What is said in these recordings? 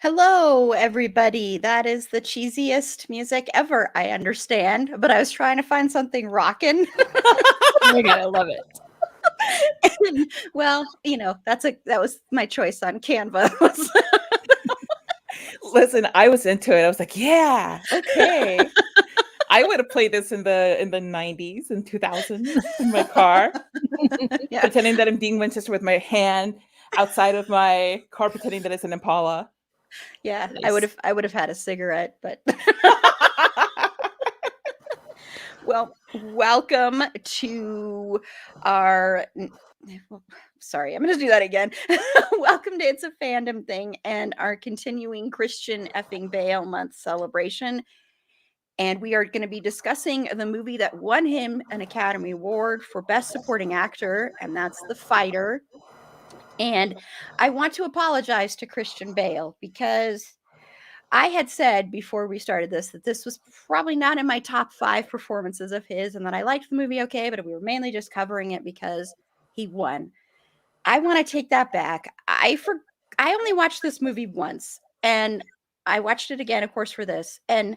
Hello, everybody. That is the cheesiest music ever, I understand, but I was trying to find something rockin'. Oh my god, I love it. Well, that was my choice on Canva. Listen, I was into it. I was like, yeah, okay. I would have played this in the 90s and 2000s in my car, Yeah. pretending that I'm Dean Winchester with my hand outside of my car, pretending that it's an Impala. Yeah, Nice. I would have had a cigarette, but well, welcome to our sorry, I'm going to do that again. Welcome to It's a Fandom Thing and our continuing Christian effing Bale month celebration. And we are going to be discussing the movie that won him an Academy Award for Best Supporting Actor, and that's The Fighter. And I want to apologize to Christian Bale because I had said before we started this that this was probably not in my top 5 performances of his, and that I liked the movie okay, but we were mainly just covering it because he won. I want to take that back. I only watched this movie once, and I watched it again, of course, for this. And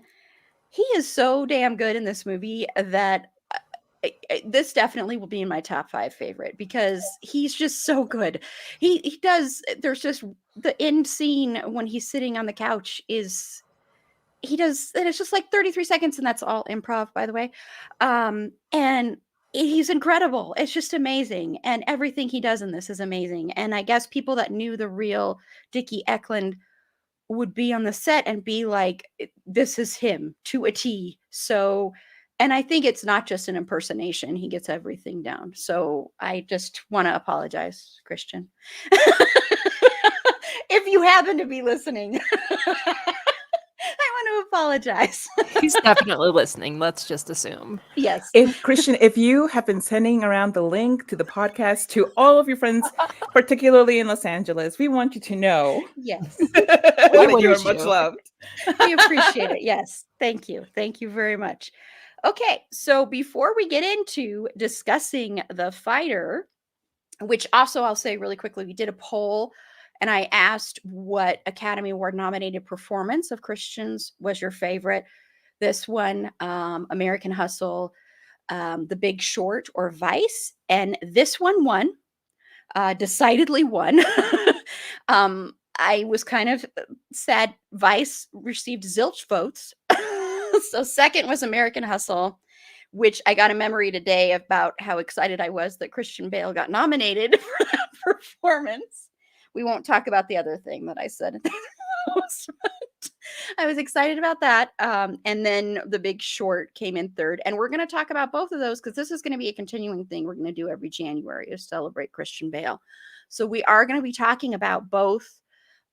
he is so damn good in this movie that this definitely will be in my top 5 favorite because he's just so good. He does. There's just the end scene when he's sitting on the couch is he does, and it's just like 33 seconds, and that's all improv, by the way. And he's incredible. It's just amazing, and everything he does in this is amazing. And I guess people that knew the real Dickie Eklund would be on the set and be like, this is him to a T. So, and I think it's not just an impersonation. He gets everything down. So I just want to apologize, Christian. If you happen to be listening, I want to apologize. He's definitely listening. Let's just assume. Yes. If you have been sending around the link to the podcast to all of your friends, particularly in Los Angeles, we want you to know Yes. that you are want much you. loved. We appreciate it. Yes. Thank you. Thank you very much. Okay. So before we get into discussing The Fighter, which also I'll say really quickly, we did a poll and I asked what Academy Award nominated performance of Christians was your favorite. This one, American Hustle, The Big Short, or Vice. And this one won, decidedly won. I was kind of sad Vice received zilch votes. So second was American Hustle, which I got a memory today about how excited I was that Christian Bale got nominated for that performance. We won't talk about the other thing that I said. I was excited about that. And then The Big Short came in third. And we're going to talk about both of those because this is going to be a continuing thing we're going to do every January to celebrate Christian Bale. So we are going to be talking about both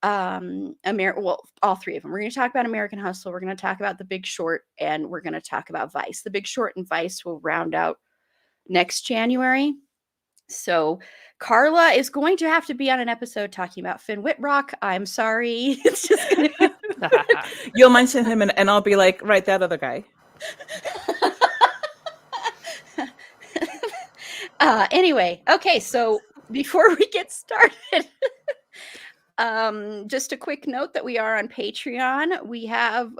all three of them. We're going to talk about American Hustle, we're going to talk about The Big Short, and we're going to talk about Vice. The Big Short and Vice will round out next January. So Carla is going to have to be on an episode talking about Finn Whitrock. I'm sorry. It's just going to You'll mention him, and I'll be like, right, that other guy. Anyway, okay, so before we get started, just a quick note that we are on Patreon. We have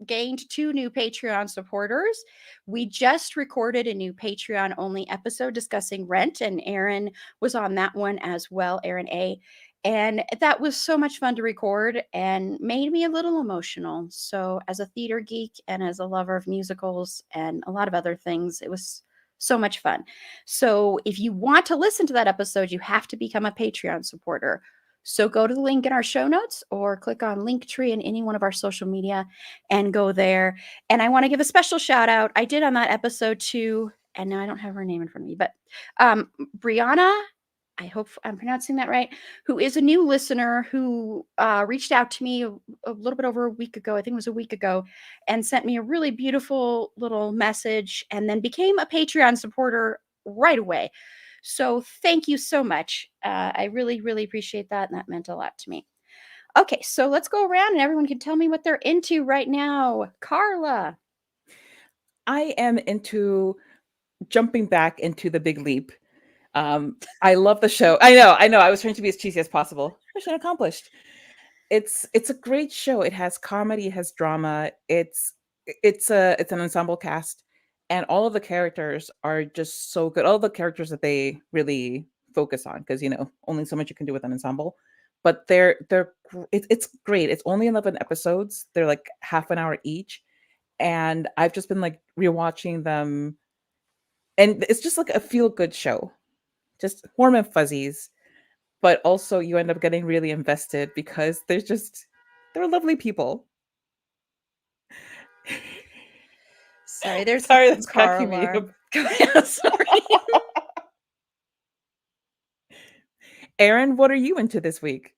gained 2 new Patreon supporters. We just recorded a new Patreon only episode discussing Rent, and Aaron was on that one as well, Aaron A. And that was so much fun to record and made me a little emotional. So, as a theater geek and as a lover of musicals and a lot of other things, it was so much fun. So, if you want to listen to that episode, you have to become a Patreon supporter. So go to the link in our show notes or click on Linktree in any one of our social media and go there. And I want to give a special shout out. I did on that episode too, and now I don't have her name in front of me, but Brianna, I hope I'm pronouncing that right, who is a new listener who reached out to me a little bit over a week ago. I think it was a week ago, and sent me a really beautiful little message and then became a Patreon supporter right away. So thank you so much. I really, really appreciate that. And that meant a lot to me. Okay, so let's go around and everyone can tell me what they're into right now. Carla. I am into jumping back into The Big Leap. I love the show. I know. I was trying to be as cheesy as possible. Mission accomplished. it's a great show. It has comedy, it has drama. It's an ensemble cast, and all of the characters are just so good. All the characters that they really focus on, because only so much you can do with an ensemble. But it's great. It's only 11 episodes. They're like half an hour each, and I've just been like rewatching them, and it's just like a feel good show, just warm and fuzzies. But also you end up getting really invested because they're lovely people. Sorry, there's Sorry, a that's car cracking me alarm. up. Sorry. Aaron, what are you into this week?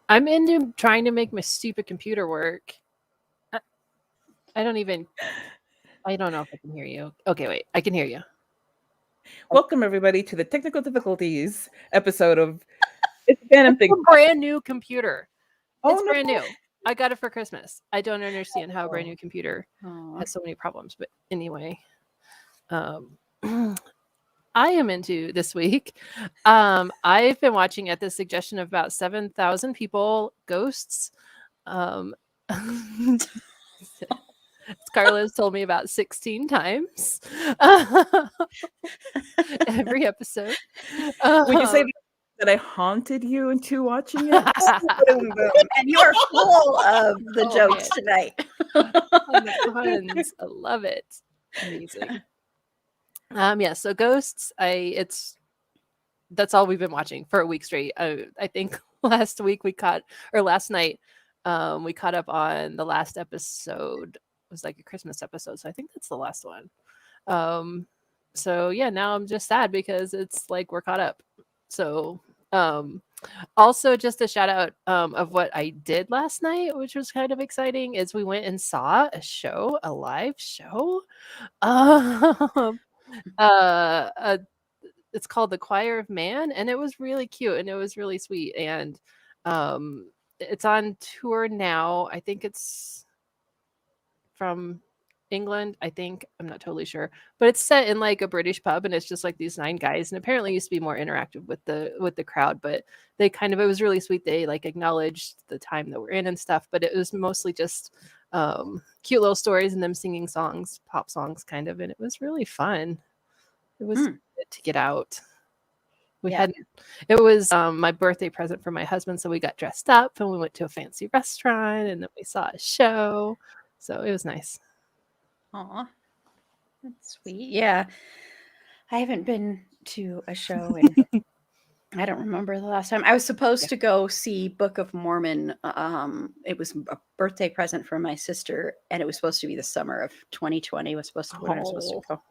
I'm into trying to make my stupid computer work. I don't know if I can hear you. Okay, wait, I can hear you. Welcome everybody to the technical difficulties episode of It's a Phantom Thing. A brand new computer. Oh, It's no. brand new. I got it for Christmas. I don't understand how a brand Oh. new computer Aw. has so many problems. But anyway, I am into this week. I've been watching at the suggestion of about 7,000 people, Ghosts. Scarlett's told me about 16 times every episode. Would you say that I haunted you into watching it? Boom, boom. And you are full of the Oh, jokes man. tonight. And the puns. I love it. Amazing. Yeah, so Ghosts, that's all we've been watching for a week straight. I think last night we caught up on the last episode. It was like a Christmas episode, so I think that's the last one. So yeah, now I'm just sad because it's like we're caught up. So also just a shout out of what I did last night, which was kind of exciting, is we went and saw a live show. It's called The Choir of Man, and it was really cute and it was really sweet. And it's on tour now. I think it's from England. I'm not totally sure, but it's set in like a British pub, and it's just like these 9 guys, and apparently used to be more interactive with the crowd, but it was really sweet. They like acknowledged the time that we're in and stuff, but it was mostly just cute little stories and them singing songs, pop songs kind of, and it was really fun. It was good to get out. It was my birthday present for my husband, so we got dressed up and we went to a fancy restaurant and then we saw a show, so it was nice. Aw, that's sweet. Yeah, I haven't been to a show in I don't remember the last time. I was supposed to go see Book of Mormon. It was a birthday present for my sister, and it was supposed to be the summer of 2020. Was supposed to when I was supposed to go.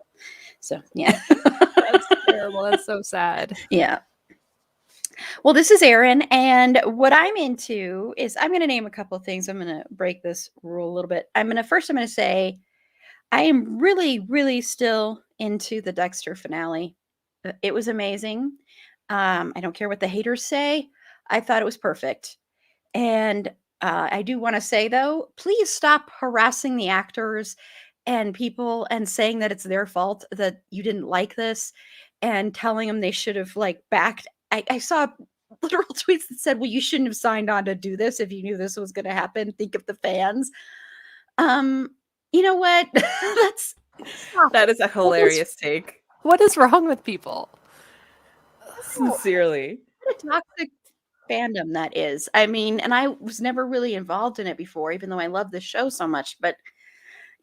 So yeah, That's terrible. That's so sad. yeah. Well, this is Erin, and what I'm into is I'm going to name a couple of things. I'm going to break this rule a little bit. I'm going to say I am really, really still into the Dexter finale. It was amazing. I don't care what the haters say. I thought it was perfect. And I do want to say, though, please stop harassing the actors and people and saying that it's their fault that you didn't like this and telling them they should have like backed. I saw literal tweets that said, well, you shouldn't have signed on to do this if you knew this was going to happen. Think of the fans. You know what? That is a hilarious take. What is wrong with people? Sincerely. What a toxic fandom that is. I mean, and I was never really involved in it before, even though I love the show so much. But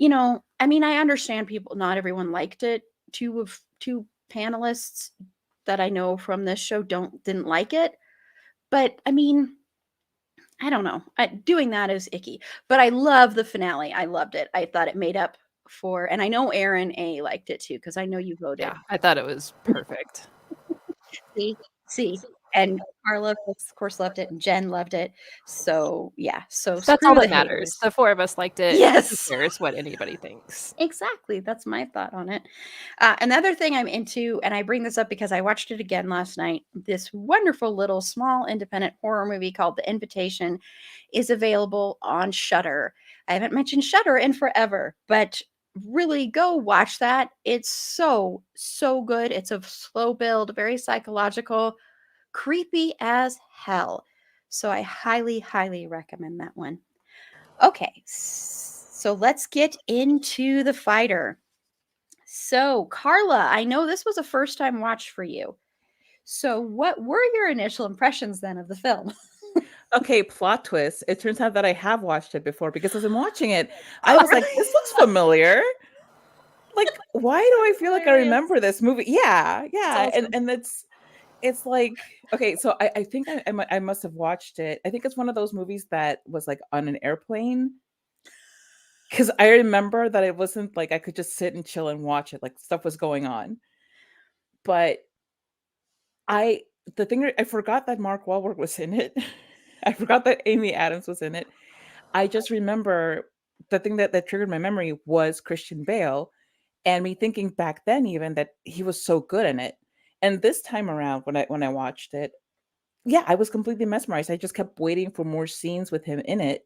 I mean, I understand people. Not everyone liked it. Two panelists that I know from this show didn't like it. But I mean, I don't know. Doing that is icky. But I love the finale. I loved it. I thought it made up for, and I know Aaron A liked it too because I know you voted. Yeah, I thought it was perfect. See, and Carla, of course, loved it, and Jen loved it. So yeah, so That's all that matters. The 4 of us liked it. Yes. Who cares what anybody thinks? Exactly. That's my thought on it. Another thing I'm into, and I bring this up because I watched it again last night. This wonderful little small independent horror movie called The Invitation is available on Shudder. I haven't mentioned Shudder in forever, but really go watch that. It's so good. It's a slow build, very psychological, creepy as hell. So I highly, highly recommend that one. Okay, so let's get into The Fighter. So, Carla, I know this was a first time watch for you. So, what were your initial impressions then of the film? Okay, plot twist. It turns out that I have watched it before because as I'm watching it, I Oh, was like, this looks familiar. Like, why do I feel like I hilarious. remember this movie? Yeah, yeah. awesome. And it's like, okay, so I think I must have watched it. I think it's one of those movies that was like on an airplane. Because I remember that it wasn't like I could just sit and chill and watch it, like stuff was going on. But I the thing I forgot that Mark Wahlberg was in it. I forgot that Amy Adams was in it. I just remember the thing that triggered my memory was Christian Bale, and me thinking back then even that he was so good in it. And this time around when I watched it, yeah, I was completely mesmerized. I just kept waiting for more scenes with him in it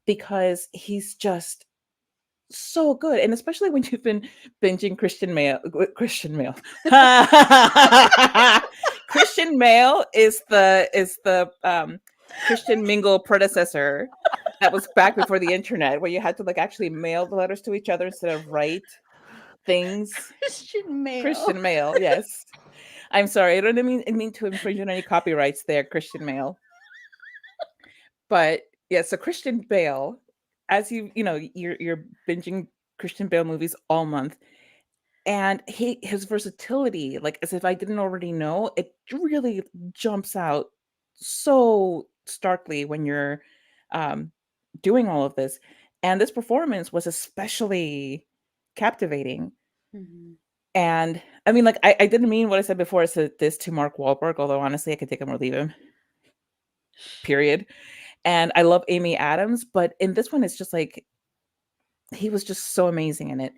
because he's just so good. And especially when you've been binging Christian Bale. Christian Bale is the Christian Mingle predecessor that was back before the internet, where you had to like actually mail the letters to each other instead of write things. Christian Bale. Christian Bale, yes. I'm sorry, I don't mean to infringe on any copyrights there, Christian Bale. But yeah, so Christian Bale, as you're binging Christian Bale movies all month, and his versatility, like as if I didn't already know, it really jumps out so starkly when you're um, doing all of this. And this performance was especially captivating. Mhm. And I mean, like I didn't mean what I said before. I said this to Mark Wahlberg, although honestly, I could take him or leave him. Period. And I love Amy Adams, but in this one, it's just like he was just so amazing in it.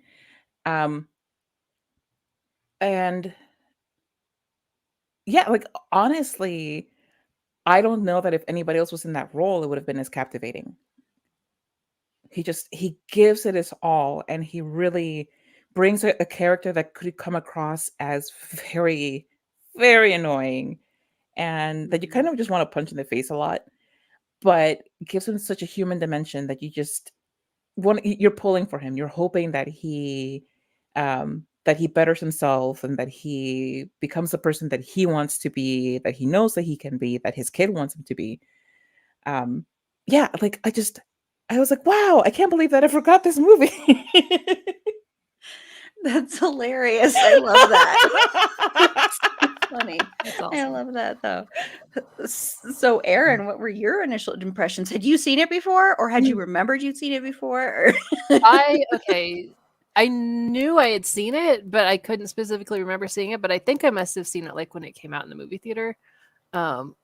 Um, and yeah, like honestly, I don't know that if anybody else was in that role, it would have been as captivating. He gives it his all, and he really brings a character that could come across as very, very annoying, and that you kind Mhm. of just want to punch in the face a lot, but gives him such a human dimension that you just you're pulling for him. You're hoping that he betters himself and that he becomes the person that he wants to be, that he knows that he can be, that his kid wants him to be. Um, yeah, like I was like, wow, I can't believe that I forgot this movie. That's hilarious. I love that. Funny. That's I awesome. love that though. So, Aaron, what were your initial impressions? Had you seen it before, or had you remembered you'd seen it before? I knew I had seen it, but I couldn't specifically remember seeing it. But I think I must have seen it like when it came out in the movie theater. Um,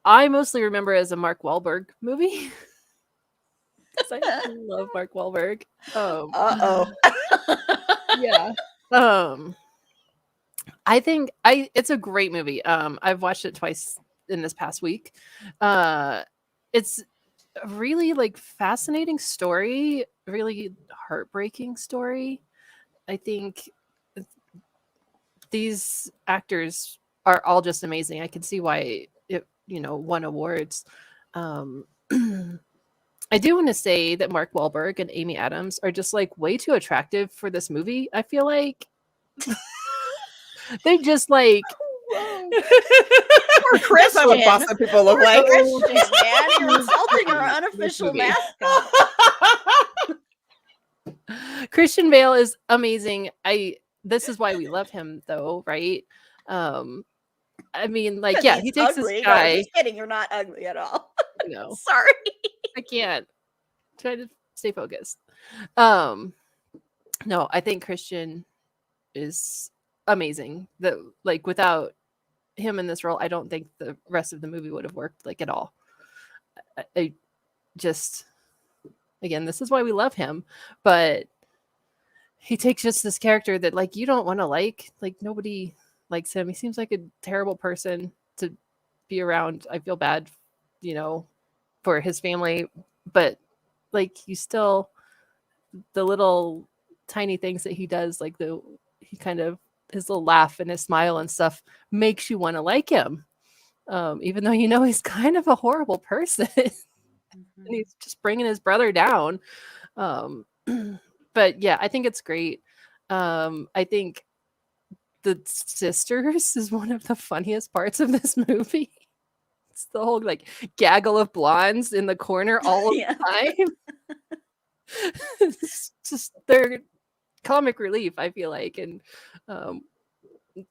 I mostly remember it as a Mark Wahlberg movie because I love Mark Wahlberg. Uh-oh. Yeah. I think it's a great movie. I've watched it twice in this past week. It's a really like fascinating story, really heartbreaking story. I think these actors are all just amazing. I can see why it, won awards. Um, I do want to say that Mark Wahlberg and Amy Adams are just like way too attractive for this movie. I feel like they just like Whoa. Poor Christian. That's not what Boston people look like. Christian, man, you're insulting our unofficial movie. mascot. Christian Bale is amazing. This is why we love him though, right? I mean, like, yeah, he He's takes ugly. this No, guy. just kidding. You're not ugly at all. No, Sorry. I can't. Try to stay focused. No, I think Christian is amazing. That like without him in this role, I don't think the rest of the movie would have worked like at all. I just again, this is why we love him, but he takes just this character that like you don't want to like nobody likes him. He seems like a terrible person to be around. I feel bad, for his family, but like you still the little tiny things that he does, like he kind of his little laugh and his smile and stuff makes you want to like him. even though he's kind of a horrible person. And he's just bringing his brother down. Um, but yeah, I think it's great. I think the sisters is one of the funniest parts of this movie. It's the whole like gaggle of blondes in the corner all of Yeah. the time. It's just they're comic relief, I feel like. And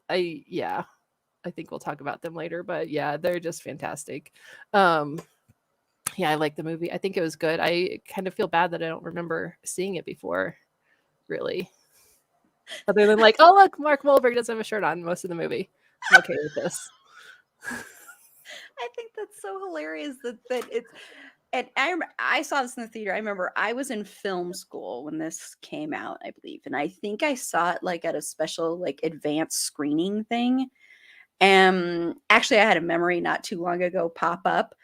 I think we'll talk about them later, but yeah, they're just fantastic. Yeah, I like the movie. I think it was good. I kind of feel bad that I don't remember seeing it before, really. Other than like, oh look, Mark Wahlberg doesn't have a shirt on most of the movie. I'm okay with this. I think that's so hilarious that it's, and I saw this in the theater. I remember I was in film school when this came out, I believe, and I think I saw it like at a special like advanced screening thing. And actually, I had a memory not too long ago pop up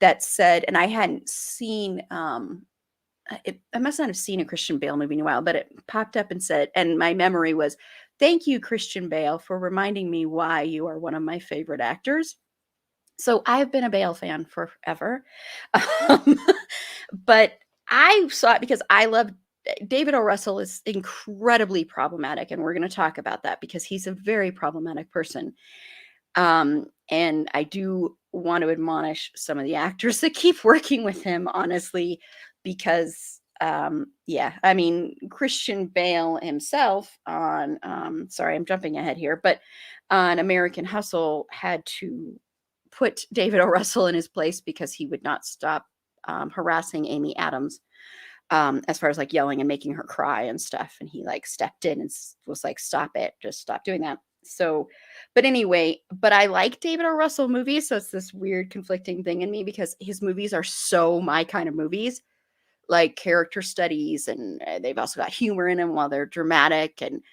that said, and I hadn't seen I must not have seen a Christian Bale movie in a while, but it popped up and said, and my memory was, "Thank you, Christian Bale, for reminding me why you are one of my favorite actors." So I've been a Bale fan forever. Um, but I saw it because I love David O. Russell is incredibly problematic, and we're going to talk about that because he's a very problematic person. And I do want to admonish some of the actors that keep working with him, honestly, because yeah, I mean, Christian Bale himself on sorry, I'm jumping ahead here, but on American Hustle had to put David O. Russell in his place because he would not stop harassing Amy Adams, as far as like yelling and making her cry and stuff. And he like stepped in and was like, "Stop it, just stop doing that." So, but anyway, but I like David O. Russell movies. So it's this weird conflicting thing in me because his movies are so my kind of movies, like character studies, and they've also got humor in them while they're dramatic. And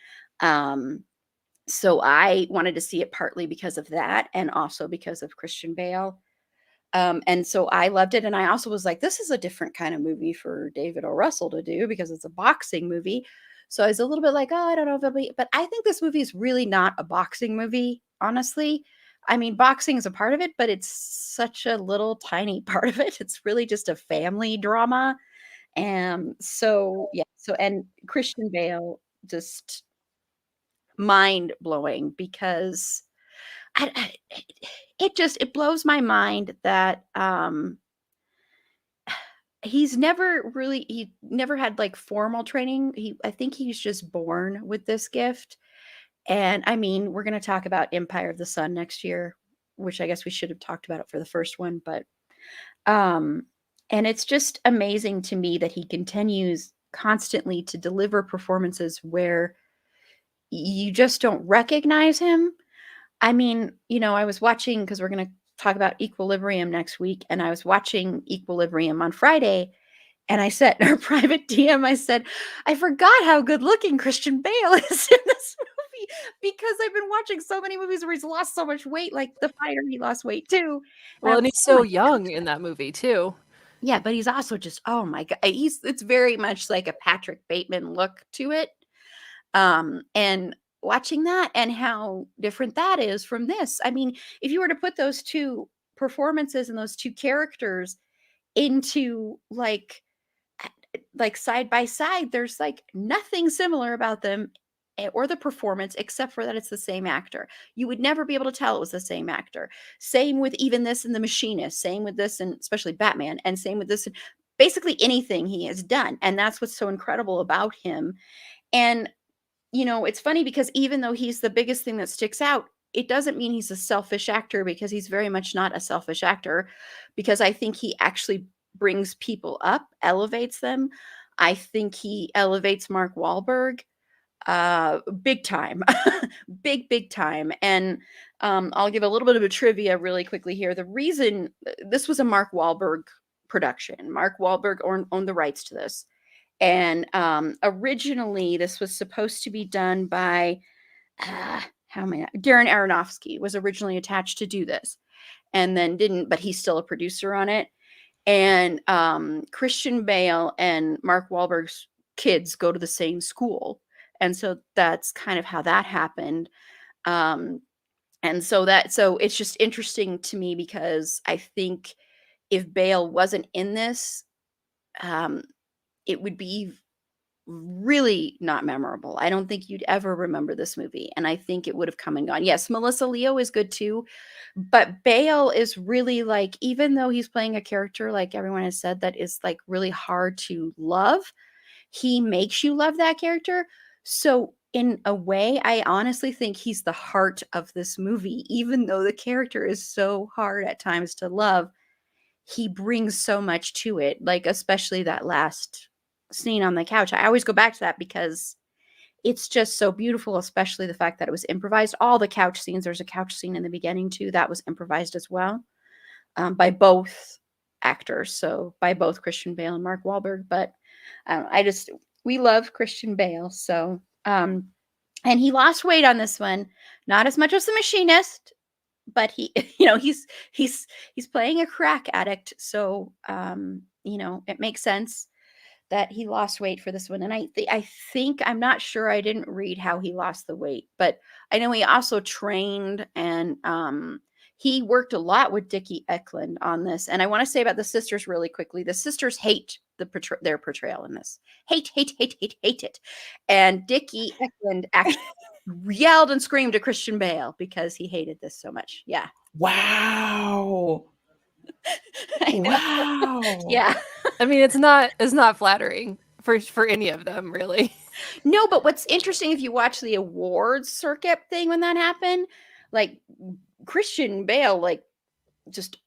so I wanted to see it partly because of that and also because of Christian Bale. And so I loved it. And I also was like, this is a different kind of movie for David O. Russell to do because it's a boxing movie. So I was a little bit like, oh, I don't know if it'll be, but I think this movie is really not a boxing movie, honestly. I mean, boxing is a part of it, but it's such a little tiny part of it. It's really just a family drama. And so, yeah. So, and Christian Bale just mind blowing because I it just it blows my mind that he never had like formal training. I think he's just born with this gift. And I mean, we're going to talk about Empire of the Sun next year, which I guess we should have talked about it for the first one, but um and it's just amazing to me that he continues constantly to deliver performances where you just don't recognize him. I mean, I was watching because we're going to talk about Equilibrium next week, and I was watching Equilibrium on Friday, and I said in our private DM, I said, I forgot how good looking Christian Bale is in this movie because I've been watching so many movies where he's lost so much weight, like The Fire, he lost weight too. Well, and Like, he's oh so my young in that movie too. yeah, but he's also just, oh my God, it's very much like a Patrick Bateman look to it. And watching that and how different that is from this. I mean, if you were to put those two performances and those two characters into like side by side, there's like nothing similar about them or the performance except for that it's the same actor. You would never be able to tell it was the same actor. Same with even this in The Machinist, same with this and especially Batman, and same with this in basically anything he has done. And that's what's so incredible about him. And it's funny because even though he's the biggest thing that sticks out, it doesn't mean he's a selfish actor because he's very much not a selfish actor because I think he actually brings people up, elevates them. I think he elevates Mark Wahlberg big time. Big time. And I'll give a little bit of a trivia really quickly here. The reason this was a Mark Wahlberg production. Mark Wahlberg owned the rights to this. And originally, this was supposed to be done by Darren Aronofsky was originally attached to do this, and then didn't, but he's still a producer on it. And Christian Bale and Mark Wahlberg's kids go to the same school, and so that's kind of how that happened. Um, And so it's just interesting to me because I think if Bale wasn't in this, it would be really not memorable. I don't think you'd ever remember this movie, and I think it would have come and gone. Yes, Melissa Leo is good too, but Bale is really like, even though he's playing a character like everyone has said that is like really hard to love, he makes you love that character. So in a way, I honestly think he's the heart of this movie, even though the character is so hard at times to love. He brings so much to it, like especially that last scene on the couch. I always go back to that because it's just so beautiful, especially the fact that it was improvised. All the couch scenes, there's a couch scene in the beginning too that was improvised as well, by both actors, so by both Christian Bale and Mark Wahlberg. But we love Christian Bale, so and he lost weight on this one, not as much as the Machinist, but he he's playing a crack addict, so it makes sense that he lost weight for this one. And I think, I'm not sure, I didn't read how he lost the weight, but I know he also trained, and he worked a lot with Dickie Eklund on this. And I want to say about the sisters really quickly. The sisters hate their portrayal in this. Hate it. And Dickie Eklund actually yelled and screamed at Christian Bale because he hated this so much. Yeah. Wow. Wow. Yeah. I mean, it's not flattering for any of them, really. No, but what's interesting, if you watch the awards circuit thing when that happened, like Christian Bale, like just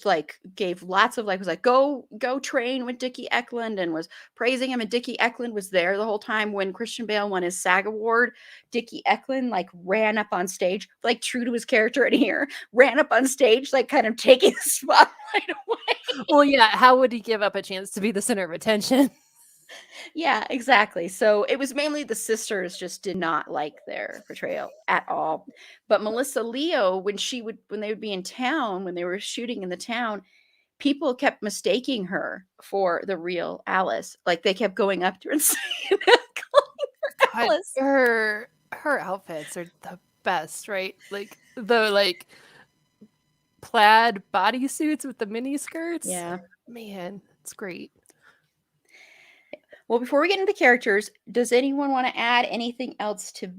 like gave lots of, like, was like, go train with Dickie Eklund, and was praising him. And Dickie Eklund was there the whole time. When Christian Bale won his SAG award, Dickie Eklund like ran up on stage, like true to his character in here, ran up on stage, like kind of taking the spotlight away. Well, yeah, how would he give up a chance to be the center of attention? Yeah, exactly. So it was mainly the sisters just did not like their portrayal at all. But Melissa Leo, when they would be in town, when they were shooting in the town, people kept mistaking her for the real Alice. Like they kept going up to her and saying, calling her Alice. Her outfits are the best, right? Like the plaid bodysuits with the mini skirts. Yeah. Man, it's great. Well, before we get into the characters, does anyone want to add anything else to,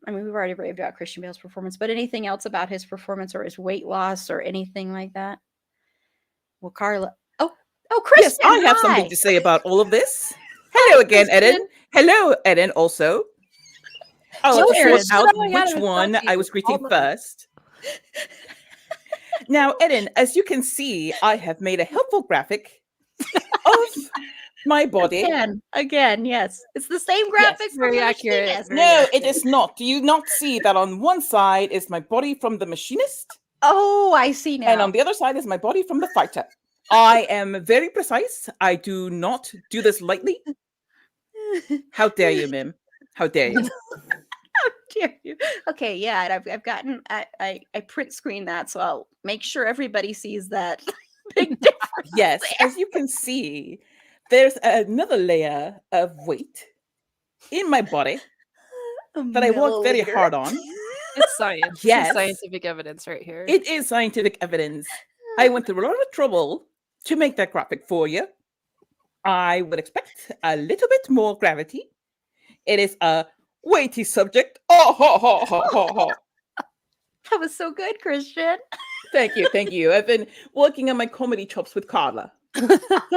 I mean, we've already raved about Christian Bale's performance, but anything else about his performance or his weight loss or anything like that? Well, Carla. Oh, Christian. Yes, I have something to say about all of this. Hello again, Eden. Hello, Eden, also. I'll sort out which one I was greeting first. Now, Eden, as you can see, I have made a helpful graphic of my body. Again, yes. It's the same graphic. Yes, very accurate. Machinist. No, it is not. Do you not see that on one side is my body from the Machinist? Oh, I see now. And on the other side is my body from the Fighter. I am very precise. I do not do this lightly. How dare you, Mim? How dare you? How dare you? Okay, yeah, and I've gotten, I print screen that, so I'll make sure everybody sees that big difference. Yes, as you can see, there's another layer of weight in my body that I worked very hard on. It's science. Yes. It's scientific evidence right here. It is scientific evidence. I went through a lot of trouble to make that graphic for you. I would expect a little bit more gravity. It is a weighty subject. Oh, ha, ha, ha, ha, ha. That was so good, Christian. Thank you. I've been working on my comedy chops with Carla.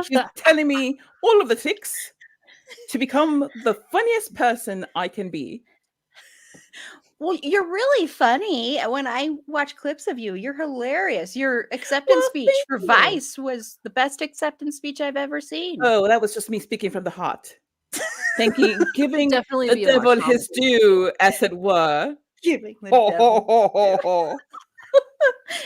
She's telling me all of the tricks to become the funniest person I can be. Well, you're really funny. When I watch clips of you, you're hilarious. Your acceptance speech for Vice was the best acceptance speech I've ever seen. Oh, that was just me speaking from the heart. Giving Definitely the devil his due, as it were. Giving the Ho, devil. ho, ho, ho, ho.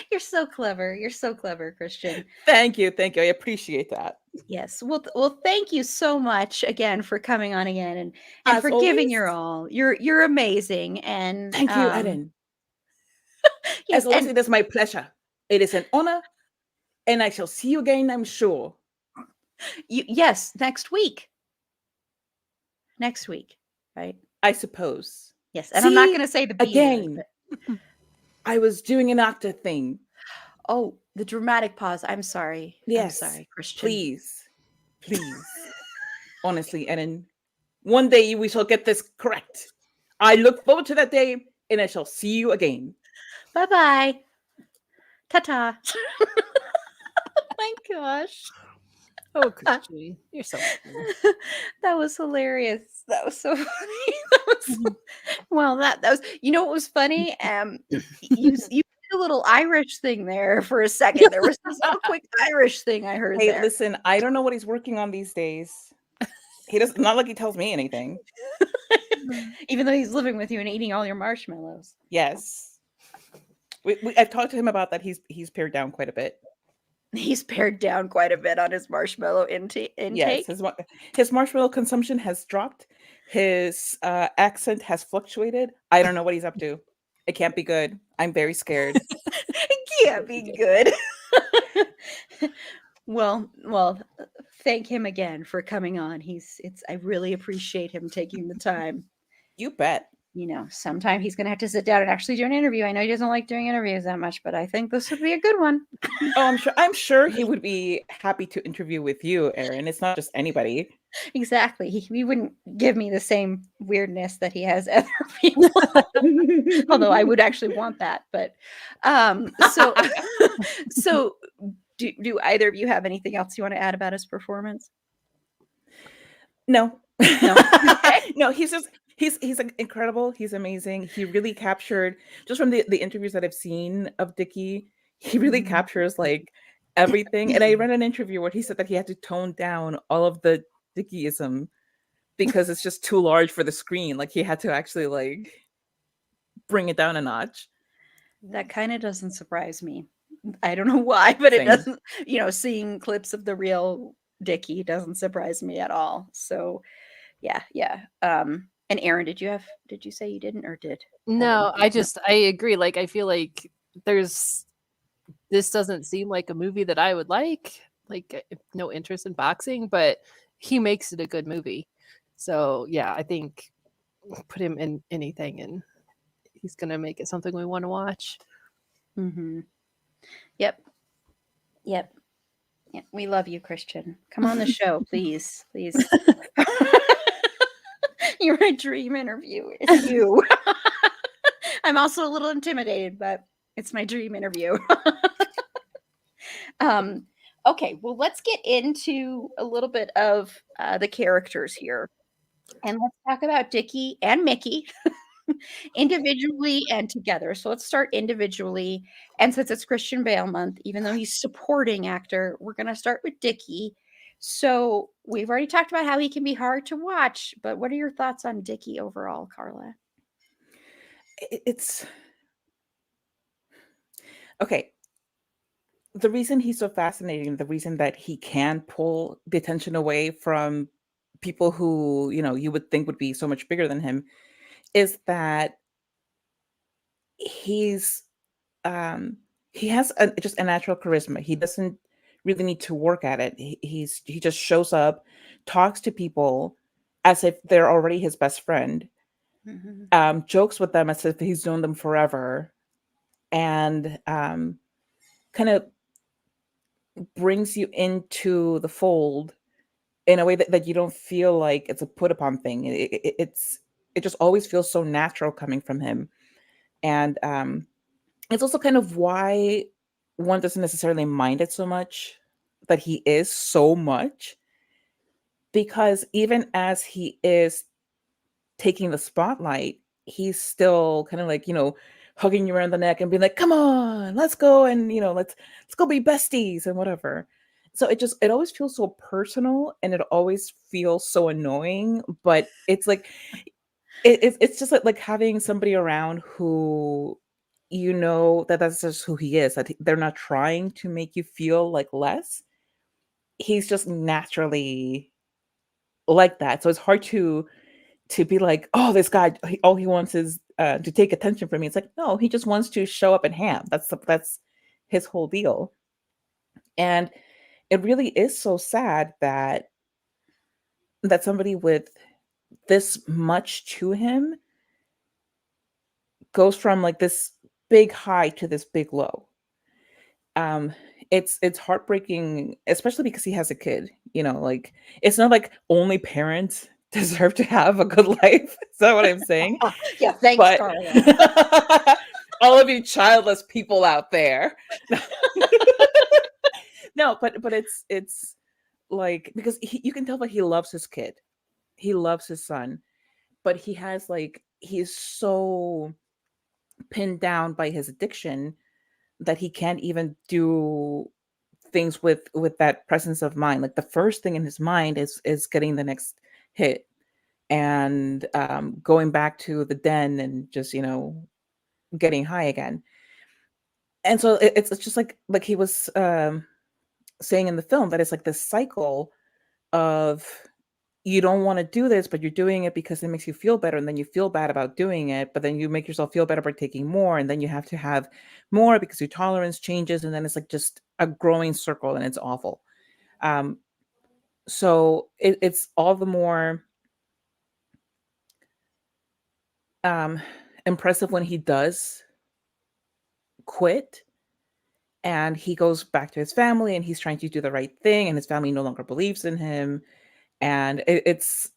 You're so clever. You're so clever, Christian. Thank you. I appreciate that. Yes. Well, thank you so much again for coming on again and for giving your all. You're amazing. And thank you, Eden. Yes, as always, it is my pleasure. It is an honor, and I shall see you again, I'm sure. Yes, next week. Next week, right? I suppose. Yes, and I'm not going to say the B again. word, I was doing an actor thing. Oh, the dramatic pause. I'm sorry. I'm Yes, sorry, Christian. please, please. Honestly, Erin, one day we shall get this correct. I look forward to that day, and I shall see you again. Bye-bye. Ta-ta. My gosh. Oh, Christian, you're so funny. That was hilarious. That was so funny. That was well, that was you know what was funny? You did a little Irish thing there for a second. There was this little quick Irish thing I heard Hey, there. listen, I don't know what he's working on these days. He does not like he tells me anything. Even though he's living with you and eating all your marshmallows. Yes. I've talked to him about that. He's pared down quite a bit. He's pared down quite a bit on his marshmallow Yes, intake. his marshmallow consumption has dropped. His accent has fluctuated. I don't know what he's up to. It can't be good. I'm very scared. It can't be good. Well, thank him again for coming on. I really appreciate him taking the time. You bet. You know, sometime he's going to have to sit down and actually do an interview. I know he doesn't like doing interviews that much, but I think this would be a good one. Oh, I'm sure he would be happy to interview with you, Erin. It's not just anybody. Exactly. He wouldn't give me the same weirdness that he has other people. Although I would actually want that, but so so do either of you have anything else you want to add about his performance? No. No. Okay. No, he's incredible. He's amazing. He really captured, just from the interviews that I've seen of Dickie, he really Mhm. captures like everything. And I read an interview where he said that he had to tone down all of the Dickieism because it's just too large for the screen. Like he had to actually like bring it down a notch. That kind of doesn't surprise me. I don't know why, but it Same. doesn't, seeing clips of the real Dickie doesn't surprise me at all. So, yeah. And Aaron, did you say you didn't or did? No, I agree. Like, I feel like this doesn't seem like a movie that I would like. Like, no interest in boxing, but he makes it a good movie. So yeah, I think put him in anything and he's gonna make it something we want to watch. Mm-hmm. Yep. Yeah, we love you, Christian. Come on the show, please. Please. You're a dream interview. It's you. I'm also a little intimidated, but it's my dream interview. Okay, well, let's get into a little bit of the characters here. And let's talk about Dickie and Mickey individually and together. So let's start individually. And since it's Christian Bale month, even though he's supporting actor, we're going to start with Dickie. So we've already talked about how he can be hard to watch, but what are your thoughts on Dickie overall, Carla? It's okay. The reason he's so fascinating, the reason that he can pull the attention away from people who, you would think would be so much bigger than him, is that he's he has just a natural charisma. He doesn't really need to work at it. He just shows up, talks to people as if they're already his best friend, jokes with them as if he's known them forever, and kind of brings you into the fold in a way that you don't feel like it's a put upon thing. It just always feels so natural coming from him. And it's also kind of why one doesn't necessarily mind it so much that he is so much, because even as he is taking the spotlight, he's still kind of like, hugging you around the neck and being like, come on, let's go, and let's go be besties and whatever. So it always feels so personal, and it always feels so annoying, but it's like it's just like having somebody around who that's just who he is, that they're not trying to make you feel like less. He's just naturally like that. So it's hard to be like, oh, this guy, all he wants is to take attention from me. It's like, no, he just wants to show up and ham. That's his whole deal. And it really is so sad that somebody with this much to him goes from like this big high to this big low. um it's heartbreaking, especially because he has a kid, like it's not like only parents deserve to have a good life. Is that what I'm saying? Yeah, thanks, But Carla. all of you childless people out there. No, but it's like, because you can tell that he loves his kid, he loves his son, but he's so pinned down by his addiction that he can't even do things with that presence of mind. Like, the first thing in his mind is getting the next hit, and going back to the den and just getting high again. And so it's just like he was saying in the film, that it's like this cycle of, you don't want to do this, but you're doing it because it makes you feel better, and then you feel bad about doing it, but then you make yourself feel better by taking more, and then you have to have more because your tolerance changes, and then it's like just a growing circle, and it's awful. um so it's all the more um impressive when he does quit, and he goes back to his family, and he's trying to do the right thing, and his family no longer believes in him. And it's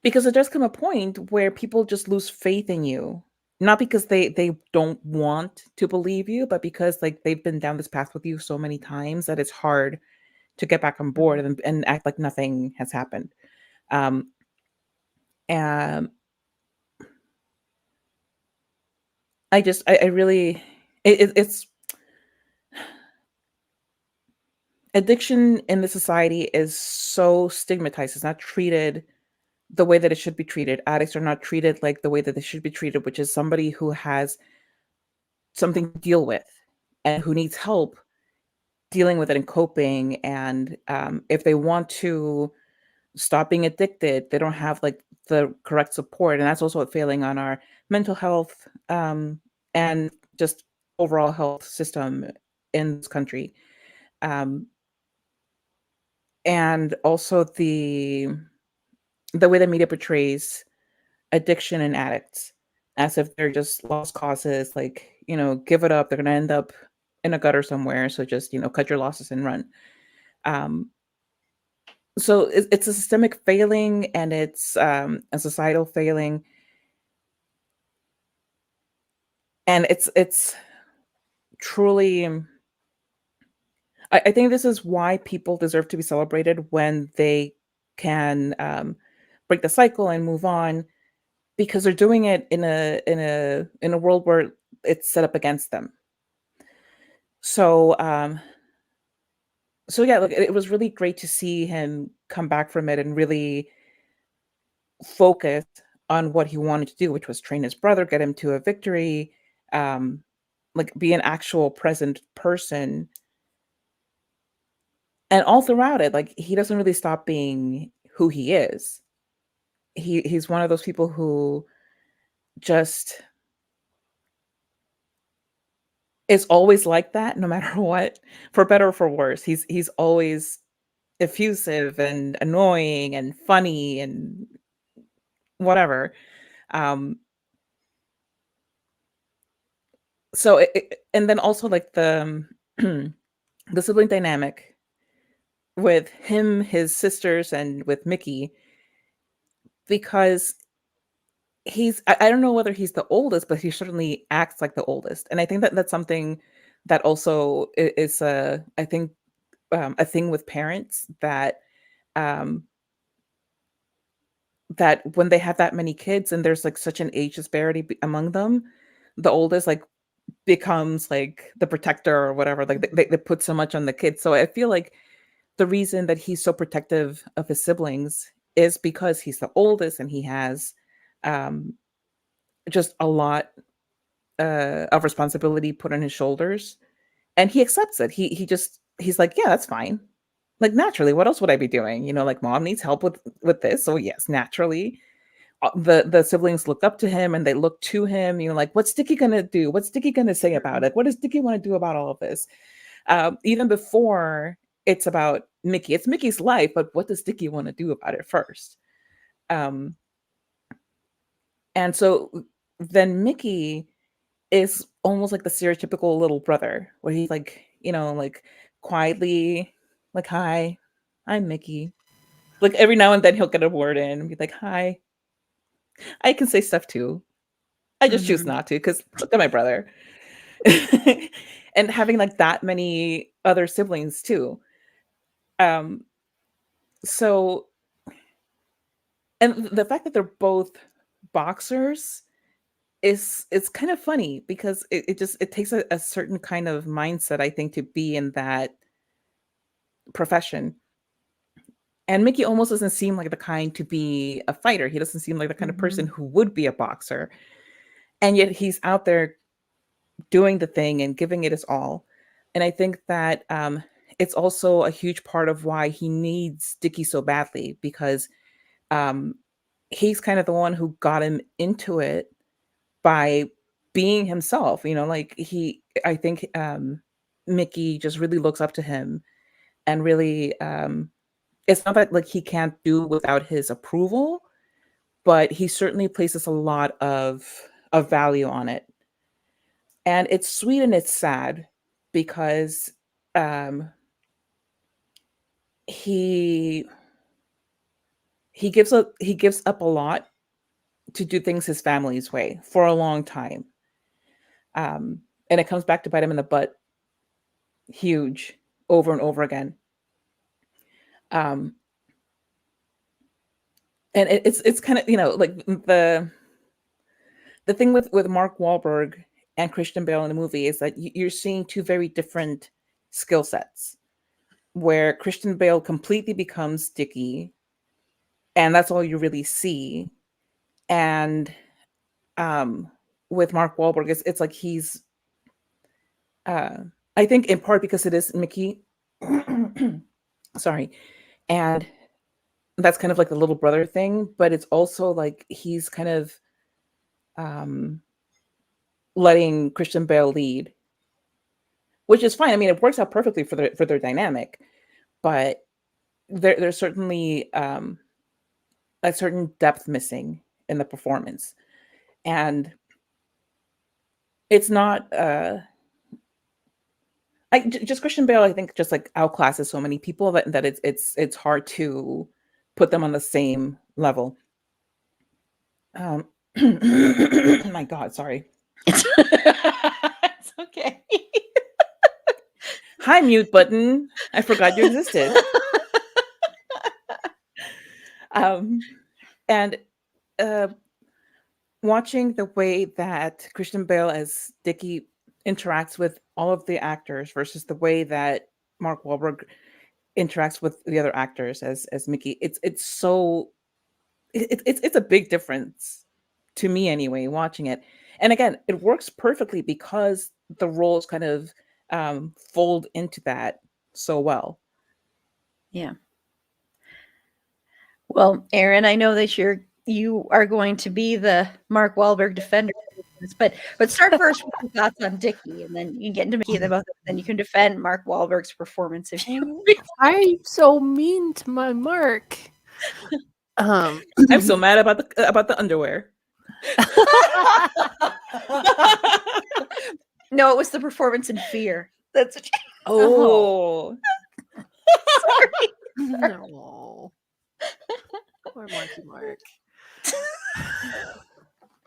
because it does come a point where people just lose faith in you, not because they don't want to believe you, but because, like, they've been down this path with you so many times that it's hard to get back on board, and act like nothing has happened. um and I really, it's addiction in the society is so stigmatized. It's not treated the way that it should be treated. Addicts are not treated like the way that they should be treated, which is somebody who has something to deal with and who needs help dealing with it and coping. And if they want to stop being addicted, they don't have like the correct support. And that's also a failing on our mental health, and just overall health system in this country. Um, and also the way the media portrays addiction and addicts as if they're just lost causes, like, give it up, they're going to end up in a gutter somewhere, so just, cut your losses and run. um so it's a systemic failing, and it's a societal failing, and it's truly, I think this is why people deserve to be celebrated when they can break the cycle and move on, because they're doing it in a world where it's set up against them. So yeah, like, it was really great to see him come back from it and really focus on what he wanted to do, which was train his brother, get him to a victory, um, like, be an actual present person. And all throughout it, like, he doesn't really stop being who he is. He's one of those people who just is always like that, no matter what, for better or for worse. He's always effusive and annoying and funny and whatever. Um, so and then also, like, the sibling dynamic with him, his sisters, and with Mickey, because I don't know whether he's the oldest, but he certainly acts like the oldest. And I think that that's something that also is I think, a thing with parents, um that when they have that many kids and there's like such an age disparity among them, the oldest, like, becomes like the protector or whatever. Like, they put so much on the kids. So I feel like the reason that he's so protective of his siblings is because he's the oldest, and he has um just a lot of responsibility put on his shoulders, and he accepts it. He's like, yeah, that's fine. Like, naturally, what else would I be doing? Like, mom needs help with this, so yes, naturally. The siblings look up to him, and they look to him, like, what's Sticky gonna do? What's Sticky gonna say about it? What does Sticky want to do about all of this? Even before it's about Mickey, it's Mickey's life, but what does Sticky want to do about it first? um and so then Mickey is almost like the stereotypical little brother, where he's like, like quietly, like, "Hi, I'm Mickey." Like every now and then he'll get a word in and be like, "Hi, I can say stuff too. I just choose Mhm. not to because look at my brother." And having like that many other siblings too. Um, so and the fact that they're both boxers is it's kind of funny because it takes a certain kind of mindset, I think, to be in that profession. And Mickey almost doesn't seem like the kind to be a fighter. He doesn't seem like the kind of person Mhm. who would be a boxer. And yet he's out there doing the thing and giving it his all. And I think that it's also a huge part of why he needs Dickie so badly, because um, he's kind of the one who got him into it by being himself. Like I think Mickey just really looks up to him and really, it's not that like he can't do without his approval, but he certainly places a lot of value on it. And it's sweet and it's sad because um he he gives up a lot to do things his family's way for a long time. And it comes back to bite him in the butt huge over and over again. Um and it's kind of, like the thing with Mark Wahlberg and Christian Bale in the movie is that you're seeing two very different skill sets, where Christian Bale completely becomes Dickie, and that's all you really see. And um, with Mark Wahlberg, it's like he's, uh, I think, in part because it is Mickey, sorry, and that's kind of like the little brother thing, but it's also like he's kind of um, letting Christian Bale lead, which is fine. I mean, it works out perfectly for their dynamic, but there's certainly a certain depth missing in the performance, and it's not. Just Christian Bale, I think, just like outclasses so many people that it's hard to put them on the same level. Um, my God, sorry. It's okay. Hi, mute button. I forgot you existed. Um, and uh, watching the way that Christian Bale as Dickie interacts with all of the actors versus the way that Mark Wahlberg interacts with the other actors as Mickey, it's so it's a big difference to me anyway, watching it. And again, it works perfectly because the roles kind of fold into that so well. Yeah. Well, Aaron, I know that you are going to be the Mark Wahlberg defender of this, but start first with your thoughts on Dickie, and then you can get into Mickey, and then you can defend Mark Wahlberg's performance if you Why are you so mean to my Mark? I'm so mad about the underwear. No, it was the performance in Fear. That's what Oh, sorry. No. Poor Marky Mark.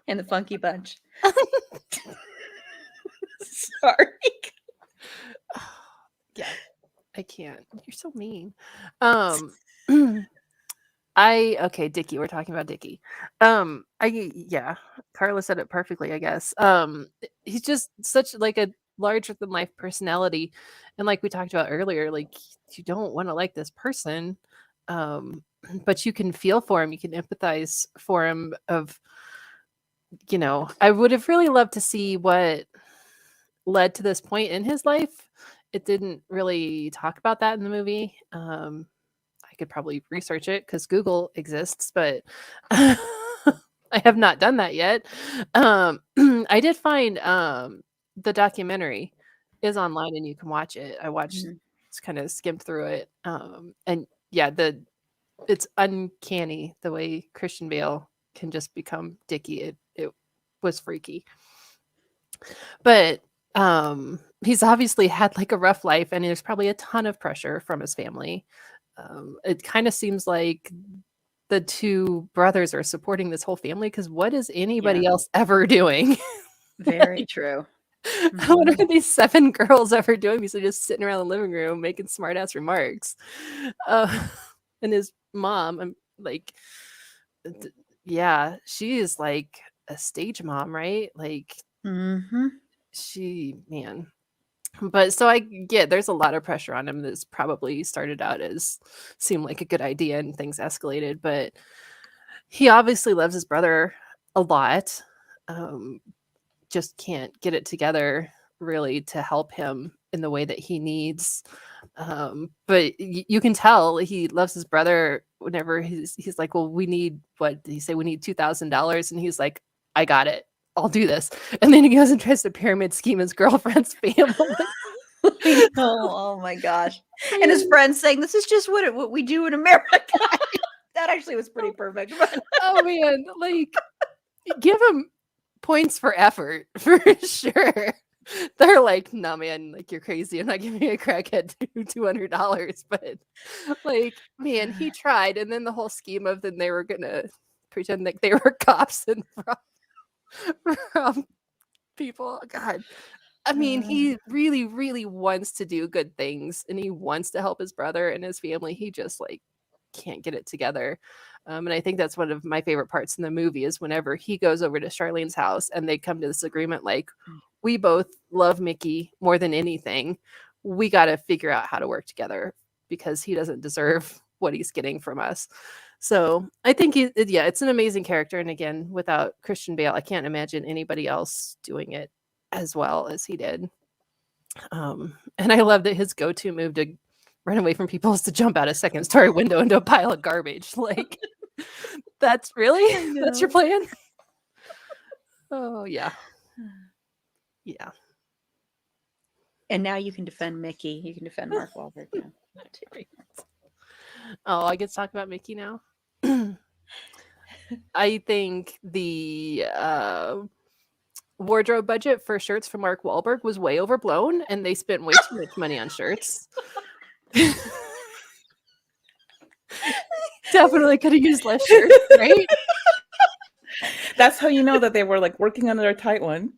And the Funky Bunch. Sorry. Yeah, I can't. You're so mean. Okay, Dickie. We're talking about Dickie. Yeah, Carla said it perfectly, I guess. He's just such like a larger than life personality, and like we talked about earlier, like you don't want to like this person, but you can feel for him, you can empathize for him. I would have really loved to see what led to this point in his life. It didn't really talk about that in the movie. I could probably research it because Google exists, but I have not done that yet. I did find the documentary is online and you can watch it. I watched, just kind of skimmed through it, and yeah, it's uncanny the way Christian Bale can just become Dickie. It was freaky. But he's obviously had like a rough life, and there's probably a ton of pressure from his family. It kind of seems like the two brothers are supporting this whole family, because what is anybody else ever doing? Very true. What are these 7 girls ever doing? Because they're just sitting around the living room making smart ass remarks. And his mom, I'm like, yeah, she is like a stage mom, right? Like, man. But so I get there's a lot of pressure on him. This probably started out as seemed like a good idea and things escalated, but he obviously loves his brother a lot. Just can't get it together really to help him in the way that he needs. But you can tell he loves his brother whenever he's like, well, we need, what did he say? We need $2,000. And he's like, I got it. I'll do this. And then he goes and tries to pyramid scheme his girlfriend's family. Oh my gosh. And his friends saying, this is just what we do in America. That actually was pretty perfect. Oh man, like, give him points for effort for sure. They're like, no man, like, you're crazy. I'm not giving a crackhead $200. But like, man, he tried. And then the whole scheme of then they were gonna pretend like they were cops and from people. God, I mean, he really, really wants to do good things, and he wants to help his brother and his family. He just like can't get it together. And I think that's one of my favorite parts in the movie is whenever he goes over to Charlene's house and they come to this agreement, like, we both love Mickey more than anything. We got to figure out how to work together because he doesn't deserve what he's getting from us. So I think, it's an amazing character. And again, without Christian Bale, I can't imagine anybody else doing it as well as he did. And I love that his go-to move to run away from people is to jump out a second-story window into a pile of garbage. Like, that's your plan? Oh, yeah. Yeah. And now you can defend Mickey. You can defend Mark Wahlberg now. Oh, I get to talk about Mickey now? I think the wardrobe budget for shirts for Mark Wahlberg was way overblown, and they spent way too much money on shirts. Definitely could have used less shirts, right? That's how you know that they were like working under a tight one.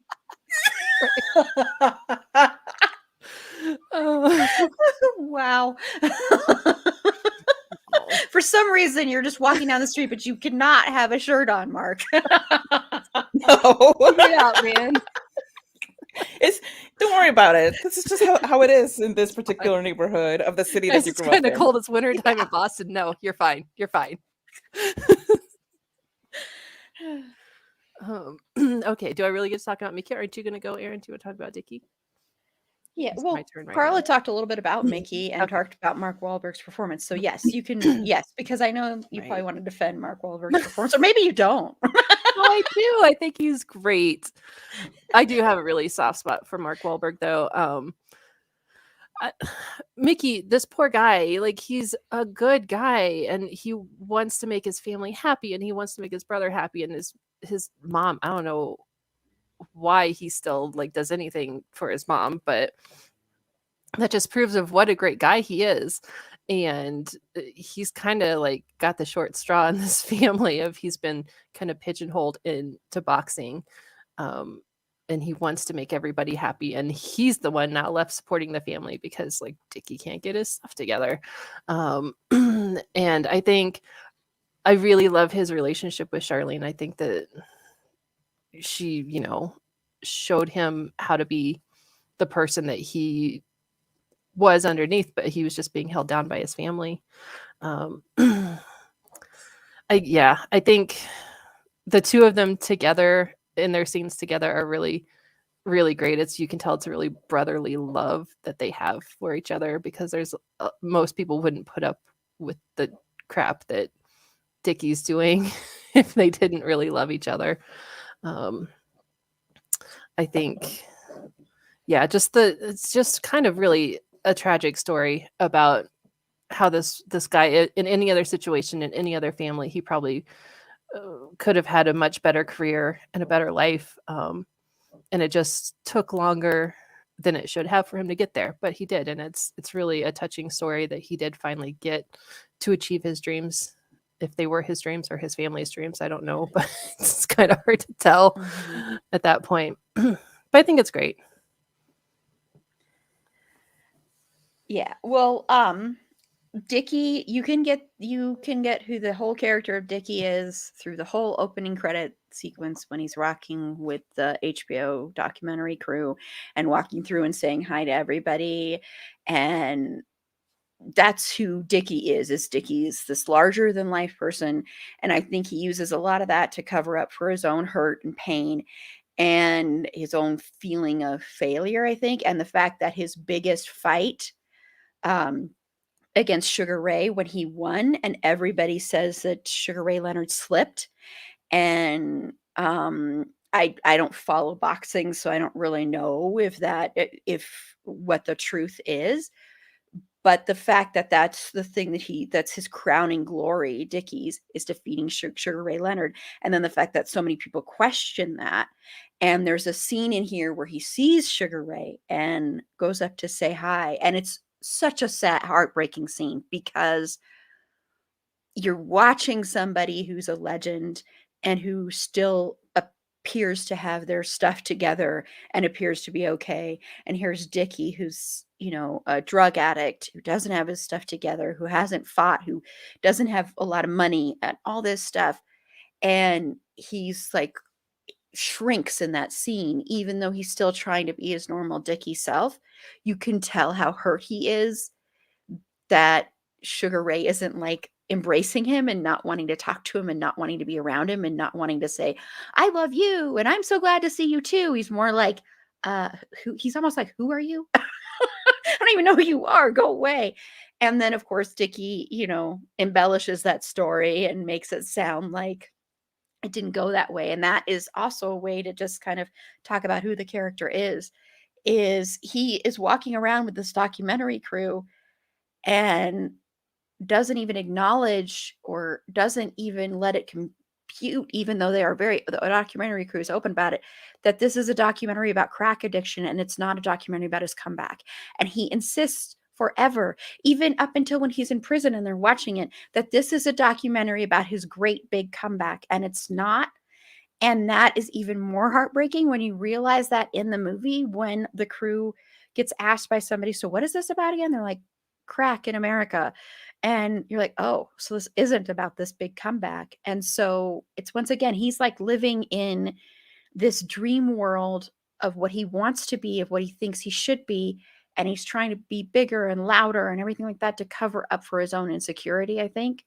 Wow. For some reason, you're just walking down the street, but you cannot have a shirt on, Mark. No. Yeah, man. Don't worry about it. This is just how it is in this particular neighborhood of the city that you grew up in. It's kind of cold. It's winter time in Boston. No, you're fine. You're fine. Okay. Do I really get to talk about Mickey? Aren't you going to go, Erin? Do you want to talk about Dickie? Yeah, It's well, my turn right Carla now. talked a little bit about Mickey and Okay. talked about Mark Wahlberg's performance. So yes, you can, yes, because I know you probably Right. want to defend Mark Wahlberg's performance, or maybe you don't. Oh, I do. I think he's great. I do have a really soft spot for Mark Wahlberg, though. Mickey, this poor guy, like, he's a good guy, and he wants to make his family happy, and he wants to make his brother happy, and his mom, I don't know why he still like does anything for his mom, but that just proves of what a great guy he is. And he's kind of like got the short straw in this family of he's been kind of pigeonholed into boxing. And he wants to make everybody happy, and he's the one now left supporting the family because like Dickie can't get his stuff together. And I think I really love his relationship with Charlene. I think that she, showed him how to be the person that he was underneath, but he was just being held down by his family. I think the two of them together in their scenes together are really, really great. You can tell it's a really brotherly love that they have for each other, because there's most people wouldn't put up with the crap that Dickie's doing if they didn't really love each other. I think, it's just kind of really a tragic story about how this guy, in any other situation, in any other family, he probably could have had a much better career and a better life. And it just took longer than it should have for him to get there, but he did. And it's really a touching story that he did finally get to achieve his dreams. If they were his dreams or his family's dreams, I don't know, but it's kind of hard to tell at that point. But I think it's great. Yeah. Well, Dickie, you can get who the whole character of Dickie is through the whole opening credit sequence when he's rocking with the HBO documentary crew and walking through and saying hi to everybody. And that's who Dickie is Dickie is this larger than life person. And I think he uses a lot of that to cover up for his own hurt and pain and his own feeling of failure, I think. And the fact that his biggest fight, against Sugar Ray when he won, and everybody says that Sugar Ray Leonard slipped. And I don't follow boxing, so I don't really know if what the truth is. But the fact that that's the thing that's his crowning glory, Dickie's, is defeating Sugar Ray Leonard. And then the fact that so many people question that. And there's a scene in here where he sees Sugar Ray and goes up to say hi. And it's such a sad, heartbreaking scene because you're watching somebody who's a legend and who still appears to have their stuff together and appears to be okay. And here's Dickie, who's, a drug addict, who doesn't have his stuff together, who hasn't fought, who doesn't have a lot of money and all this stuff. And he's like shrinks in that scene, even though he's still trying to be his normal Dickie self. You can tell how hurt he is that Sugar Ray isn't like embracing him and not wanting to talk to him and not wanting to be around him and not wanting to say, I love you and I'm so glad to see you too. He's more like, he's almost like, who are you? I don't even know who you are. Go away. And then, of course, Dickie, embellishes that story and makes it sound like it didn't go that way. And that is also a way to just kind of talk about who the character is he is walking around with this documentary crew and doesn't even acknowledge or doesn't even let it compute, even though the documentary crew is open about it, that this is a documentary about crack addiction and it's not a documentary about his comeback. And he insists forever, even up until when he's in prison and they're watching it, that this is a documentary about his great big comeback, and it's not. And that is even more heartbreaking when you realize that in the movie, when the crew gets asked by somebody, so what is this about again? They're like, crack in America. And you're like, oh, so this isn't about this big comeback. And so it's, once again, he's like living in this dream world of what he wants to be, of what he thinks he should be. And he's trying to be bigger and louder and everything like that to cover up for his own insecurity, I think.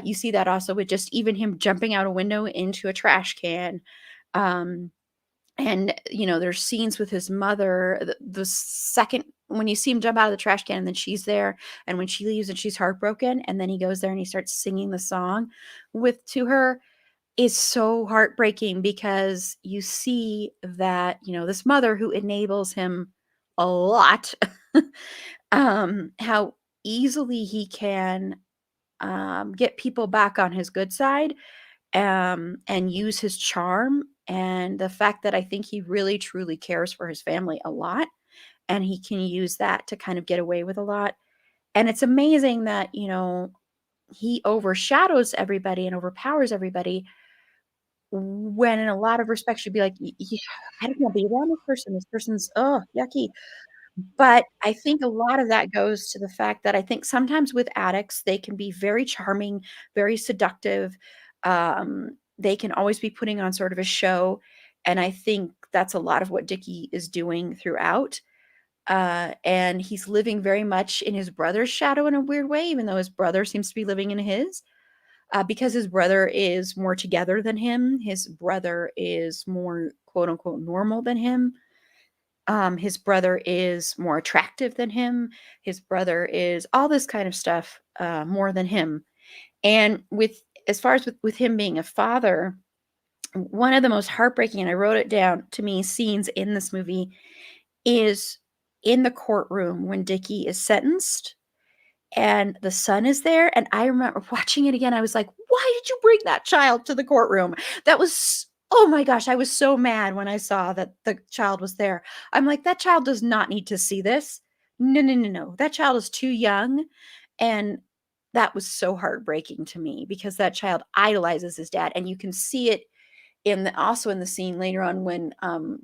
You see that also with just even him jumping out a window into a trash can. And, there's scenes with his mother, the second when you see him jump out of the trash can and then she's there, and when she leaves and she's heartbroken, and then he goes there and he starts singing the song to her, is so heartbreaking because you see that, this mother who enables him a lot, how easily he can get people back on his good side, and use his charm, and the fact that I think he really truly cares for his family a lot, and he can use that to kind of get away with a lot. And it's amazing that, he overshadows everybody and overpowers everybody when in a lot of respects you'd be like, I don't want to be around this person. This person's, oh, yucky. But I think a lot of that goes to the fact that I think sometimes with addicts, they can be very charming, very seductive. They can always be putting on sort of a show. And I think that's a lot of what Dickie is doing throughout. And he's living very much in his brother's shadow in a weird way, even though his brother seems to be living in his. Because his brother is more together than him. His brother is more quote unquote normal than him. His brother is more attractive than him. His brother is all this kind of stuff more than him. And as far as with him being a father, one of the most heartbreaking, and I wrote it down to me, scenes in this movie is in the courtroom when Dickie is sentenced and the son is there. And I remember watching it again. I was like, why did you bring that child to the courtroom? That was, oh my gosh, I was so mad when I saw that the child was there. I'm like, that child does not need to see this. No, no, no, no. That child is too young. And that was so heartbreaking to me because that child idolizes his dad. And you can see it also in the scene later on when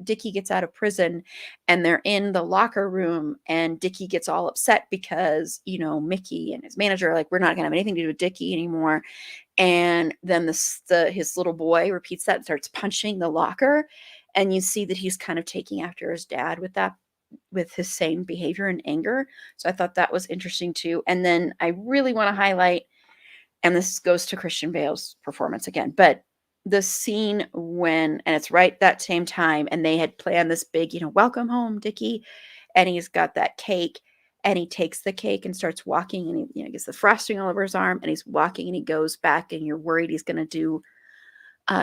Dickie gets out of prison and they're in the locker room and Dickie gets all upset because, Mickey and his manager are like, we're not gonna have anything to do with Dickie anymore. And then his little boy repeats that and starts punching the locker. And you see that he's kind of taking after his dad with his same behavior and anger. So I thought that was interesting too. And then I really want to highlight, and this goes to Christian Bale's performance again, but the scene and it's right that same time, and they had planned this big, welcome home, Dickie, and he's got that cake, and he takes the cake and starts walking, and he, gets the frosting all over his arm, and he's walking, and he goes back, and you're worried he's going to do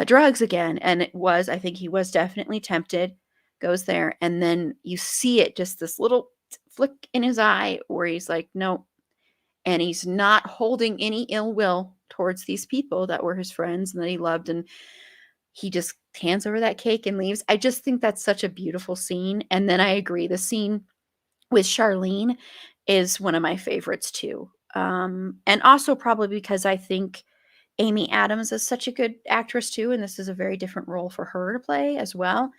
drugs again, and I think he was definitely tempted, goes there, and then you see it, just this little flick in his eye where he's like, no, and he's not holding any ill will towards these people that were his friends and that he loved, and he just hands over that cake and leaves. I just think that's such a beautiful scene. And then I agree, the scene with Charlene is one of my favorites too. And also probably because I think Amy Adams is such a good actress too, and this is a very different role for her to play as well.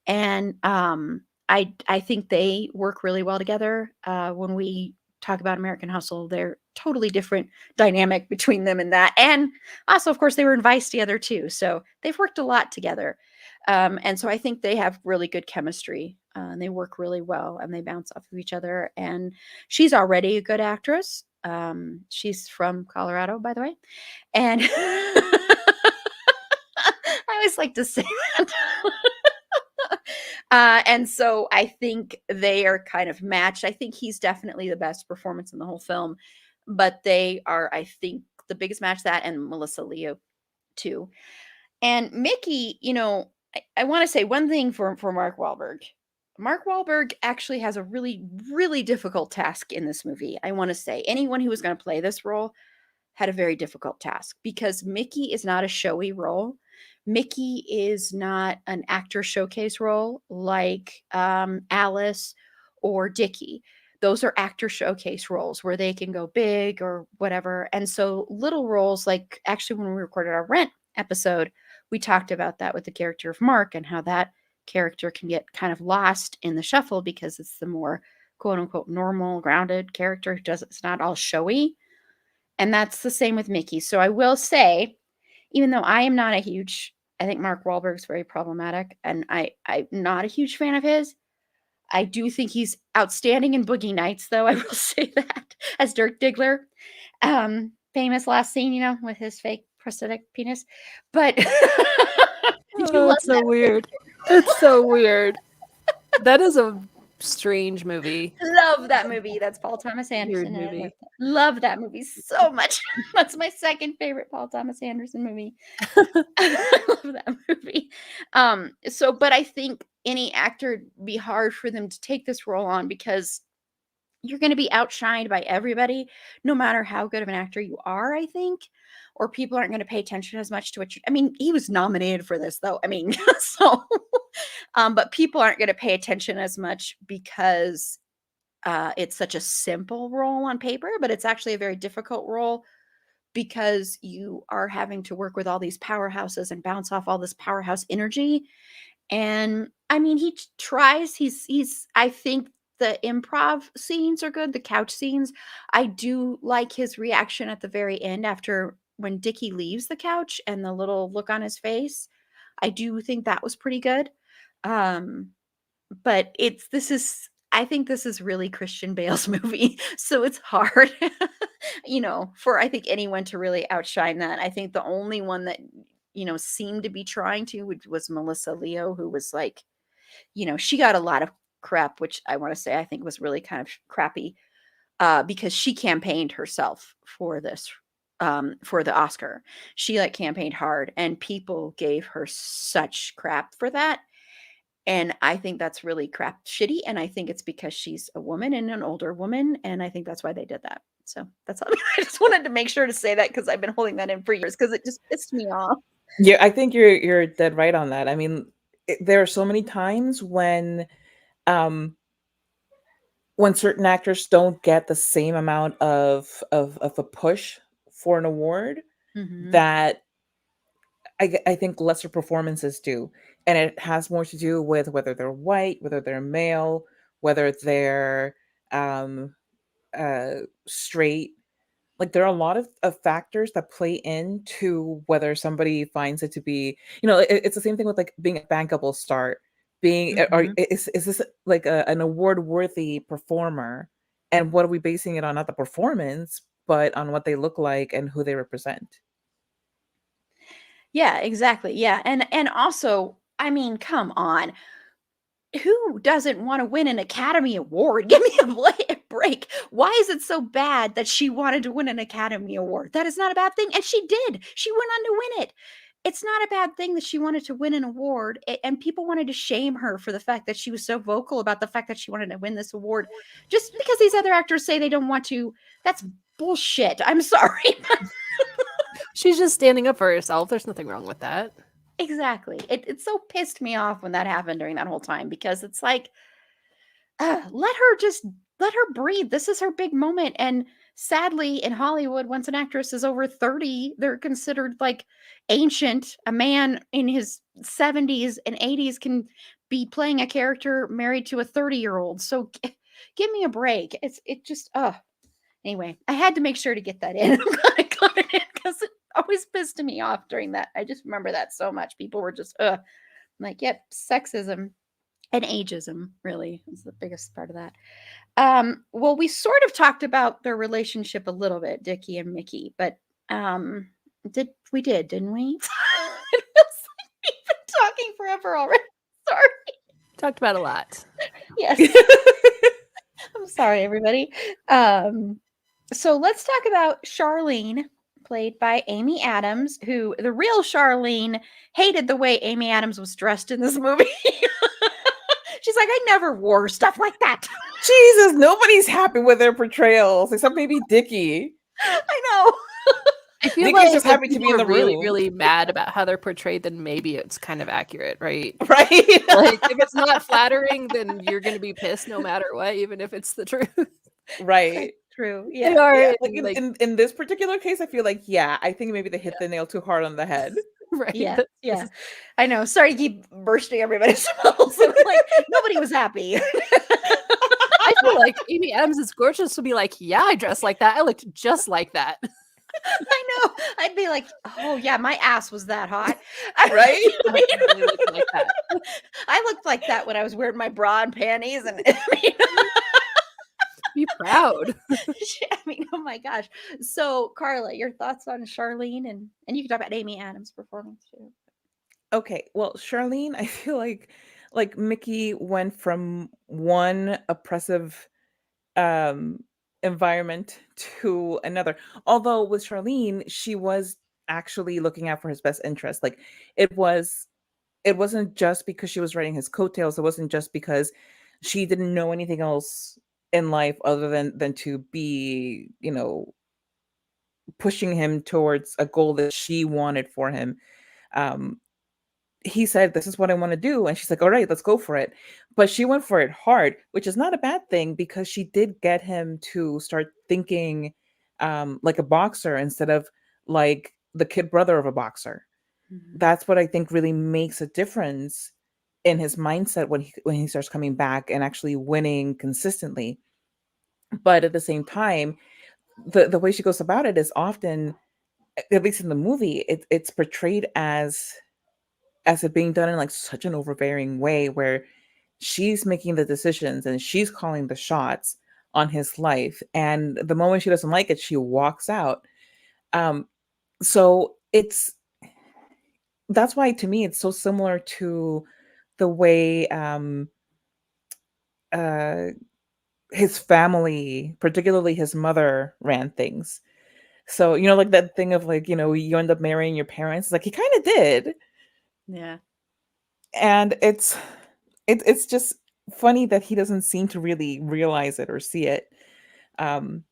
And I think they work really well together. When we talk about American Hustle, they're totally different dynamic between them and that. And also, of course, they were in Vice together too, so they've worked a lot together. And so I think they have really good chemistry, and they work really well, and they bounce off of each other. And she's already a good actress. She's from Colorado, by the way, and I always like to say that. And so I think they are kind of matched. I think he's definitely the best performance in the whole film, but they are, I think, the biggest match, that and Melissa Leo too. And Mickey, I want to say one thing for Mark Wahlberg. Mark Wahlberg actually has a really, really difficult task in this movie. I want to say anyone who was going to play this role had a very difficult task because Mickey is not a showy role. Mickey is not an actor showcase role like Alice or Dickie. Those are actor showcase roles where they can go big or whatever. And so little roles, like actually when we recorded our Rent episode, we talked about that with the character of Mark and how that character can get kind of lost in the shuffle because it's the more quote unquote normal, grounded character who it's not all showy. And that's the same with Mickey. So I will say, even though I am not I think Mark Wahlberg's very problematic, and I'm not a huge fan of his. I do think he's outstanding in Boogie Nights, though. I will say that as Dirk Diggler, famous last scene, with his fake prosthetic penis. But did you love It's so that? weird. It's so weird. That is a strange movie. Love that movie. That's Paul Thomas Anderson. Weird movie. Love that movie so much. That's my second favorite Paul Thomas Anderson movie. I love that movie. But I think any actor, it'd be hard for them to take this role on because you're going to be outshined by everybody, no matter how good of an actor you are, I think, or people aren't going to pay attention as much to what he was nominated for this though. So, but people aren't going to pay attention as much because it's such a simple role on paper, but it's actually a very difficult role because you are having to work with all these powerhouses and bounce off all this powerhouse energy. And he tries, I think the improv scenes are good, the couch scenes. I do like his reaction at the very end when Dickie leaves the couch and the little look on his face. I do think that was pretty good. But I think this is really Christian Bale's movie. So it's hard, for I think anyone to really outshine that. I think the only one that, seemed to be trying to was Melissa Leo, who was like, she got a lot of crap, which I want to say I think was really kind of crappy, because she campaigned herself for this, for the Oscar. She campaigned hard and people gave her such crap for that. And I think that's really crap shitty. And I think it's because she's a woman and an older woman. And I think that's why they did that. So that's all. I just wanted to make sure to say that because I've been holding that in for years because it just pissed me off. Yeah, I think you're dead right on that. I mean, there are so many times um when certain actors don't get the same amount of a push for an award Mhm. that I think lesser performances do. And it has more to do with whether they're white, whether they're male, whether they're um, straight. Like there are a lot of factors that play into whether somebody finds it to be, it's the same thing with like being a bankable star. Mhm. Is this like an award worthy performer? And what are we basing it on? Not the performance, but on what they look like and who they represent. Yeah, exactly. Yeah. And also, I mean, come on. Who doesn't want to win an Academy Award? Give me a break. Why is it so bad that she wanted to win an Academy Award? That is not a bad thing. And she did. She went on to win it. It's not a bad thing that she wanted to win an award. And people wanted to shame her for the fact that she was so vocal about the fact that she wanted to win this award. Just because these other actors say they don't want to, that's bullshit. I'm sorry. She's just standing up for herself. There's nothing wrong with that. Exactly. It so pissed me off when that happened during that whole time because it's like, let her breathe. This is her big moment. And sadly, in Hollywood, once an actress is over 30, they're considered like ancient. A man in his 70s and 80s can be playing a character married to a 30-year-old. So give me a break. It just anyway, I had to make sure to get that in. I'm glad I got it in because it always pissed me off during that. I just remember that so much. People were just like, yep, sexism and ageism really is the biggest part of that. Well, we sort of talked about their relationship a little bit, Dickie and Mickey, but didn't we? It feels like we've been talking forever already. Sorry. Talked about a lot. Yes. I'm sorry, everybody. So let's talk about Charlene, played by Amy Adams, who the real Charlene hated the way Amy Adams was dressed in this movie. She's like, I never wore stuff like that. Jesus, nobody's happy with their portrayals except maybe Dickie. I know. I feel Dickie's like just if happy to be people in the are really, room. really mad about how they're portrayed, then maybe it's kind of accurate, right? Right? Like if it's not flattering, then you're gonna be pissed no matter what, even if it's the truth. Right. True. They Yeah. are Yeah, like in, like in this particular case, I feel like, yeah, I think maybe they hit the nail too hard on the head. right. Yeah. Yeah. I know. Sorry to keep bursting everybody's bubbles. I'm like, nobody was happy. I feel like Amy Adams is gorgeous to be like, yeah, I dress like that. I looked just like that. I know. I'd be like, oh yeah, my ass was that hot. Right? I definitely looked like that. I looked like that when I was wearing my bra and panties and I mean, Be proud. I mean, oh my gosh. So Carla, your thoughts on Charlene and you can talk about Amy Adams' performance too. Okay, well, Charlene, I feel like Mickey went from one oppressive um environment to another. Although with Charlene, she was actually looking out for his best interest. Like it wasn't just because she was writing his coattails. It wasn't just because she didn't know anything else in life other than to be, pushing him towards a goal that she wanted for him. Um, he said, "This is what I want to do," and she's like, "All right, let's go for it." But she went for it hard, which is not a bad thing because she did get him to start thinking like a boxer instead of like the kid brother of a boxer. Mhm. That's what I think really makes a difference in his mindset when he starts coming back and actually winning consistently. But at the same time, the way she goes about it is often, at least in the movie, it's portrayed as it being done in like such an overbearing way where she's making the decisions and she's calling the shots on his life. And the moment she doesn't like it, she walks out. Um, so that's why to me it's so similar to the way uh his family, particularly his mother, ran things. So, like that thing of like, you end up marrying your parents. Like he kind of did. Yeah. And it's just funny that he doesn't seem to really realize it or see it. Um,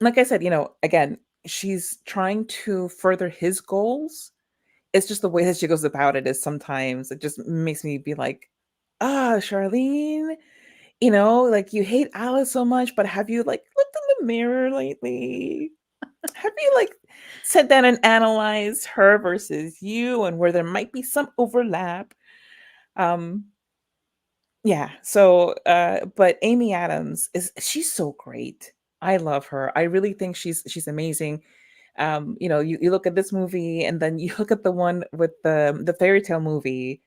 like I said, again, she's trying to further his goals. It's just the way that she goes about it is sometimes it just makes me be like, Charlene, like you hate Alice so much, but have you like looked in the mirror lately? Have you like sat down and analyzed her versus you and where there might be some overlap? Um, yeah, so but Amy Adams she's so great. I love her. I really think she's amazing. You look at this movie and then you look at the one with the fairy tale movie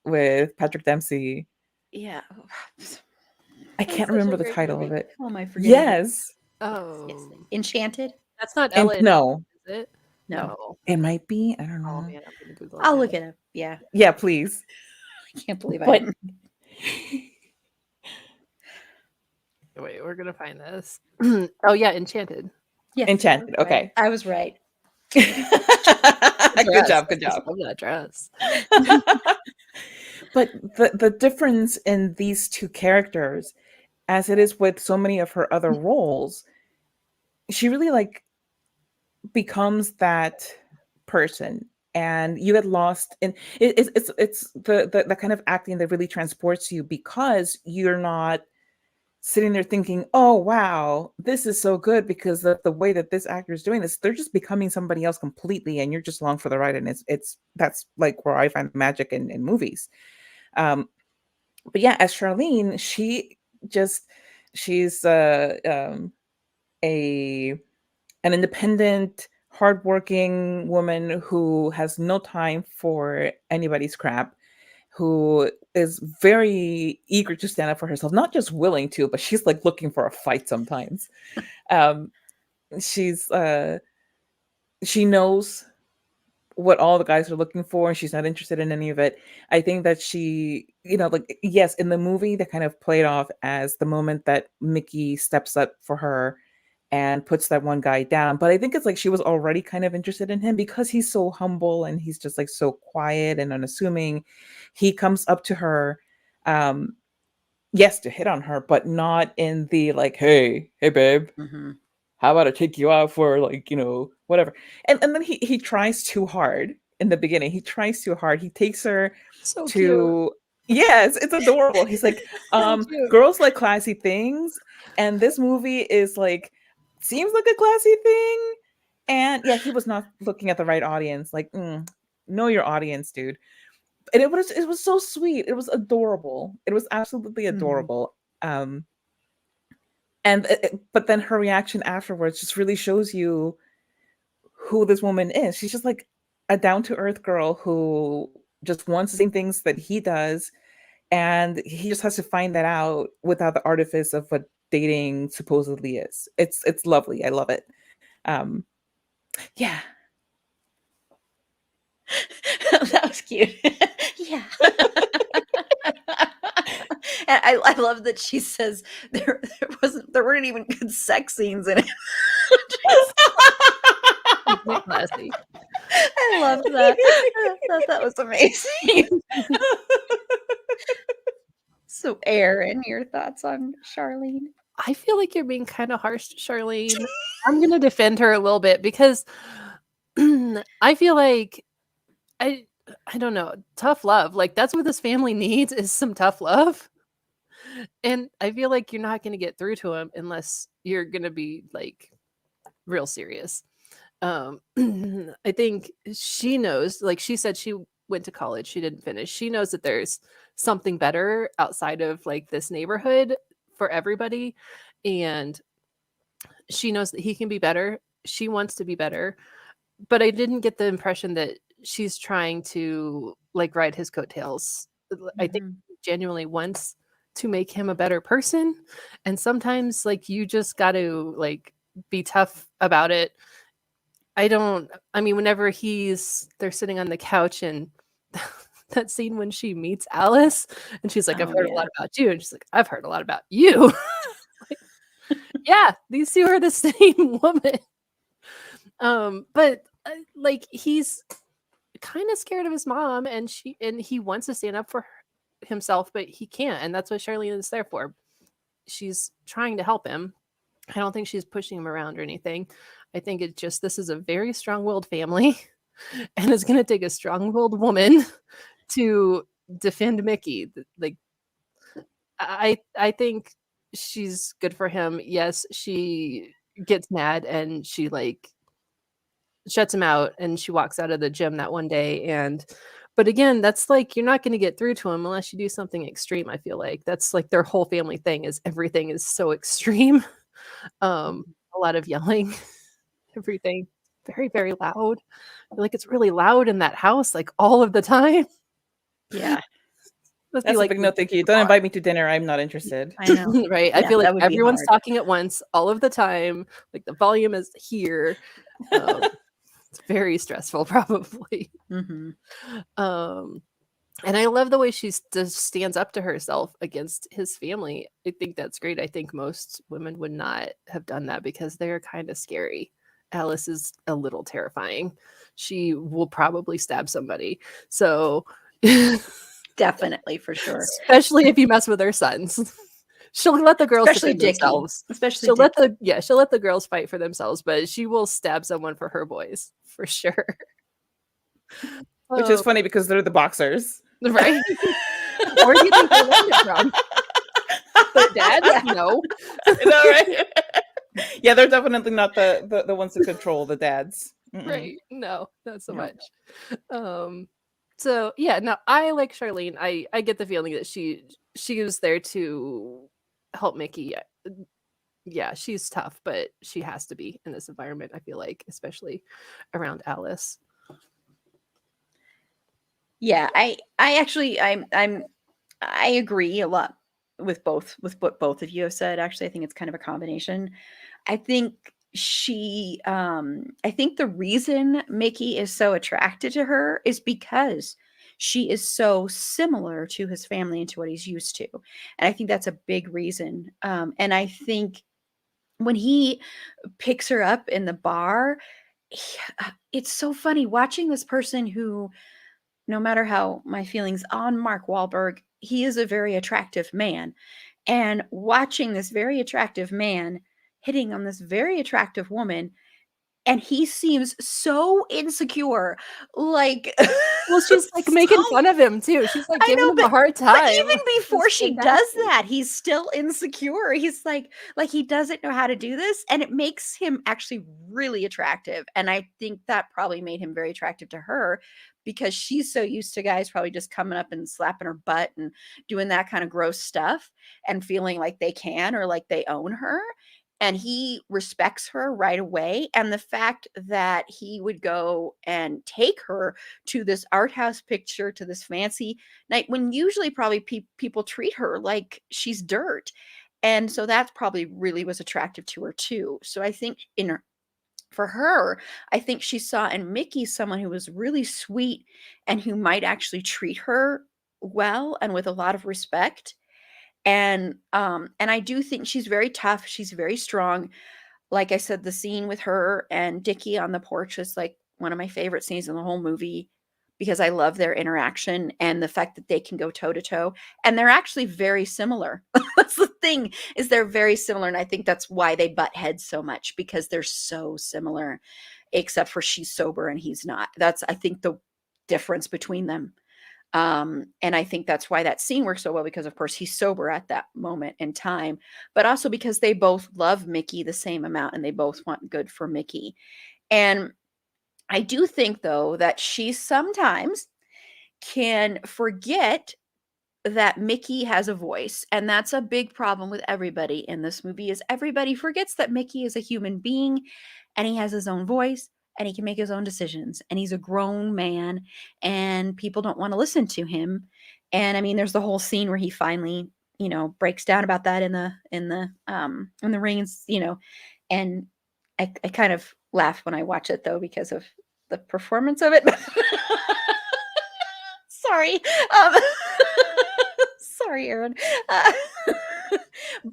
with Patrick Dempsey. Yeah. I That's can't such a remember the great title of movie. it. How am I forgetting? Yes. Yes. Oh, Enchanted? that's not And Ellen, no, is it? No. No. it might be. I don't Oh know. man, I'm gonna Google it I'll now. look it up. Yeah. Yeah, please. I can't believe I But didn't. Wait, we're gonna find this. Oh yeah, Enchanted. Yes. Enchanted. I was right. Okay. I was right. Good job. Good I just job. love that dress. But the difference in these two characters, as it is with so many of her other roles, she really like becomes that person, and you get lost in it's the kind of acting that really transports you because you're not sitting there thinking, oh wow, this is so good because of the way that this actor is doing this. They're just becoming somebody else completely, and you're just along for the ride. And it's that's like where I find magic in movies. um but yeah, as Charlene, she's a an independent, hardworking woman who has no time for anybody's crap, who is very eager to stand up for herself, not just willing to, but she's like looking for a fight sometimes. Um, she's she knows what all the guys are looking for, and she's not interested in any of it. I think that she, like, yes, in the movie that kind of played off as the moment that Mickey steps up for her and puts that one guy down. But I think it's like she was already kind of interested in him because he's so humble and he's just like so quiet and unassuming. He comes up to her, um, yes, to hit on her, but not in the like, hey, babe, Mhm. how about I take you out for like, whatever. And then he tries too hard in the beginning. He tries too hard. He takes her So cute. to yes, it's adorable. He's like, So cute. girls like classy things, and this movie is like seems like a classy thing. And yeah, he was not looking at the right audience. Like, know your audience, dude. And it was so sweet. It was adorable. It was absolutely adorable. And but then her reaction afterwards just really shows you who this woman is. She's just like a down to earth girl who just wants the same things that he does, and he just has to find that out without the artifice of what dating supposedly is. It's lovely. I love it. Um, yeah. That was cute. Yeah. And I love that she says there weren't even good sex scenes in it. Very classy. I loved that. I thought that was amazing. So, Aaron, your thoughts on Charlene? I feel like you're being kind of harsh to Charlene. I'm gonna defend her a little bit because I feel like I I don't know, tough love. Like that's what this family needs is some tough love. And I feel like you're not gonna get through to him unless you're gonna be like real serious. I think she knows, like she said she went to college, she didn't finish. She knows that there's something better outside of like this neighborhood for everybody. And she knows that he can be better. She wants to be better. But I didn't get the impression that she's trying to like ride his coattails. I think she genuinely wants to make him a better person. And sometimes like you just got to like be tough about it. I mean, whenever they're sitting on the couch and that scene when she meets Alice and she's like, I've Oh, heard a yeah. lot about you. And she's like, I've heard a lot about you. Yeah, these two are the same woman. But like he's kind of scared of his mom and he wants to stand up for himself, but he can't, and that's what Charlene is there for. She's trying to help him. I don't think she's pushing him around or anything. I think it's just this is a very strong-willed family, and it's going to take a strong-willed woman to defend Mickey. Like, I think she's good for him. Yes, she gets mad and she like shuts him out, and she walks out of the gym that one day. And but again, that's like you're not going to get through to him unless you do something extreme. I feel like that's like their whole family thing is everything is so extreme. A lot of yelling, everything very, very loud. I feel like it's really loud in that house, like all of the time. Yeah. Must That's be a like big no, thank you. Don't invite me to dinner. I'm not interested. I know. right. I Yeah, feel like that would be everyone's hard. talking at once all of the time. Like the volume is here. It's very stressful, probably. Mhm. And I love the way she just stands up to herself against his family. I think that's great. I think most women would not have done that because they're kind of scary. Alice is a little terrifying. She will probably stab somebody. So, Definitely, for sure. especially if you mess with her sons. She'll let the girls Especially defend Dickie. themselves. Especially She'll let Dickie. she'll let the girls fight for themselves, but she will stab someone for her boys for sure. Which is funny because they're the boxers. Right? Where do you think they learned it from? Their dads? Yeah. No. I know, right? Yeah, they're definitely not the ones who control the dads. Right. No, not so No. much. So yeah, no, I like Charlene. I get the feeling that she was there to help Mickey. Yeah, she's tough, but she has to be in this environment, I feel like, especially around Alice. Yeah, I agree a lot with what both of you have said. Actually, I think it's kind of a combination. I think I think the reason Mickey is so attracted to her is because she is so similar to his family and to what he's used to. And I think that's a big reason. And I think when he picks her up in the bar, it's so funny watching this person who, no matter how my feelings on Mark Wahlberg, he is a very attractive man. And watching this very attractive man hitting on this very attractive woman, and he seems so insecure. Like, Well, she's like making so fun of him too. She's like I giving know, him a hard time. but even before It's she does fantastic. that, he's still insecure. He's like he doesn't know how to do this, and it makes him actually really attractive. And I think that probably made him very attractive to her because she's so used to guys probably just coming up and slapping her butt and doing that kind of gross stuff and feeling like they can or like they own her. And he respects her right away. And the fact that he would go and take her to this art house picture, to this fancy night, when usually probably people treat her like she's dirt. And so that's probably really was attractive to her too. So I think for her, I think she saw in Mickey someone who was really sweet and who might actually treat her well and with a lot of respect. And I do think she's very tough. She's very strong. Like I said, the scene with her and Dickie on the porch is like one of my favorite scenes in the whole movie because I love their interaction and the fact that they can go toe to toe. And they're actually very similar. That's the thing, is they're very similar. And I think that's why they butt heads so much, because they're so similar, except for she's sober and he's not. That's, I think, the difference between them. And I think that's why that scene works so well, because of course he's sober at that moment in time, but also because they both love Mickey the same amount and they both want good for Mickey. And I do think though that she sometimes can forget that Mickey has a voice, and that's a big problem with everybody in this movie, is everybody forgets that Mickey is a human being and he has his own voice and he can make his own decisions and he's a grown man and people don't want to listen to him. And I mean, there's the whole scene where he finally, breaks down about that in the rings, and I kind of laugh when I watch it though because of the performance of it. Sorry. Sorry, Aaron.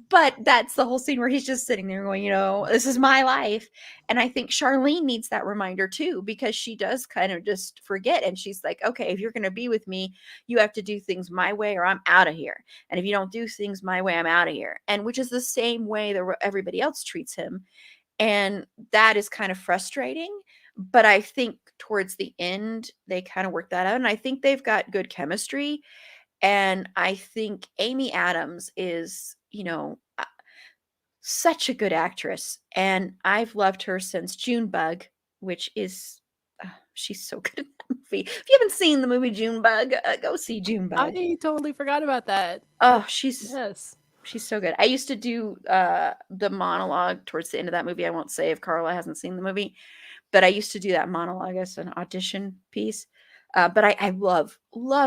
But that's the whole scene where he's just sitting there going, this is my life. And I think Charlene needs that reminder too, because she does kind of just forget. And she's like, okay, if you're going to be with me, you have to do things my way or I'm out of here. And if you don't do things my way, I'm out of here. And which is the same way that everybody else treats him. And that is kind of frustrating. But I think towards the end, they kind of work that out. And I think they've got good chemistry. And I think Amy Adams is, such a good actress. And I've loved her since Junebug, which is, she's so good in that movie. If you haven't seen the movie Junebug, go see Junebug. I totally forgot about that. Oh, Yes. she's so good. I used to do the monologue towards the end of that movie. I won't say if Carla hasn't seen the movie, but I used to do that monologue as an audition piece. But I love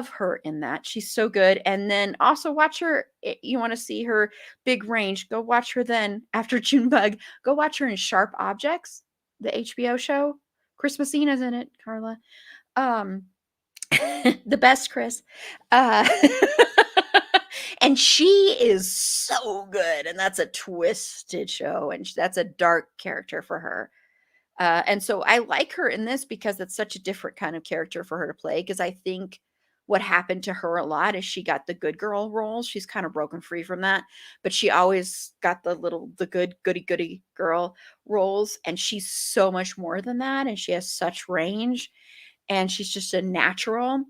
her in that. She's so good. And then also watch her. You want to see her big range. Go watch her then after Junebug. Go watch her in Sharp Objects, the HBO show. Chris Messina's in it, Carla. The best Chris. And she is so good. And that's a twisted show. And that's a dark character for her. And so I like her in this because it's such a different kind of character for her to play. Because I think what happened to her a lot is she got the good girl role. She's kind of broken free from that, but she always got the goody girl roles. And she's so much more than that. And she has such range and she's just a natural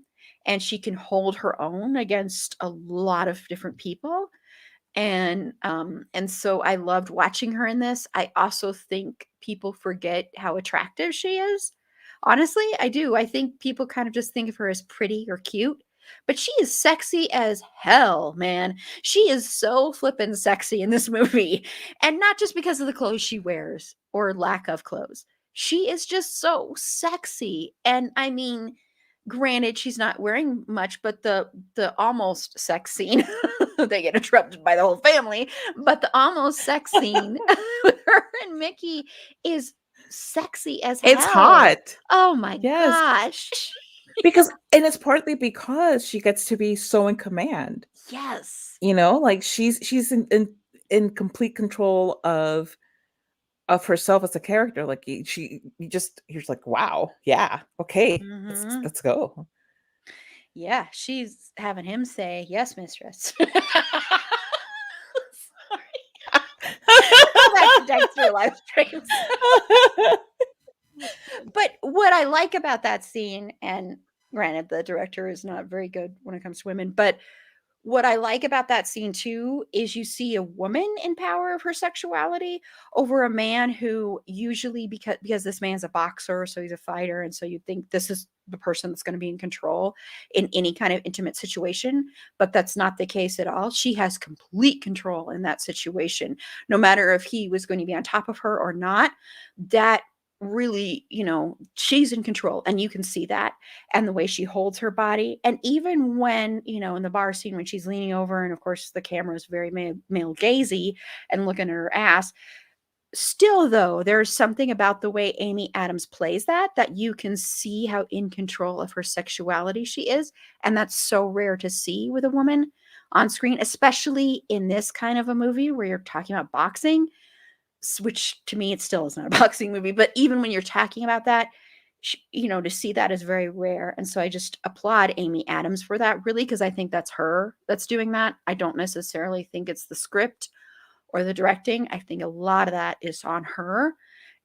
and she can hold her own against a lot of different people. And so I loved watching her in this. I also think people forget how attractive she is. Honestly, I do. I think people kind of just think of her as pretty or cute, but she is sexy as hell, man. She is so flippin' sexy in this movie. And not just because of the clothes she wears or lack of clothes. She is just so sexy. And I mean, granted, she's not wearing much, but the almost sex scene, they get interrupted by the whole family, but the almost sex scene with her and Mickey is sexy as hell. It's hot. Oh my Yes. gosh. And it's partly because she gets to be so in command. Yes. Like she's in complete control of herself as a character. Like you're just like, wow, yeah, okay, Mhm. let's go. Yeah, she's having him say, yes, mistress. Sorry. Go back to Dexter live streams. But what I like about that scene, and granted, the director is not very good when it comes to women, but what I like about that scene too is you see a woman in power of her sexuality over a man who usually, because this man's a boxer, so he's a fighter, and so you think this is the person that's going to be in control in any kind of intimate situation, but that's not the case at all. She has complete control in that situation, no matter if he was going to be on top of her or not. That really, she's in control, and you can see that, and the way she holds her body. And even when, in the bar scene when she's leaning over, and of course the camera is very male gazy and looking at her ass, still though there's something about the way Amy Adams plays that you can see how in control of her sexuality she is. And that's so rare to see with a woman on screen, especially in this kind of a movie where you're talking about boxing, which to me, it still is not a boxing movie, but even when you're talking about that, to see that is very rare. And so I just applaud Amy Adams for that, really, because I think that's her that's doing that. I don't necessarily think it's the script or the directing. I think a lot of that is on her,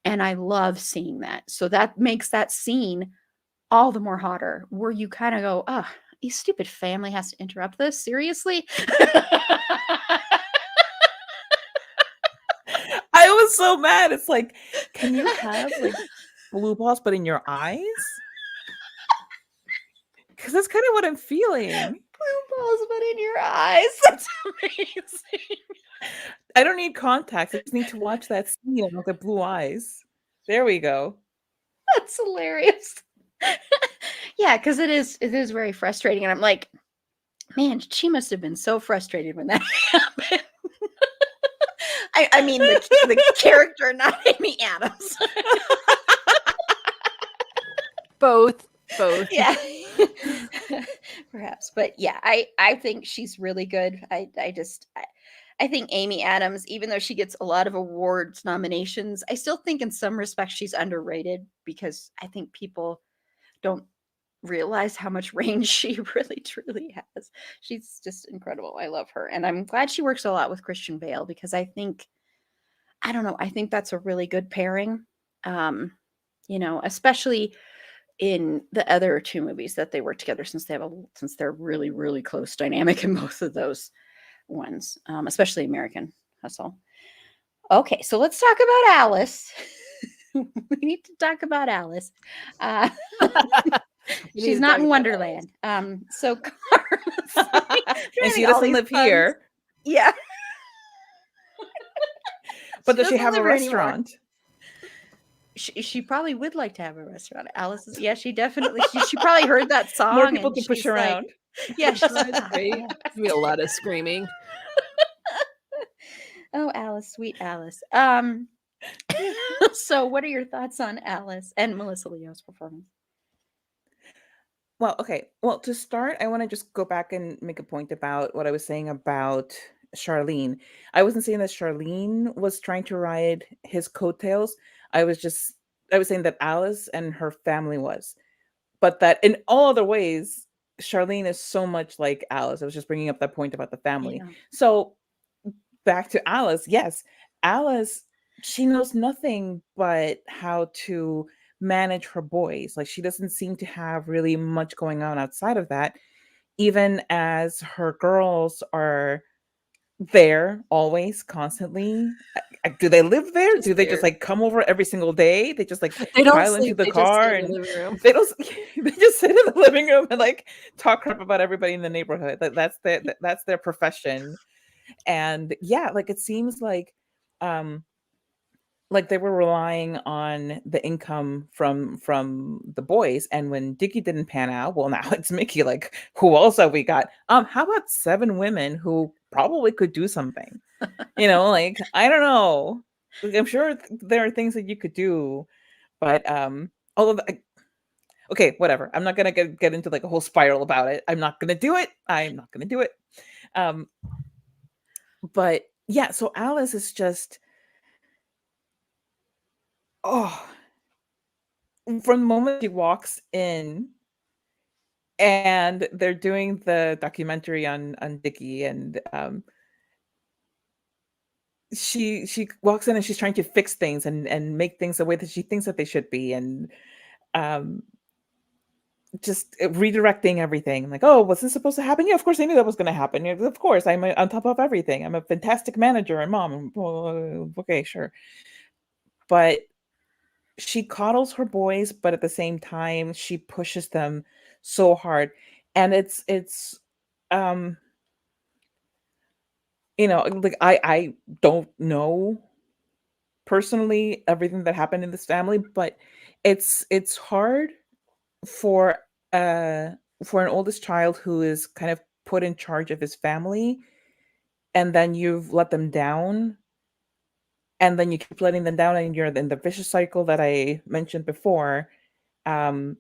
and I love seeing that. So that makes that scene all the more hotter, where you kind of go, oh, you stupid family has to interrupt this? Seriously? I was so mad. It's like, can you have like blue balls but in your eyes? Because that's kind of what I'm feeling. Blue balls but in your eyes. That's amazing. I don't need contacts. I just need to watch that scene with the blue eyes. There we go. That's hilarious. Yeah, because it is very frustrating. And I'm like, man, she must have been so frustrated when that happened. I mean, the character, not Amy Adams. Both. Yeah. Perhaps. But yeah, I think she's really good. I think Amy Adams, even though she gets a lot of awards nominations, I still think in some respects she's underrated because I think people don't realize how much range she really truly has. She's just incredible. I love her. And I'm glad she works a lot with Christian Bale because I think I don't know, I think that's a really good pairing. Especially in the other two movies that they work together since they're really really close dynamic in both of those ones, especially American Hustle. Okay, so let's talk about Alice. We need to talk about Alice. Uh, she's not in Wonderland. So Carlos, and she doesn't live here. Yeah. But does she have a restaurant? She probably would like to have a restaurant. Alice is, yeah, she definitely, she probably heard that song. More people can push around. Yeah, she's like, great. There'll be a lot of screaming. Oh, Alice, sweet Alice. So what are your thoughts on Alice and Melissa Leo's performance? Well, okay. Well, to start, I want to just go back and make a point about what I was saying about Charlene. I wasn't saying that Charlene was trying to ride his coattails. I was saying that Alice and her family was, but that in all other ways, Charlene is so much like Alice. I was just bringing up that point about the family. Yeah. So back to Alice. Yes, Alice, she knows nothing but how to manage her boys. Like she doesn't seem to have really much going on outside of that, even as her girls are there always constantly. Do they live there? Do they just like come over every single day? They just like pile into the car and they don't they just sit in the living room and like talk crap about everybody in the neighborhood. That's their profession. And yeah, like it seems like they were relying on the income from the boys, and when Dickie didn't pan out, well, now it's Mickey. Like, who else have we got? How about 7 women who probably could do something? Like, I don't know. Like, I'm sure there are things that you could do, but although okay, whatever. I'm not gonna get into like a whole spiral about it. I'm not gonna do it. But yeah, so Alice is just, oh, from the moment she walks in and they're doing the documentary on Dickie, and she walks in and she's trying to fix things and make things the way that she thinks that they should be, and um just redirecting everything. Like, oh, was this supposed to happen? Yeah, of course I knew that was going to happen. Yeah, of course, I'm on top of everything. I'm a fantastic manager and mom. Okay, sure. But she coddles her boys, but at the same time she pushes them so hard. And it's um like I don't know personally everything that happened in this family, but it's hard for uh for an oldest child who is kind of put in charge of his family, and then you've let them down, and then you keep letting them down, and you're in the vicious cycle that I mentioned before. um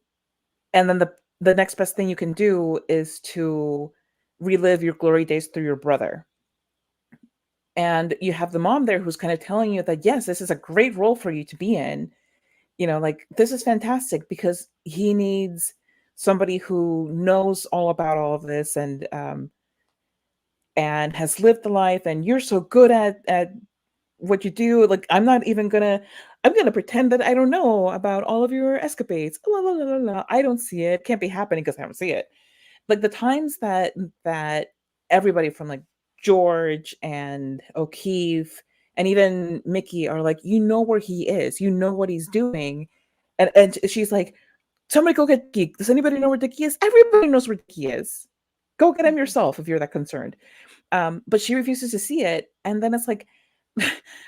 and then the next best thing you can do is to relive your glory days through your brother. And you have the mom there who's kind of telling you that, yes, this is a great role for you to be in. Like, this is fantastic because he needs somebody who knows all about all of this, and has lived the life, and you're so good at what you do. Like, I'm gonna pretend that I don't know about all of your escapades. La, la, la, la, la. I don't see it. Can't be happening because I don't see it. Like the times that everybody from like George and O'Keefe and even Mickey are like, where he is, what he's doing. And she's like, somebody go get Dickie. Does anybody know where Dickie is? Everybody knows where Dickie is. Go get him yourself if you're that concerned. But she refuses to see it. And then it's like,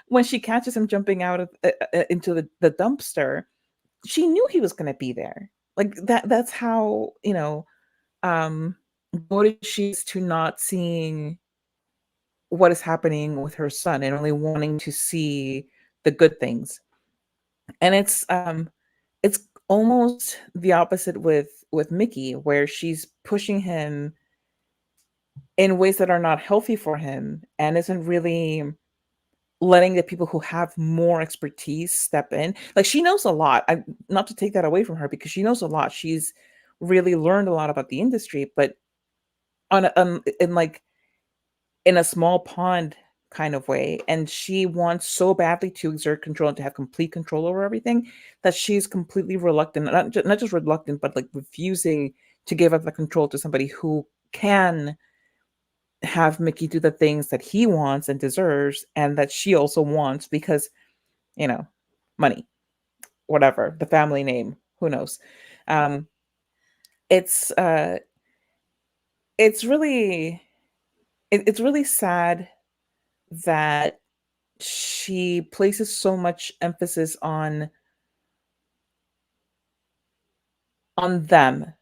when she catches him jumping out of into the dumpster, she knew he was going to be there. Like that's how, devoted she is to not seeing what is happening with her son and only wanting to see the good things. And it's almost the opposite with Mickey, where she's pushing him in ways that are not healthy for him, and isn't really letting the people who have more expertise step in. Like, she knows a lot. Not to take that away from her, because she knows a lot. She's really learned a lot about the industry, but in like in a small pond kind of way. And she wants so badly to exert control and to have complete control over everything, that she's completely reluctant, not just reluctant, but like refusing to give up the control to somebody who can have Mickey do the things that he wants and deserves, and that she also wants, because, you know, money, whatever, the family name, who knows. Um, it's uh, it's really it's really sad that she places so much emphasis on them,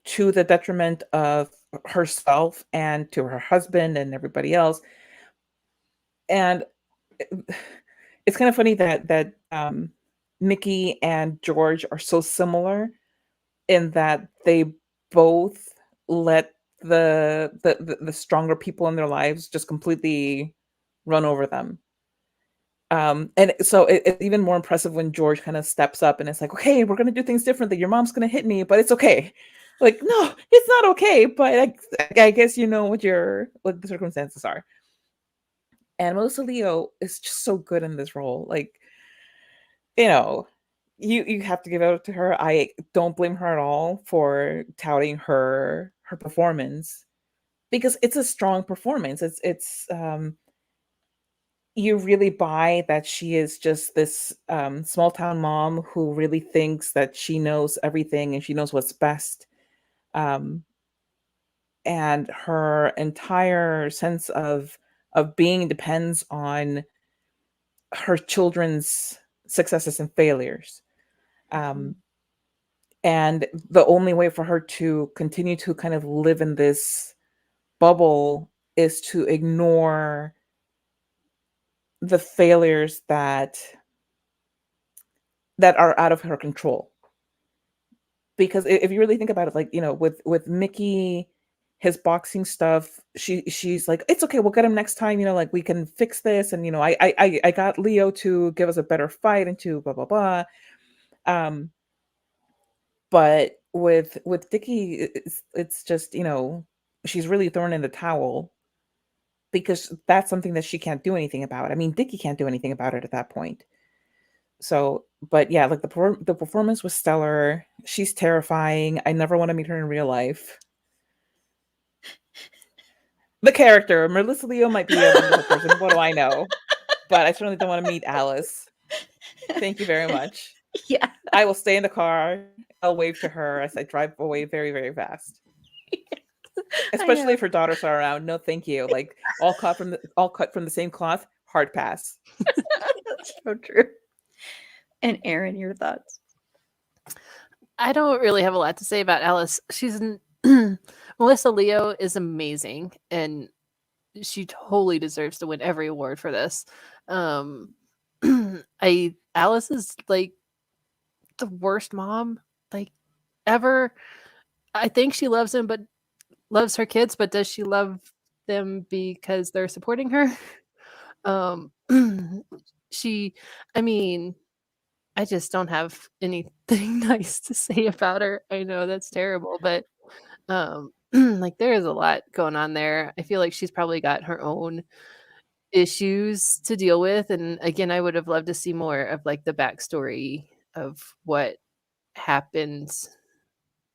to the detriment of herself and to her husband and everybody else. And it's kind of funny that Mickey and George are so similar, in that they both let the stronger people in their lives just completely run over them. And so it's even more impressive when George kind of steps up and it's like, okay, we're gonna do things differently. Your mom's gonna hit me, but it's okay. Like, no, it's not okay. But I guess you know what the circumstances are. And Melissa Leo is just so good in this role. Like, you know, you have to give it up to her. I don't blame her at all for touting her performance, because it's a strong performance. It's you really buy that she is just this small town mom who really thinks that she knows everything and she knows what's best. Um, and her entire sense of being depends on her children's successes and failures. Um, and the only way for her to continue to kind of live in this bubble is to ignore the failures that are out of her control. Because if you really think about it, like, you know, with Mickey, his boxing stuff, she's like, it's okay, we'll get him next time, you know, like, we can fix this. And, you know, I got Leo to give us a better fight, and to blah blah blah. um but with Dickie, it's just, you know, she's really thrown in the towel, because that's something that she can't do anything about. I mean, Dickie can't do anything about it at that point. So, but yeah, like, the performance was stellar. She's terrifying. I never want to meet her in real life. The character, Melissa Leo, might be a wonderful person. What do I know? But I certainly don't want to meet Alice. Thank you very much. Yeah. I will stay in the car. I'll wave to her as I drive away very, very fast. Especially if her daughters are around. No, thank you. Like, all cut from the same cloth. Hard pass. That's so true. And Aaron, your thoughts? I don't really have a lot to say about Alice. Melissa Leo is amazing, and she totally deserves to win every award for this. Alice is like the worst mom like ever. I think she loves him, but loves her kids, but does she love them because they're supporting her? Um, I mean, I just don't have anything nice to say about her. I know that's terrible, but like, there is a lot going on there. I feel like she's probably got her own issues to deal with. And again, I would have loved to see more of like the backstory of what happened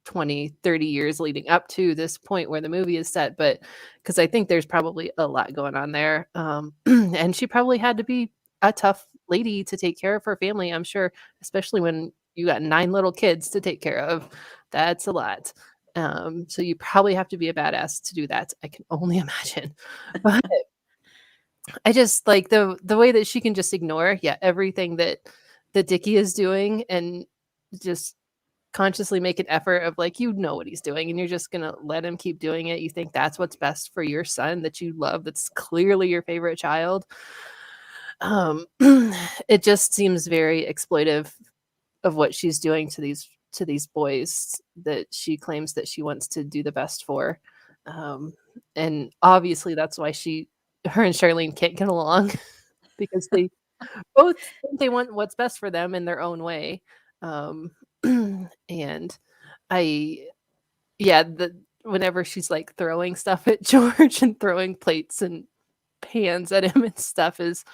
20, 30 years leading up to this point where the movie is set. But because I think there's probably a lot going on there. And she probably had to be a tough lady to take care of her family, I'm sure, especially when you got 9 little kids to take care of. That's a lot. So you probably have to be a badass to do that. I can only imagine. But I just like the way that she can just ignore, everything that Dickie is doing, and just consciously make an effort of like, you know what he's doing, and you're just gonna let him keep doing it. You think that's what's best for your son that you love, that's clearly your favorite child. It just seems very exploitive of what she's doing to these boys that she claims that she wants to do the best for. And obviously that's why her and Charlene can't get along because they both think they want what's best for them in their own way. Um, and I, yeah, whenever she's like throwing stuff at George and throwing plates and pans at him and stuff is,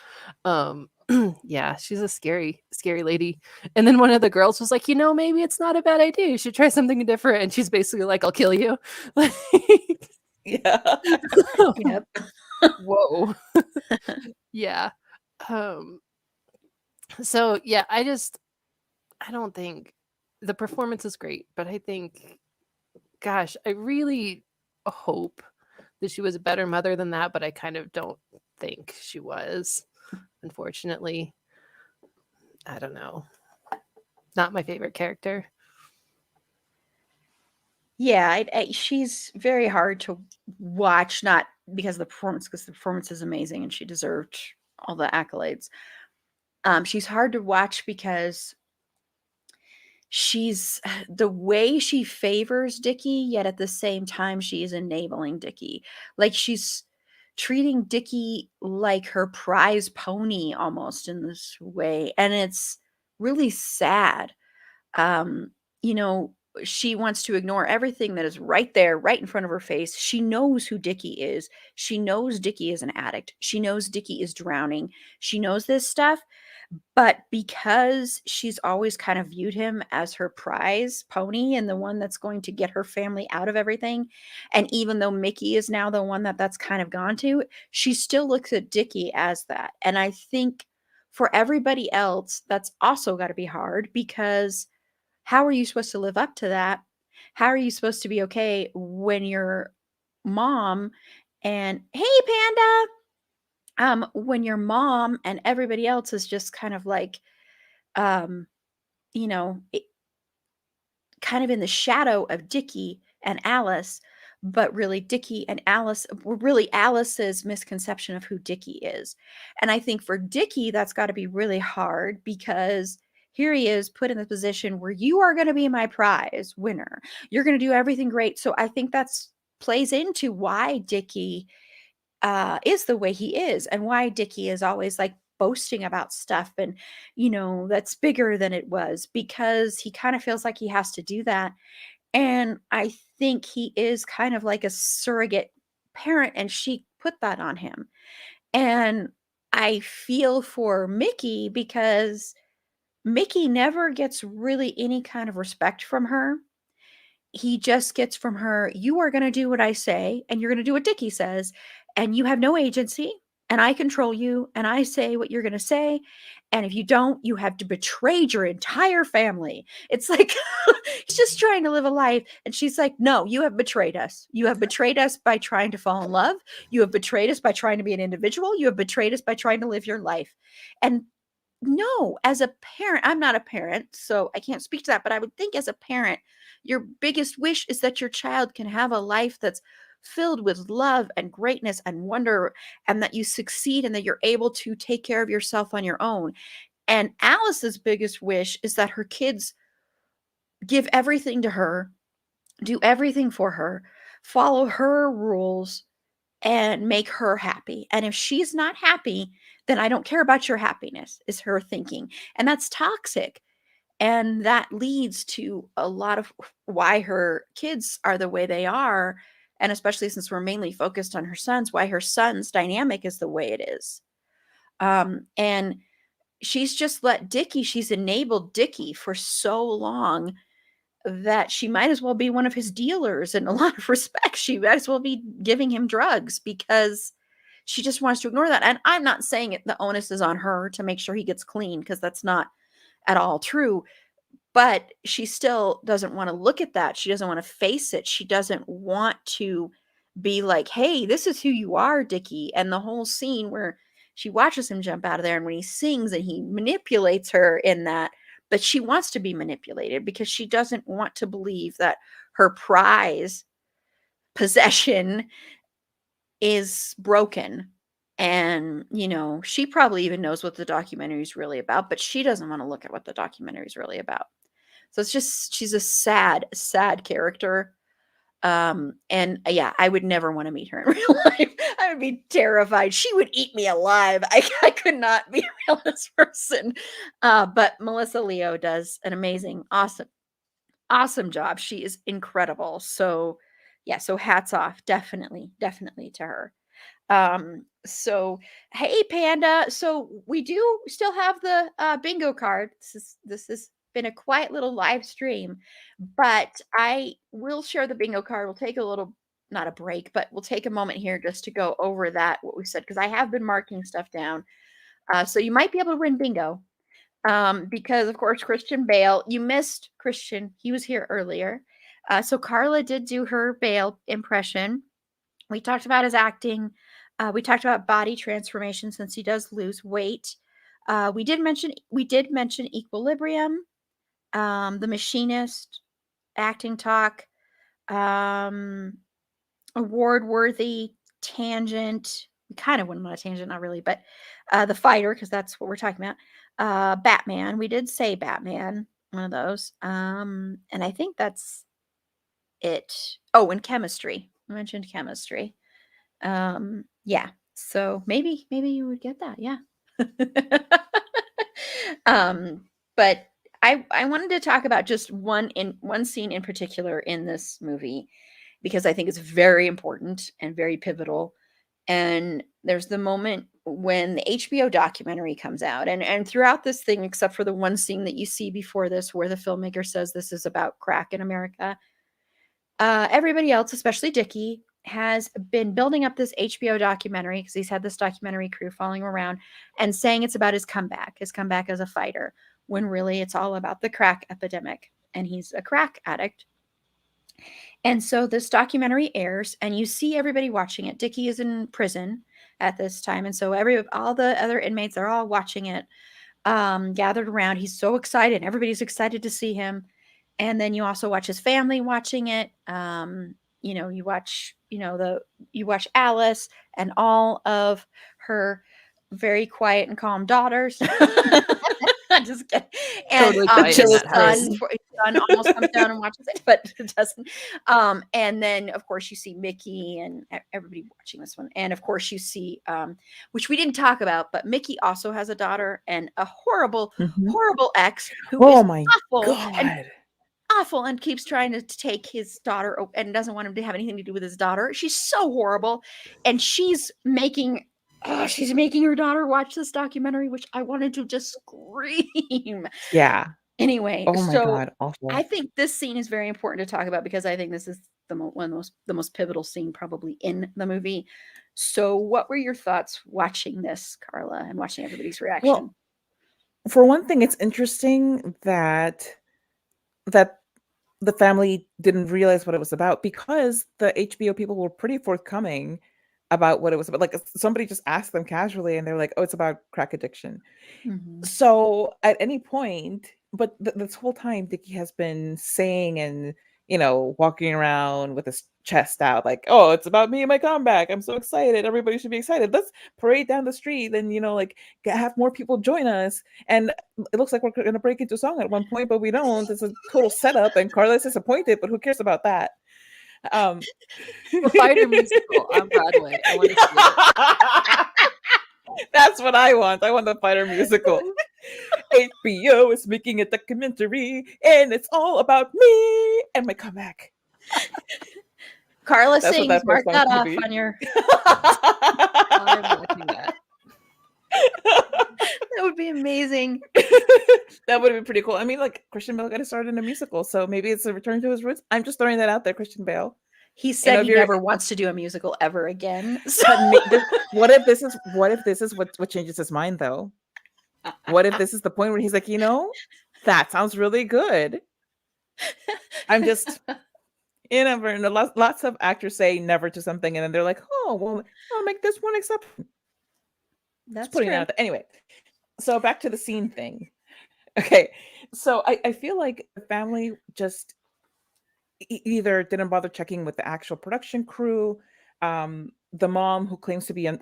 yeah, she's a scary, scary lady. And then one of the girls was like, maybe it's not a bad idea. You should try something different. And she's basically like, I'll kill you. Like, Yeah. Yep. whoa. Yeah. Um, so yeah, I don't think the performance is great, but I think, gosh, I really hope that she was a better mother than that, but I kind of don't think she was, unfortunately. I don't know. Not my favorite character. Yeah, she's very hard to watch, not because of the performance, because the performance is amazing and she deserved all the accolades. She's hard to watch because she's the way she favors Dickie, yet at the same time she is enabling Dickie. Like she's treating Dickie like her prize pony almost in this way, and it's really sad. Um, you know, she wants to ignore everything that is right there, right in front of her face. She knows who Dickie is. She knows Dickie is an addict. She knows Dickie is drowning. She knows this stuff, but because she's always kind of viewed him as her prize pony and the one that's going to get her family out of everything, and even though Mickey is now the one that's kind of gone to, she still looks at Dickie as that. And I think for everybody else, that's also got to be hard because how are you supposed to live up to that? How are you supposed to be okay when your mom and hey Panda, when your mom and everybody else is just kind of like, um, kind of in the shadow of Dickie and Alice, but really Dickie and Alice were really Alice's misconception of who Dickie is. And I think for Dickie, that's got to be really hard because here he is put in the position where you are going to be my prize winner. You're going to do everything great. So I think that's plays into why Dickie is the way he is and why Dickie is always like boasting about stuff and that's bigger than it was because he kind of feels like he has to do that. And I think he is kind of like a surrogate parent and she put that on him. And I feel for Mickey because Mickey never gets really any kind of respect from her. He just gets from her, "You are gonna do what I say, and you're gonna do what Dickie says, and you have no agency, and I control you, and I say what you're gonna say, and if you don't, you have betrayed your entire family." It's like he's just trying to live a life, and she's like, "No, you have betrayed us. You have betrayed us by trying to fall in love. You have betrayed us by trying to be an individual. You have betrayed us by trying to live your life." And no, as a parent, I'm not a parent, so I can't speak to that, but I would think as a parent, your biggest wish is that your child can have a life that's filled with love and greatness and wonder, and that you succeed and that you're able to take care of yourself on your own. And Alice's biggest wish is that her kids give everything to her, do everything for her, follow her rules, and make her happy. And if she's not happy, then I don't care about your happiness, is her thinking. And that's toxic. And that leads to a lot of why her kids are the way they are. And especially since we're mainly focused on her sons, why her son's dynamic is the way it is. And she's just she's enabled Dickie for so long that she might as well be one of his dealers in a lot of respects. She might as well be giving him drugs because she just wants to ignore that. And I'm not saying the onus is on her to make sure he gets clean because that's not at all true. But she still doesn't want to look at that. She doesn't want to face it. She doesn't want to be like, hey, this is who you are, Dickie. And the whole scene where she watches him jump out of there and when he sings and he manipulates her in that, but she wants to be manipulated because she doesn't want to believe that her prize possession is broken. And, she probably even knows what the documentary is really about, but she doesn't want to look at what the documentary is really about. So she's a sad, sad character. And yeah, I would never want to meet her in real life. I would be terrified. She would eat me alive. I could not be a realist person. But Melissa Leo does an amazing, awesome job. She is incredible. So yeah, so hats off, definitely to her. So hey Panda, so we do still have the bingo card. This has been a quiet little live stream, but I will share the bingo card. We'll take a little, not a break, but we'll take a moment here just to go over that, what we said, because I have been marking stuff down. So you might be able to win bingo. Because of course Christian Bale, you missed Christian. He was here earlier. So Carla did do her Bale impression. We talked about his acting. We talked about body transformation since he does lose weight. We did mention Equilibrium, The Machinist, acting talk, award-worthy, Tangent. We kind of went on a tangent, not really, but The Fighter, because that's what we're talking about. Batman. We did say Batman, one of those. And I think that's it. Oh, and Chemistry. We mentioned Chemistry. Yeah. So maybe you would get that. Yeah. But I wanted to talk about just one scene in particular in this movie because I think it's very important and very pivotal. And there's the moment when the HBO documentary comes out, and throughout this thing, except for the one scene that you see before this, where the filmmaker says this is about crack in America, everybody else, especially Dickie, has been building up this HBO documentary because he's had this documentary crew following him around and saying it's about his comeback as a fighter, when really it's all about the crack epidemic. And he's a crack addict. And so this documentary airs, and you see everybody watching it. Dickie is in prison at this time. And so all the other inmates are all watching it, gathered around. He's so excited. Everybody's excited to see him. And then you also watch his family watching it. You watch Alice and all of her very quiet and calm daughters. Just kidding. And Totally quiet in his that house. son almost comes down and watches it, but it doesn't. And then of course you see Mickey and everybody watching this one. And of course you see, which we didn't talk about, but Mickey also has a daughter and a horrible ex who is my awful and keeps trying to take his daughter and doesn't want him to have anything to do with his daughter. She's so horrible, and she's making her daughter watch this documentary, which I wanted to just scream. Yeah. Anyway, Oh my so God, awful. I think this scene is very important to talk about because I think this is the most pivotal scene probably in the movie. So what were your thoughts watching this, Carla, and watching everybody's reaction? Well, for one thing, it's interesting that the family didn't realize what it was about because the HBO people were pretty forthcoming about what it was about. Like somebody just asked them casually and they're like, "Oh, it's about crack addiction." So at any point, but this whole time, Dickie has been saying and walking around with his chest out, like, "Oh, it's about me and my comeback. I'm so excited. Everybody should be excited. Let's parade down the street and have more people join us." And it looks like we're gonna break into song at one point, but we don't. It's a total setup, and Carla's disappointed, but who cares about that? The Fighter musical on Broadway. I want to see it. That's what I want. I want the Fighter musical. HBO is making a documentary, and it's all about me and my comeback. Carla sings, mark that off on your... I'm watching that. That would be amazing. That would be pretty cool. I mean, like, Christian Bale got to start in a musical, so maybe it's a return to his roots. I'm just throwing that out there, Christian Bale. He said he never wants to do a musical ever again. So. What if this is what changes his mind, though? What if this is the point where he's like, that sounds really good? I'm just, never know. Lots of actors say never to something, and then they're like, "Oh, well, I'll make this one exception." That's putting it out there. Anyway, so back to the scene thing. Okay, so I feel like the family just either didn't bother checking with the actual production crew. The mom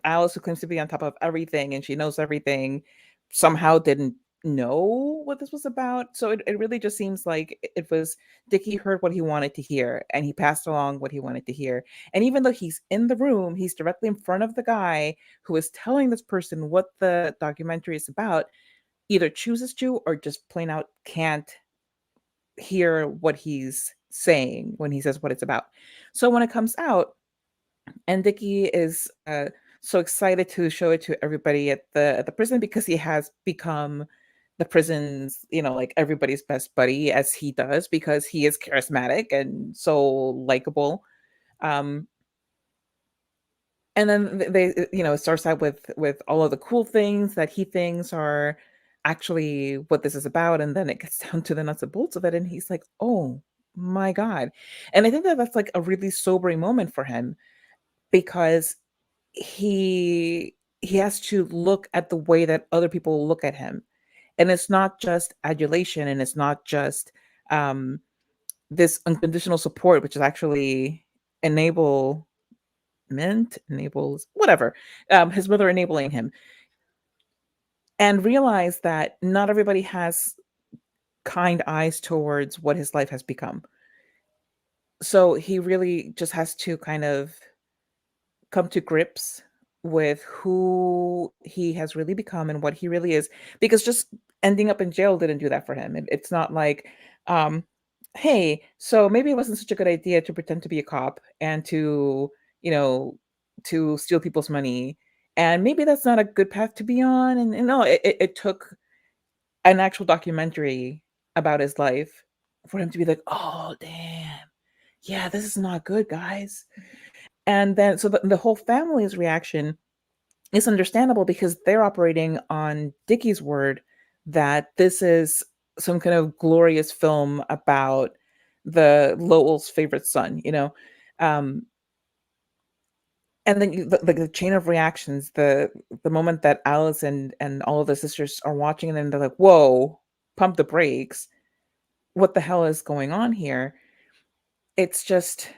Alice, who claims to be on top of everything and she knows everything, somehow didn't know what this was about. So it really just seems like it was Dickie heard what he wanted to hear and he passed along what he wanted to hear. And even though he's in the room, he's directly in front of the guy who is telling this person what the documentary is about, either chooses to or just plain out can't hear what he's saying when he says what it's about. So when it comes out, and Dickie is so excited to show it to everybody at the prison because he has become the prison's, like everybody's best buddy, as he does, because he is charismatic and so likable. Um, and then they, it starts out with all of the cool things that he thinks are actually what this is about, and then it gets down to the nuts and bolts of it, and he's like, "Oh my god!" And I think that that's like a really sobering moment for him because he has to look at the way that other people look at him, and it's not just adulation, and it's not just um, this unconditional support, which is actually enable enables whatever, his mother enabling him, and realize that not everybody has kind eyes towards what his life has become. So he really just has to kind of come to grips with who he has really become and what he really is, because just ending up in jail didn't do that for him. It's not like, um hey, so maybe it wasn't such a good idea to pretend to be a cop and to, you know to steal people's money, and maybe that's not a good path to be on. And no, it took an actual documentary about his life for him to be like, oh damn, yeah, this is not good, guys. And then so the whole family's reaction is understandable because they're operating on Dickie's word that this is some kind of glorious film about the Lowell's favorite son. Um, and then the chain of reactions, the moment that Alice and all of the sisters are watching, and then they're like, "Whoa, pump the brakes! What the hell is going on here?" It's just,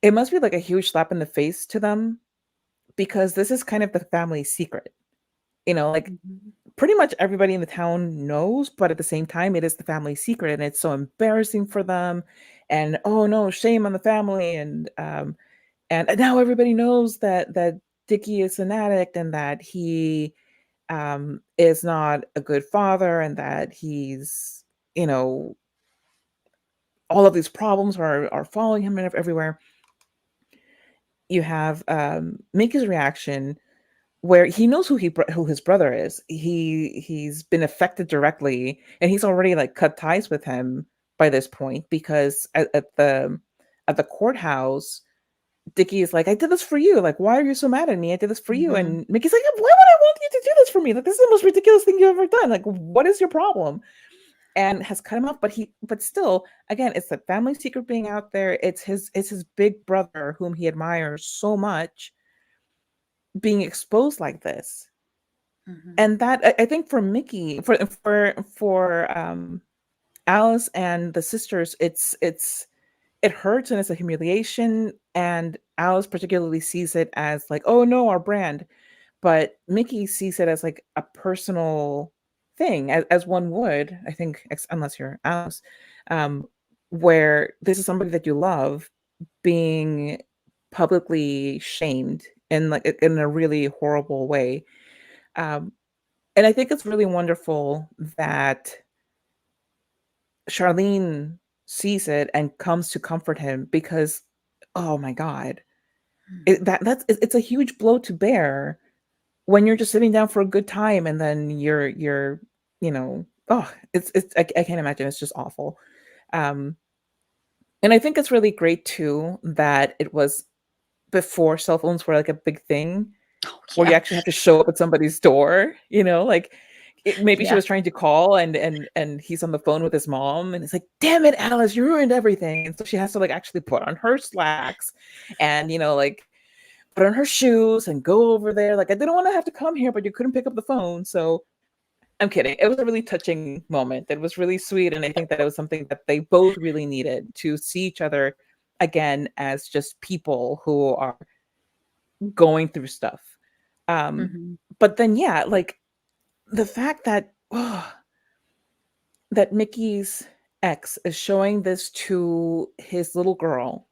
it must be like a huge slap in the face to them, because this is kind of the family secret. Like, Mhm. pretty much everybody in the town knows, but at the same time, it is the family secret, and it's so embarrassing for them. And oh no, shame on the family. And now everybody knows that Dickie is an addict, and that he is not a good father, and that he's, you know, all of these problems are following him everywhere. You have Mickey's reaction, where he knows who his brother is. He's been affected directly, and he's already like cut ties with him by this point, because at the courthouse, Dickie is like, "I did this for you. Like, why are you so mad at me? I did this for you." Mhm. And Mickey's like, "Why would I want you to do this for me? Like, this is the most ridiculous thing you've ever done. Like, what is your problem?" And has cut him off. But still, again, it's the family secret being out there. It's his big brother, whom he admires so much, being exposed like this. Mhm. And that, I think, for Mickey, for Alice and the sisters, it hurts, and it's a humiliation. And Alice particularly sees it as like, oh no, our brand. But Mickey sees it as like a personal thing, as one would, I think, unless you're Alice, um, where this is somebody that you love being publicly shamed in like in a really horrible way. Um, and I think it's really wonderful that Charlene sees it and comes to comfort him, because, oh my God, it's a huge blow to bear when you're just sitting down for a good time, and then you're oh, I can't imagine. It's just awful. Um, and I think it's really great too that it was before cell phones were like a big thing, Oh, where you yeah. actually have to show up at somebody's door, like maybe she Yeah. was trying to call, and he's on the phone with his mom, and it's like, damn it, Alice, you ruined everything. And so she has to like actually put on her slacks, and like put on her shoes and go over there. Like, I didn't want to have to come here, but you couldn't pick up the phone. So I'm kidding. It was a really touching moment. It was really sweet, and I think that it was something that they both really needed, to see each other again as just people who are going through stuff. Um, Mhm. but then, yeah, like, the fact that that Mickey's ex is showing this to his little girl,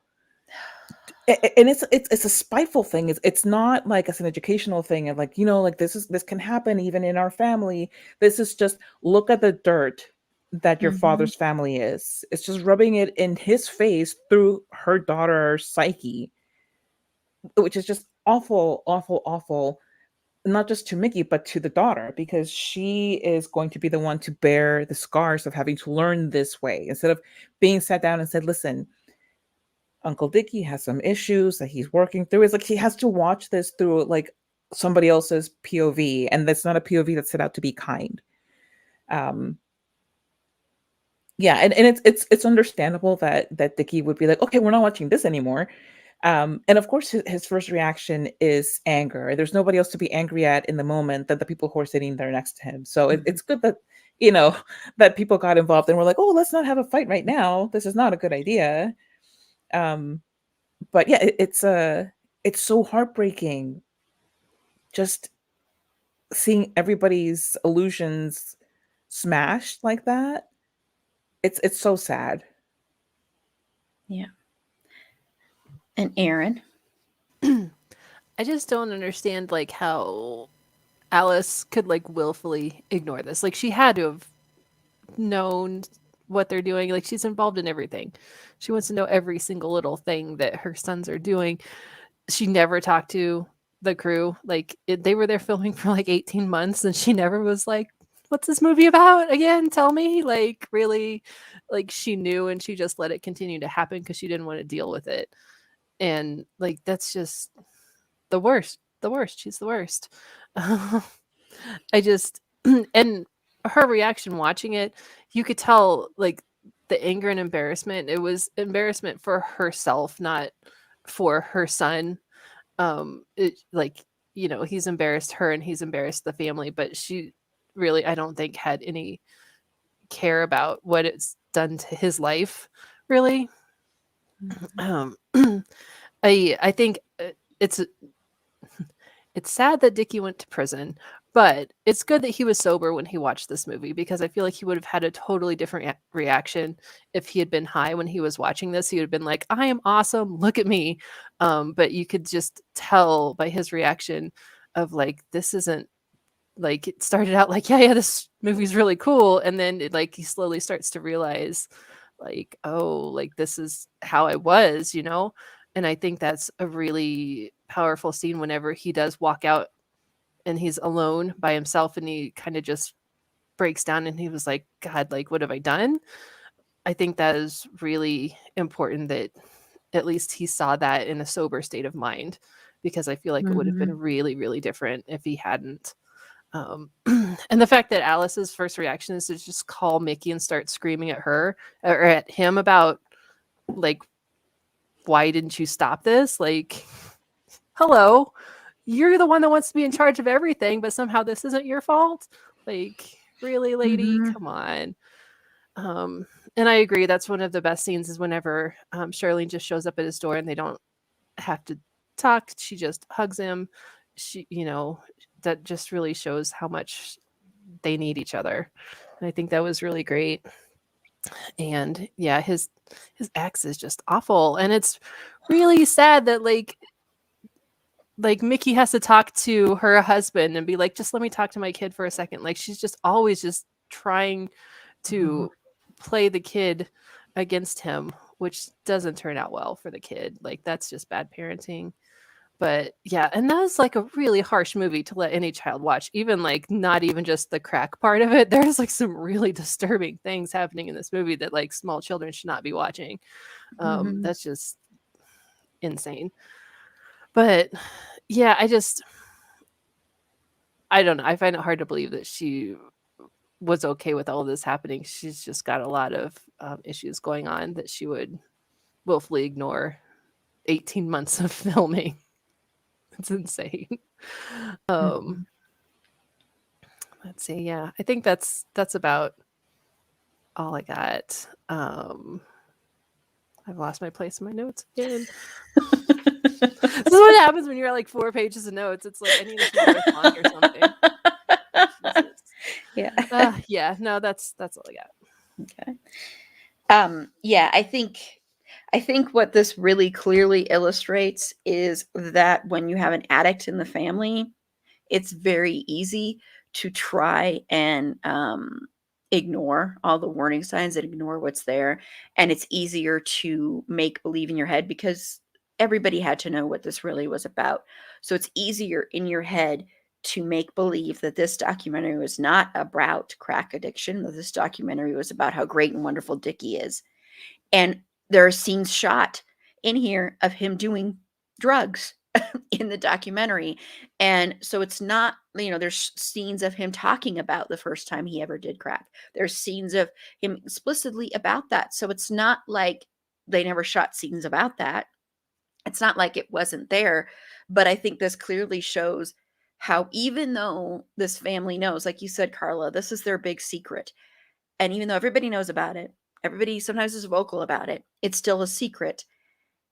and it's a spiteful thing. It's not like it's an educational thing of like, like this can happen even in our family. This is just, look at the dirt that your Mhm. father's family is. It's just rubbing it in his face through her daughter's psyche, which is just awful, awful, awful. Not just to Mickey, but to the daughter, because she is going to be the one to bear the scars of having to learn this way, instead of being sat down and said, listen, Uncle Dickie has some issues that he's working through. It's like he has to watch this through like somebody else's POV, and that's not a POV that's set out to be kind. Um, yeah, and it's understandable that Dickie would be like, okay, we're not watching this anymore. And of course, his first reaction is anger. There's nobody else to be angry at in the moment than the people who are sitting there next to him. So it's good that that people got involved and were like, oh, let's not have a fight right now. This is not a good idea. Um, but yeah, it's so heartbreaking just seeing everybody's illusions smashed like that. It's so sad. Yeah. And Aaron. I just don't understand like how Alice could like willfully ignore this. Like she had to have known what they're doing. Like she's involved in everything. She wants to know every single little thing that her sons are doing. She never talked to the crew. Like they were there filming for like 18 months and she never was like, what's this movie about again? Tell me. Like really, like she knew and she just let it continue to happen because she didn't want to deal with it. And like that's just the worst. The worst. She's the worst. I just and her reaction watching it, you could tell like the anger and embarrassment. It was embarrassment for herself, not for her son. It like, he's embarrassed her and he's embarrassed the family, but she really, I don't think, had any care about what it's done to his life, really. Um I think it's it's sad that Dickie went to prison, but it's good that he was sober when he watched this movie because I feel like he would have had a totally different reaction if he had been high when he was watching this. He would have been like, "I am awesome, look at me." But you could just tell by his reaction of like, this isn't like, it started out like, yeah, this movie's really cool, and then like he slowly starts to realize like, oh, like this is how I was. And I think that's a really powerful scene whenever he does walk out and he's alone by himself and he kind of just breaks down and he was like, God, like, what have I done? I think that is really important that at least he saw that in a sober state of mind, because I feel like it would have been really, really different if he hadn't. And the fact that Alice's first reaction is to just call Mickey and start screaming at her or at him about like, why didn't you stop this? Like, hello, you're the one that wants to be in charge of everything, but somehow this isn't your fault. Like, really, lady, come on. And I agree. That's one of the best scenes is whenever Charlene just shows up at his door and they don't have to talk. She just hugs him. That just really shows how much they need each other. And I think that was really great. And yeah, his ex is just awful. And it's really sad that like Mickey has to talk to her husband and be like, just let me talk to my kid for a second. Like she's just always just trying to play the kid against him, which doesn't turn out well for the kid. Like that's just bad parenting. But yeah, and that was like a really harsh movie to let any child watch, even like not even just the crack part of it. There's like some really disturbing things happening in this movie that like small children should not be watching. That's just insane. But yeah, I don't know. I find it hard to believe that she was okay with all of this happening. She's just got a lot of issues going on that she would willfully ignore 18 months of filming. It's insane. Let's see. Yeah, I think that's about all I got. I've lost my place in my notes again. This is what happens when you're at like 4 pages of notes. It's like I need to know my font or something. Jesus. Yeah. Yeah, no, that's all I got. Okay. Yeah, I think what this really clearly illustrates is that when you have an addict in the family, it's very easy to try and ignore all the warning signs and ignore what's there. And it's easier to make believe in your head because everybody had to know what this really was about. So it's easier in your head to make believe that this documentary was not about crack addiction, that this documentary was about how great and wonderful Dickie is. And there are scenes shot in here of him doing drugs in the documentary. And so it's not, there's scenes of him talking about the first time he ever did crack. There's scenes of him explicitly about that. So it's not like they never shot scenes about that. It's not like it wasn't there. But I think this clearly shows how, even though this family knows, like you said, Carla, this is their big secret. And even though everybody knows about it, everybody sometimes is vocal about it, it's still a secret.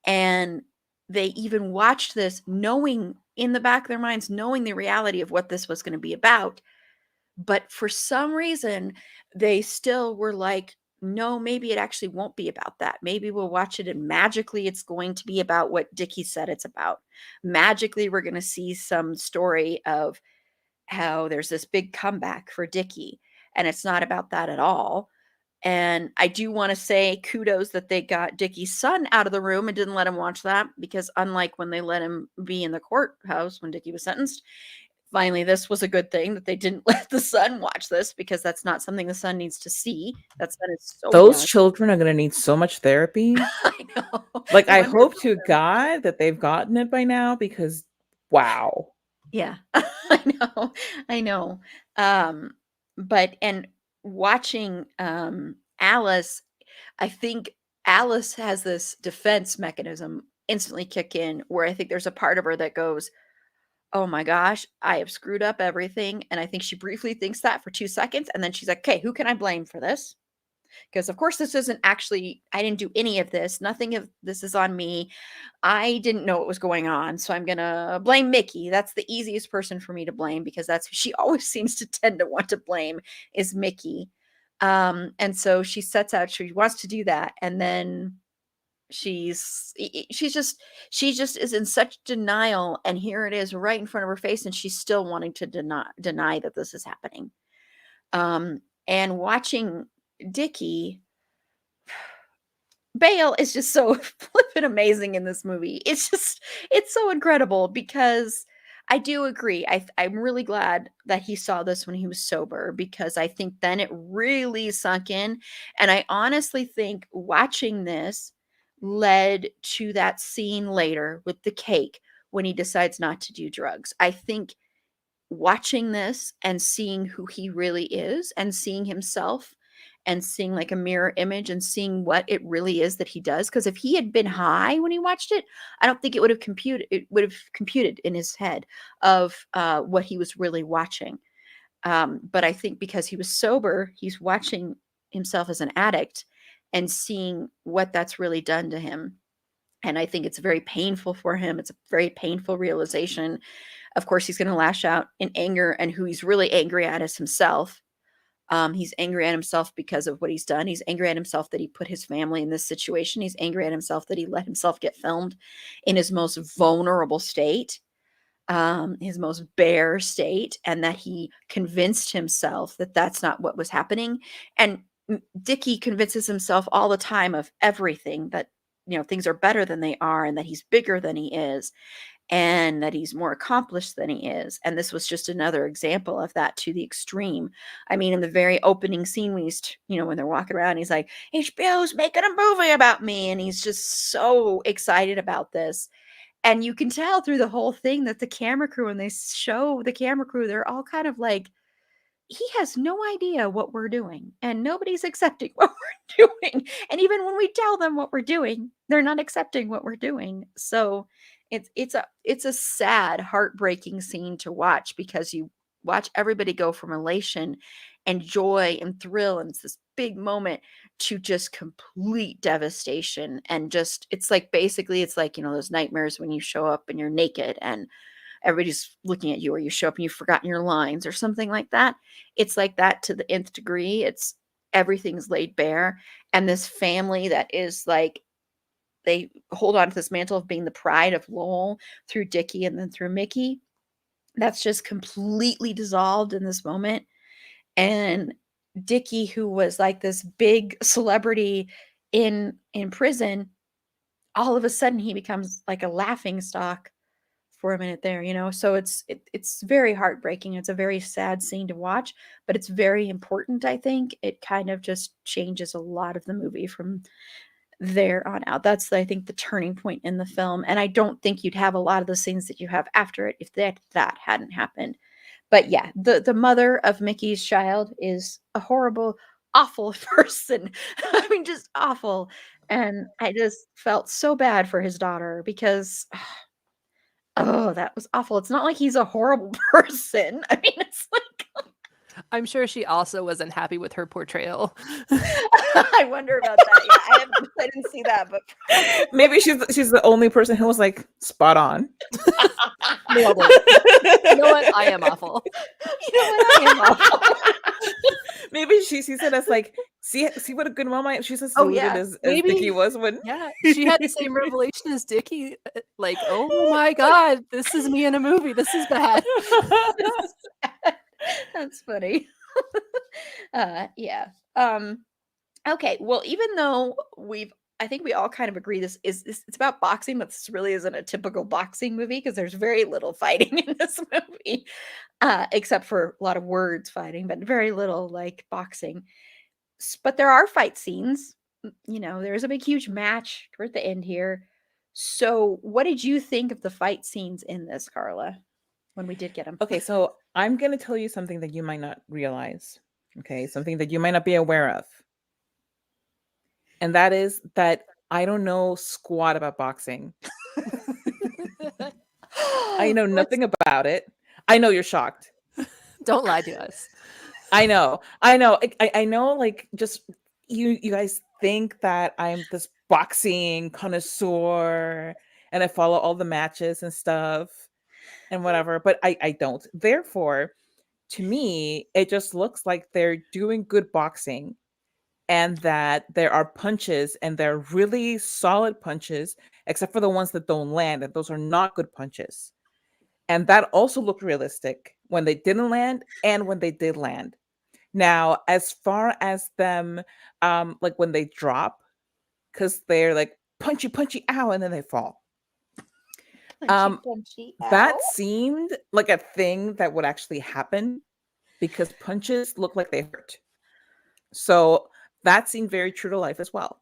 And they even watched this knowing in the back of their minds, knowing the reality of what this was going to be about. But for some reason, they still were like, no, maybe it actually won't be about that. Maybe we'll watch it and magically it's going to be about what Dickie said it's about. Magically, we're going to see some story of how there's this big comeback for Dickie. And it's not about that at all. And I do want to say kudos that they got Dickie's son out of the room and didn't let him watch that, because unlike when they let him be in the courthouse when Dickie was sentenced, finally this was a good thing that they didn't let the son watch this, because that's not something the son needs to see. That son is so Those young. children are going to need so much therapy. I know. Like, I I wonder if hope to God that they've gotten it by now, because wow. yeah. I know. I know. But and watching Alice, I think Alice has this defense mechanism instantly kick in, where I think there's a part of her that goes, "Oh my gosh, I have screwed up everything." And I think she briefly thinks that for 2 seconds, and then she's like, "Okay, who can I blame for this? Because of course this isn't actually, I didn't do any of this. Nothing of this is on me. I didn't know what was going on. So I'm going to blame Mickey. That's the easiest person for me to blame, because that's who she always seems to tend to want to blame, is Mickey." And so she sets out, she wants to do that. And then she's just, she just is in such denial. And here it is right in front of her face. And she's still wanting to deny that this is happening. And watching Dickie, Bale is just so flippin' amazing in this movie. It's so incredible, because I do agree. I'm really glad that he saw this when he was sober, because I think then it really sunk in. And I honestly think watching this led to that scene later with the cake when he decides not to do drugs. I think watching this and seeing who he really is, and seeing himself, and seeing like a mirror image, and seeing what it really is that he does, because if he had been high when he watched it, I don't think it would have computed in his head of what he was really watching. But I think because he was sober, he's watching himself as an addict and seeing what that's really done to him. And I think it's very painful for him. It's a very painful realization. Of course, he's going to lash out in anger, and who he's really angry at is himself. He's angry at himself because of what he's done. He's angry at himself that he put his family in this situation. He's angry at himself that he let himself get filmed in his most vulnerable state, his most bare state, and that he convinced himself that that's not what was happening. And Dickie convinces himself all the time of everything, that things are better than they are, and that he's bigger than he is, and that he's more accomplished than he is. And this was just another example of that to the extreme. I mean, in the very opening scene, when he's, when they're walking around, he's like, HBO's making a movie about me. And he's just so excited about this. And you can tell through the whole thing that the camera crew, when they show the camera crew, they're all kind of like, he has no idea what we're doing, and nobody's accepting what we're doing. And even when we tell them what we're doing, they're not accepting what we're doing. So it's a sad, heartbreaking scene to watch, because you watch everybody go from elation and joy and thrill, and it's this big moment, to just complete devastation. And just, it's like, basically, it's like, those nightmares when you show up and you're naked, and everybody's looking at you, or you show up and you've forgotten your lines or something like that. It's like that to the nth degree. It's everything's laid bare. And this family that is like, they hold on to this mantle of being the pride of Lowell through Dickie and then through Mickey. That's just completely dissolved in this moment. And Dickie, who was like this big celebrity in prison, all of a sudden he becomes like a laughing stock for a minute there, you know. So it's very heartbreaking. It's a very sad scene to watch, but it's very important. I think it kind of just changes a lot of the movie from there on out. That's, I think, the turning point in the film, and I don't think you'd have a lot of the scenes that you have after it if that hadn't happened. But yeah, the mother of Mickey's child is a horrible, awful person. I mean, just awful. And I just felt so bad for his daughter because, oh, that was awful. It's not like he's a horrible person. I mean, it's like, I'm sure she also wasn't happy with her portrayal. I wonder about that. Yeah, I didn't see that, but Maybe she's the only person who was like spot on. Nailed it. You know what? I am awful. You know what? I am awful. Maybe she sees it as like, see what a good mom I am. She's as Oh, deluded yeah. as Maybe. Dickie was when. Yeah, she had the same revelation as Dickie. Like, oh my God, this is me in a movie. This is bad. That's funny. Yeah. Okay. Well, even though I think we all kind of agree it's about boxing, but this really isn't a typical boxing movie because there's very little fighting in this movie, except for a lot of words fighting, but very little like boxing. But there are fight scenes. You know, there's a big, huge match toward the end here. So, what did you think of the fight scenes in this, Carla, when we did get them? Okay, so I'm going to tell you something that you might not realize. Okay, something that you might not be aware of. And that is that I don't know squat about boxing. I know nothing about it. I know you're shocked. Don't lie to us. I know. I know, like, just you guys think that I'm this boxing connoisseur and I follow all the matches and stuff and whatever, but I don't. Therefore, to me, it just looks like they're doing good boxing and that there are punches and they're really solid punches, except for the ones that don't land, and those are not good punches. And that also looked realistic when they didn't land and when they did land. Now, as far as them, like when they drop, because they're like punchy, punchy, ow, and then they fall. Punchy, punchy, That ow. seemed like a thing that would actually happen because punches look like they hurt. So that seemed very true to life as well.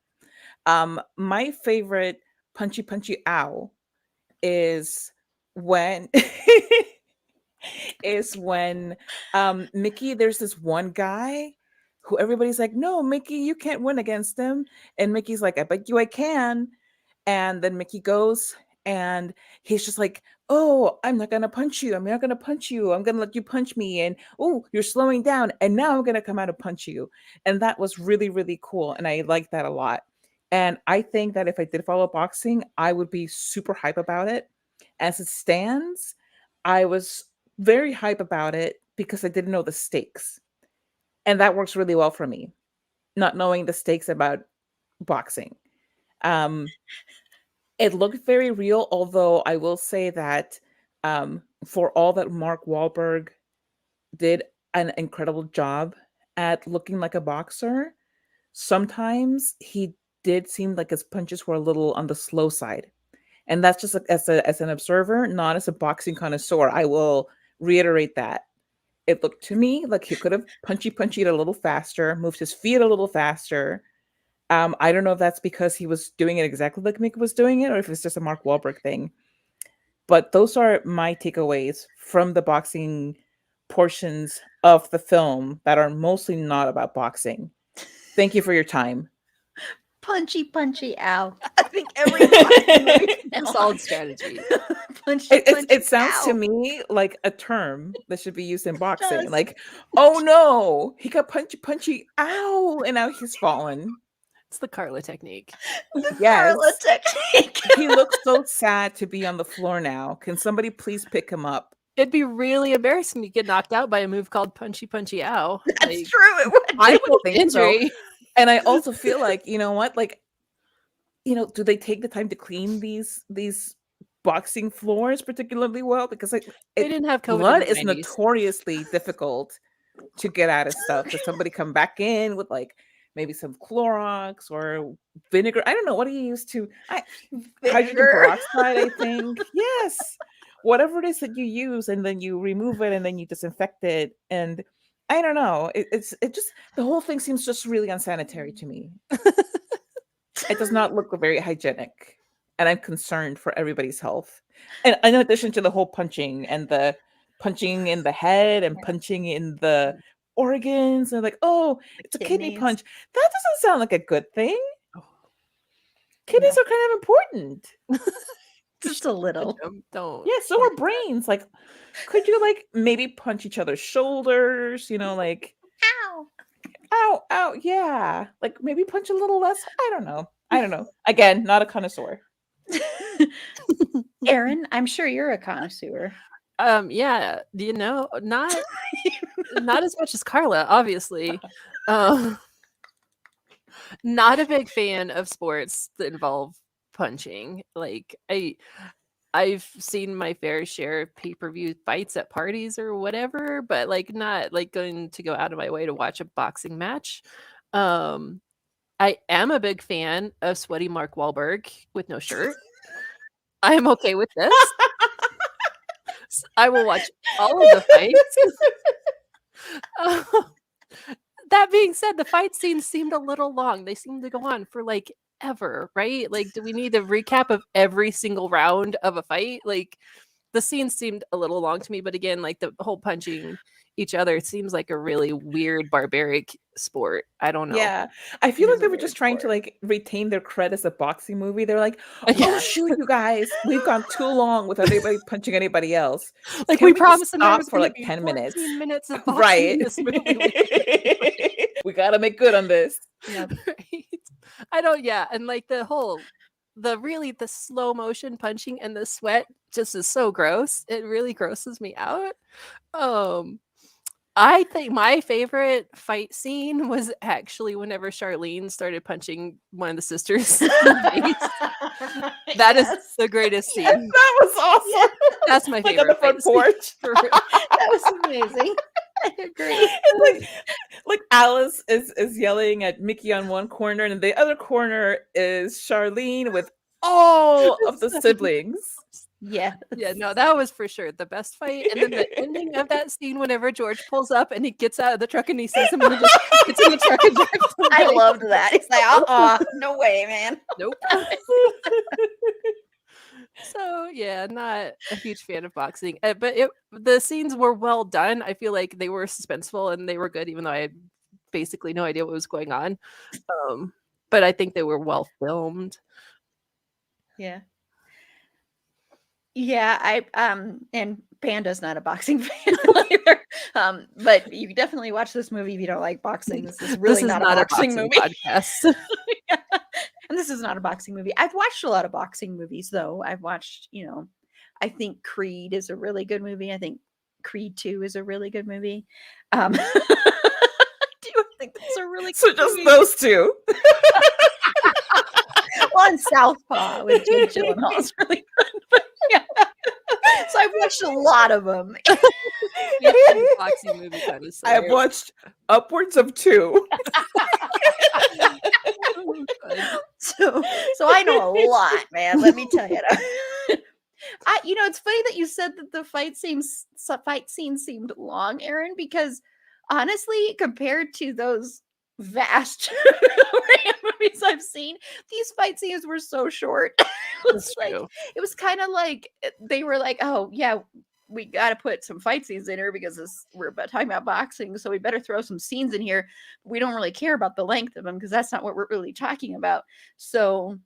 My favorite punchy, punchy, ow is when Mickey, there's this one guy who everybody's like, no, Mickey, you can't win against him. And Mickey's like, I bet you I can. And then Mickey goes and he's just like, oh, I'm not going to punch you. I'm not going to punch you. I'm going to let you punch me. And, oh, you're slowing down. And now I'm going to come out and punch you. And that was really, really cool. And I like that a lot. And I think that if I did follow boxing, I would be super hype about it. As it stands, I was very hype about it because I didn't know the stakes. And that works really well for me, not knowing the stakes about boxing. It looked very real, although I will say that for all that Mark Wahlberg did an incredible job at looking like a boxer, sometimes he did seem like his punches were a little on the slow side. And that's just as an observer, not as a boxing connoisseur. I will reiterate that. It looked to me like he could have punched it a little faster, moved his feet a little faster. I don't know if that's because he was doing it exactly like Mick was doing it, or if it's just a Mark Wahlberg thing. But those are my takeaways from the boxing portions of the film that are mostly not about boxing. Thank you for your time. Punchy, punchy, ow. I think every boxing movie now. Solid strategy. Punchy, It punchy, sounds ow. to me like a term that should be used in boxing. does. Like, oh no, he got punchy, ow, and now he's fallen. It's the Carla technique. The Yes. Carla technique. He looks so sad to be on the floor now. Can somebody please pick him up? It'd be really embarrassing to get knocked out by a move called punchy punchy ow. That's Like, true. It would. I I don't think so. injury. And I also feel like, you know what? Like, do they take the time to clean these boxing floors particularly well? Because like They didn't have COVID blood in the is 90s. notoriously difficult to get out of stuff. So somebody come back in with like maybe some Clorox or vinegar. I don't know. What do you use to hydrogen Vinegar. peroxide, I think. Yes. Whatever it is that you use, and then you remove it and then you disinfect it. And I don't know. It just the whole thing seems just really unsanitary to me. It does not look very hygienic. And I'm concerned for everybody's health. And in addition to the whole punching and the punching in the head and punching in the organs, and like, oh, it's a kidney kidneys. punch. That doesn't sound like a good thing. Kidneys are kind of important. Just a little. Don't. Yeah, so are brains. Like, could you like maybe punch each other's shoulders? Like, Ow. ow, ow, yeah. Like maybe punch a little less. I don't know. Again, not a connoisseur. Erin, I'm sure you're a connoisseur. Yeah, not as much as Carla, obviously. Not a big fan of sports that involve punching. Like I've seen my fair share of pay-per-view fights at parties or whatever, but like not like going to go out of my way to watch a boxing match. I am a big fan of sweaty Mark Wahlberg with no shirt. I am okay with this. I will watch all of the fights. That being said, the fight scenes seemed a little long. They seemed to go on for like ever, right? Like, do we need a recap of every single round of a fight? Like, the scenes seemed a little long to me, but again, like the whole punching each other, it seems like a really weird, barbaric sport. I don't know. Yeah, I feel It like is they a were weird just trying to sport. like retain their cred as a boxing movie. They're like, Yeah. "Oh shoot, you guys, we've gone too long without anybody punching anybody else. Like Can we we just promised them there stop was for gonna like be 10 minutes?" 14 minutes of boxing Right. in this movie. We gotta make good on this. Yep. Right? I don't, yeah. And like the slow motion punching and the sweat just is so gross. It really grosses me out. I think my favorite fight scene was actually whenever Charlene started punching one of the sisters in the face. That is Yes. the greatest scene. That was awesome. That's my Like favorite on the front fight scene. porch. For real. That was amazing. I agree. It's like Alice is yelling at Mickey on one corner, and the other corner is Charlene with all of the siblings. Yeah. Yeah, no, that was for sure the best fight. And then the ending of that scene, whenever George pulls up and he gets out of the truck and he sees him and he just gets in the truck and drives I away. loved that. It's like, no way, man. Nope. So yeah, not a huge fan of boxing, but the scenes were well done. I feel like they were suspenseful and they were good, even though I had basically no idea what was going on. But I think they were well filmed. Yeah. Yeah, and Panda's not a boxing fan either. But you definitely watch this movie if you don't like boxing. This is really not a boxing movie. Podcast. Yeah. And this is not a boxing movie. I've watched a lot of boxing movies though. I've watched, I think Creed is a really good movie. I think Creed 2 is a really good movie. I do think that's a really So good just movie. those two. Well, and Southpaw with Jake Gyllenhaal is really good. But yeah. So I've watched a lot of them. Yeah, boxing movie kind of I have watched upwards of 2. So I know a lot, man. Let me tell you. It's funny that you said that the fight scene seemed long, Erin, because honestly, compared to those vast movies I've seen, these fight scenes were so short. It was kind of like they were like, oh yeah, we got to put some fight scenes in here because we're talking about boxing, so we better throw some scenes in here. We don't really care about the length of them because that's not what we're really talking about. So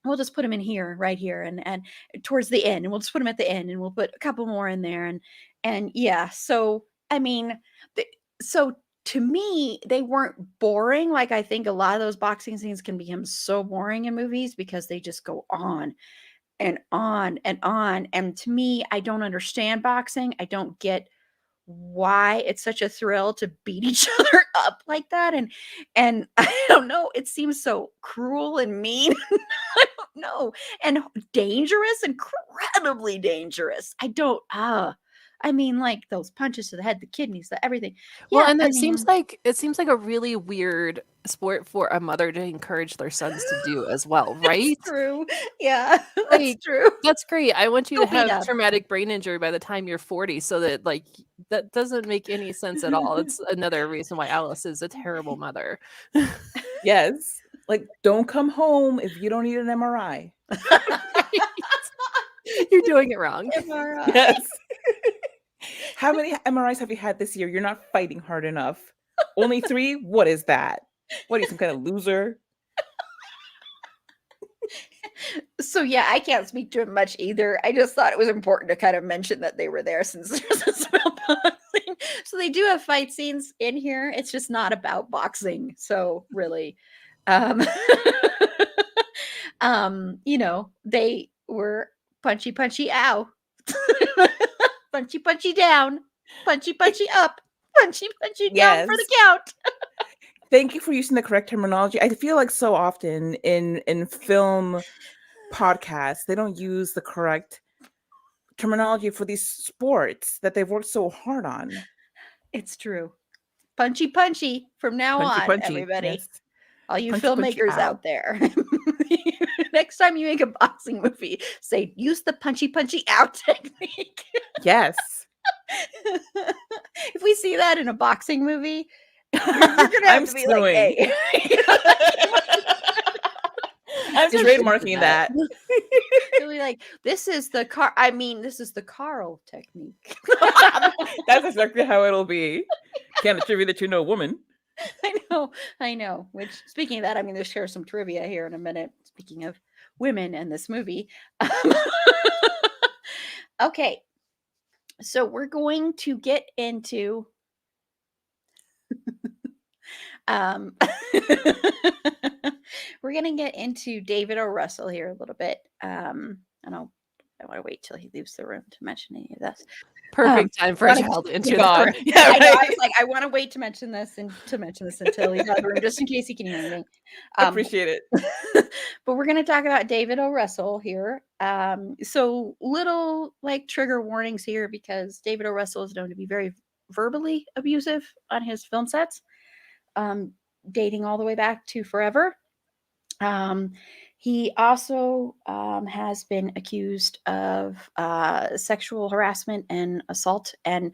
we'll just put them in here, right here, and towards the end, and we'll just put them at the end, and we'll put a couple more in there, and yeah. So I mean, so to me, they weren't boring. Like, I think a lot of those boxing scenes can become so boring in movies because they just go on and on and on. And to me, I don't understand boxing. I don't get why it's such a thrill to beat each other up like that. And I don't know, it seems so cruel and mean. I don't know. And dangerous, incredibly dangerous. I mean, like those punches to the head, the kidneys, the everything. Well, Yeah, and I it seems mean, like a really weird sport for a mother to encourage their sons to do as well, it's right? true. Yeah, that's Like, true. that's great. I want you to Go beat have up. traumatic brain injury by the time you're 40 so that like that doesn't make any sense at all. It's another reason why Alice is a terrible mother. Yes. Like, don't come home if you don't need an MRI. Right? You're doing it wrong. MRI. Yes. How many MRIs have you had this year? You're not fighting hard enough. Only 3? What is that? What are you, some kind of loser? So yeah, I can't speak to it much either. I just thought it was important to kind of mention that they were there since there's a smell boxing. So they do have fight scenes in here. It's just not about boxing. So really, um, they were punchy, punchy, ow, punchy, punchy down, punchy, punchy up, punchy, punchy down for the Yes. count. Thank you for using the correct terminology. I feel like so often in film podcasts, they don't use the correct terminology for these sports that they've worked so hard on. It's true. Punchy, punchy from now Punchy, on, punchy. everybody. Yes. All you Punchy, punchy, filmmakers ow. out there. Next time you make a boxing movie, say use the punchy punchy out technique. Yes. If we see that in a boxing movie, you're gonna have I'm to be like, suing. hey. I'm You should do trademarking that. You'll be like, this is the Carl technique. That's exactly how it'll be. Can't attribute it to no woman. I know. Which, speaking of that, I'm going to share some trivia here in a minute. Speaking of women in this movie. Okay. So we're going to get into um we're going to get into David O. Russell here a little bit. I want to wait till he leaves the room to mention any of this. Perfect time for a wanna child to keep enter it the gone. room. Yeah, I know. I right. was like, I want to wait to mention this until he's out of the room, just in case he can hear anything. Appreciate it. But we're going to talk about David O. Russell here. So little like trigger warnings here because David O. Russell is known to be very verbally abusive on his film sets, dating all the way back to Forever. He also has been accused of sexual harassment and assault. And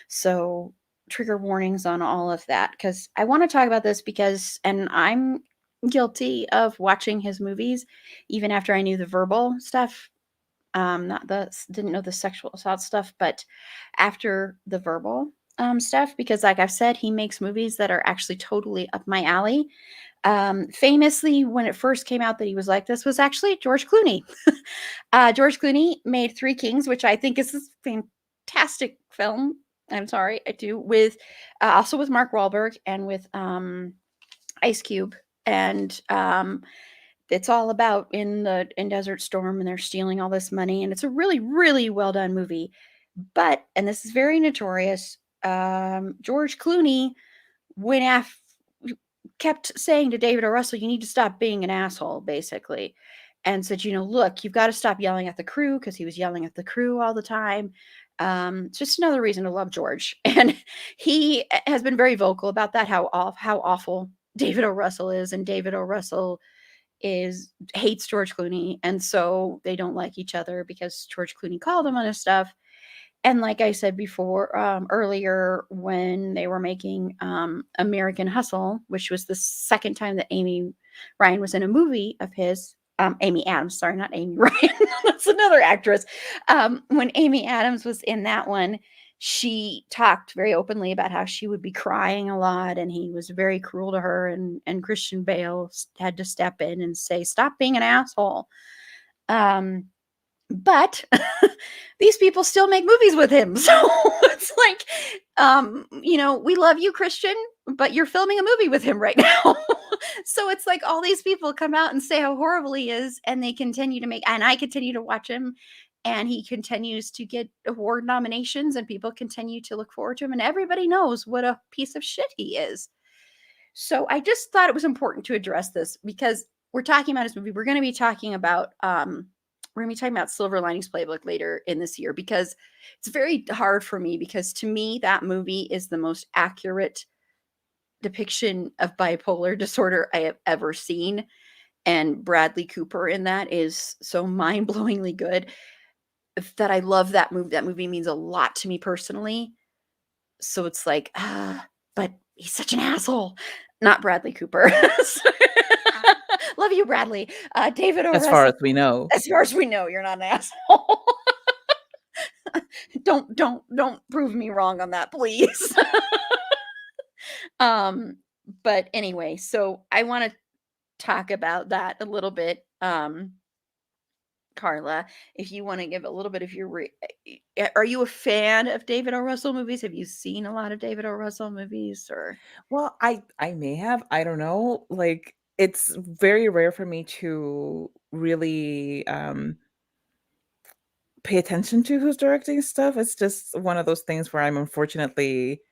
so, trigger warnings on all of that. Because I want to talk about this and I'm guilty of watching his movies, even after I knew the verbal stuff. Didn't know the sexual assault stuff, but after the verbal stuff, because like I've said, he makes movies that are actually totally up my alley. Famously, when it first came out that he was like this, was actually George Clooney. George Clooney made Three Kings, which I think is a fantastic film. I'm sorry, I do, with also with Mark Wahlberg and with Ice Cube. And it's all about in Desert Storm, and they're stealing all this money, and it's a really, really well done movie. But, and this is very notorious, George Clooney went after kept saying to David O. Russell, you need to stop being an asshole, basically. And said, look, you've got to stop yelling at the crew, because he was yelling at the crew all the time. It's just another reason to love George. And he has been very vocal about that, how awful David O. Russell is. And David O. Russell hates George Clooney. And so they don't like each other because George Clooney called him on his stuff. And like I said before, earlier, when they were making American Hustle, which was the second time that Amy Ryan was in a movie of his, Amy Adams, sorry, not Amy Ryan, that's another actress. When Amy Adams was in that one, she talked very openly about how she would be crying a lot, and he was very cruel to her, and Christian Bale had to step in and say, stop being an asshole. But these people still make movies with him. So it's like, we love you, Christian, but you're filming a movie with him right now. So it's like all these people come out and say how horrible he is, and they continue to make, and I continue to watch him, and he continues to get award nominations, and people continue to look forward to him, and everybody knows what a piece of shit he is. So I just thought it was important to address this because we're talking about his movie. We're going to be talking about Silver Linings Playbook later in this year, because it's very hard for me, because to me that movie is the most accurate depiction of bipolar disorder I have ever seen, and Bradley Cooper in that is so mind-blowingly good that I love that movie. That movie means a lot to me personally. So it's like, but he's such an asshole. Not Bradley Cooper. Love you, Bradley. David O. As far Russell. as we know. As far as we know, you're not an asshole. Don't prove me wrong on that, please. But anyway, so I want to talk about that a little bit. Carla, if you want to give a little bit of your are you a fan of David O. Russell movies? Have you seen a lot of David O. Russell movies, or? Well, I may have, I don't know. Like, it's very rare for me to really pay attention to who's directing stuff. It's just one of those things where I'm unfortunately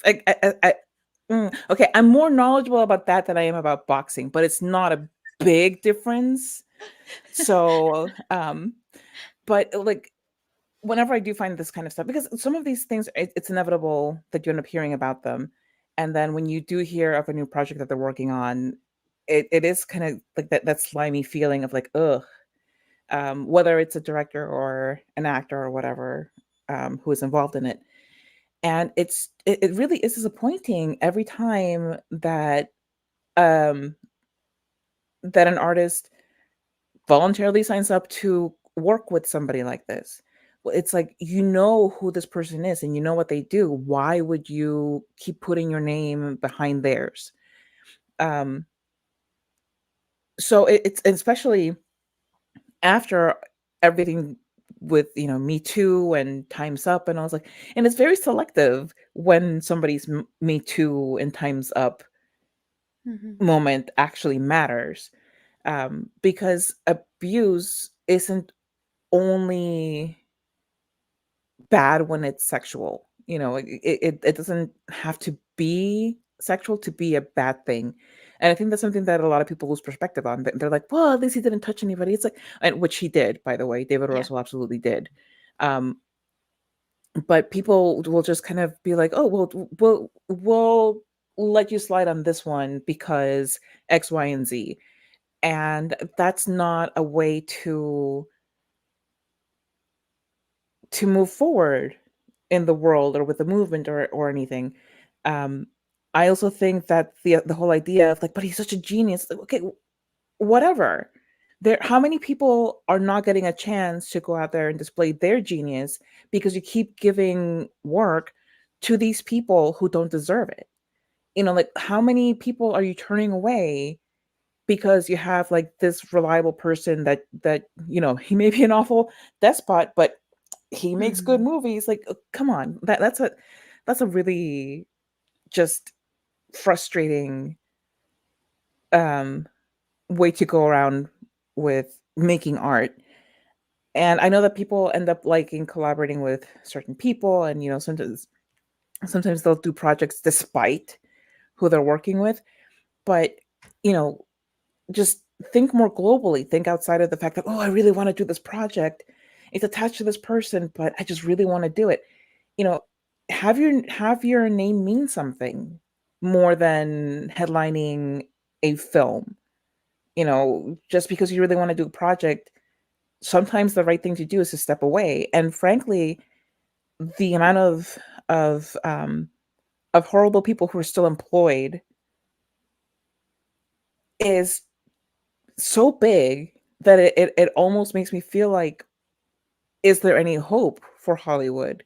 okay, I'm more knowledgeable about that than I am about boxing, but it's not a big difference. So, but like whenever I do find this kind of stuff, because some of these things, it's inevitable that you end up hearing about them. And then when you do hear of a new project that they're working on, it is kind of like that slimy feeling of like, ugh, whether it's a director or an actor or whatever who is involved in it. And it really is disappointing every time that um, that an artist voluntarily signs up to work with somebody like this. Well, it's like, you know who this person is and you know what they do. Why would you keep putting your name behind theirs? Um, so it's especially after everything with, Me Too and Time's Up, and I was like, and it's very selective when somebody's Me Too and Time's Up moment actually matters, because abuse isn't only bad when it's sexual. It doesn't have to be sexual to be a bad thing. And I think that's something that a lot of people lose perspective on. They're like, well, at least he didn't touch anybody. It's like, and which he did, by the way. David Yeah. Russell absolutely did. Um, but people will just kind of be like, oh, well, we'll let you slide on this one because X, Y, and Z. And that's not a way to move forward in the world or with the movement or anything. Um, I also think that the whole idea of like, but he's such a genius. Like, okay, whatever. How many people are not getting a chance to go out there and display their genius because you keep giving work to these people who don't deserve it? Like, how many people are you turning away because you have like this reliable person that he may be an awful despot, but he makes good movies. Like, come on, that's a really just frustrating way to go around with making art. And I know that people end up liking collaborating with certain people, and sometimes they'll do projects despite who they're working with, but you know just think more globally. Think outside of the fact that, oh, I really want to do this project. It's attached to this person, but I just really want to do it. You know, have your name mean something more than headlining a film. Just because you really want to do a project, sometimes the right thing to do is to step away. And frankly, the amount of horrible people who are still employed is so big that it almost makes me feel like, is there any hope for Hollywood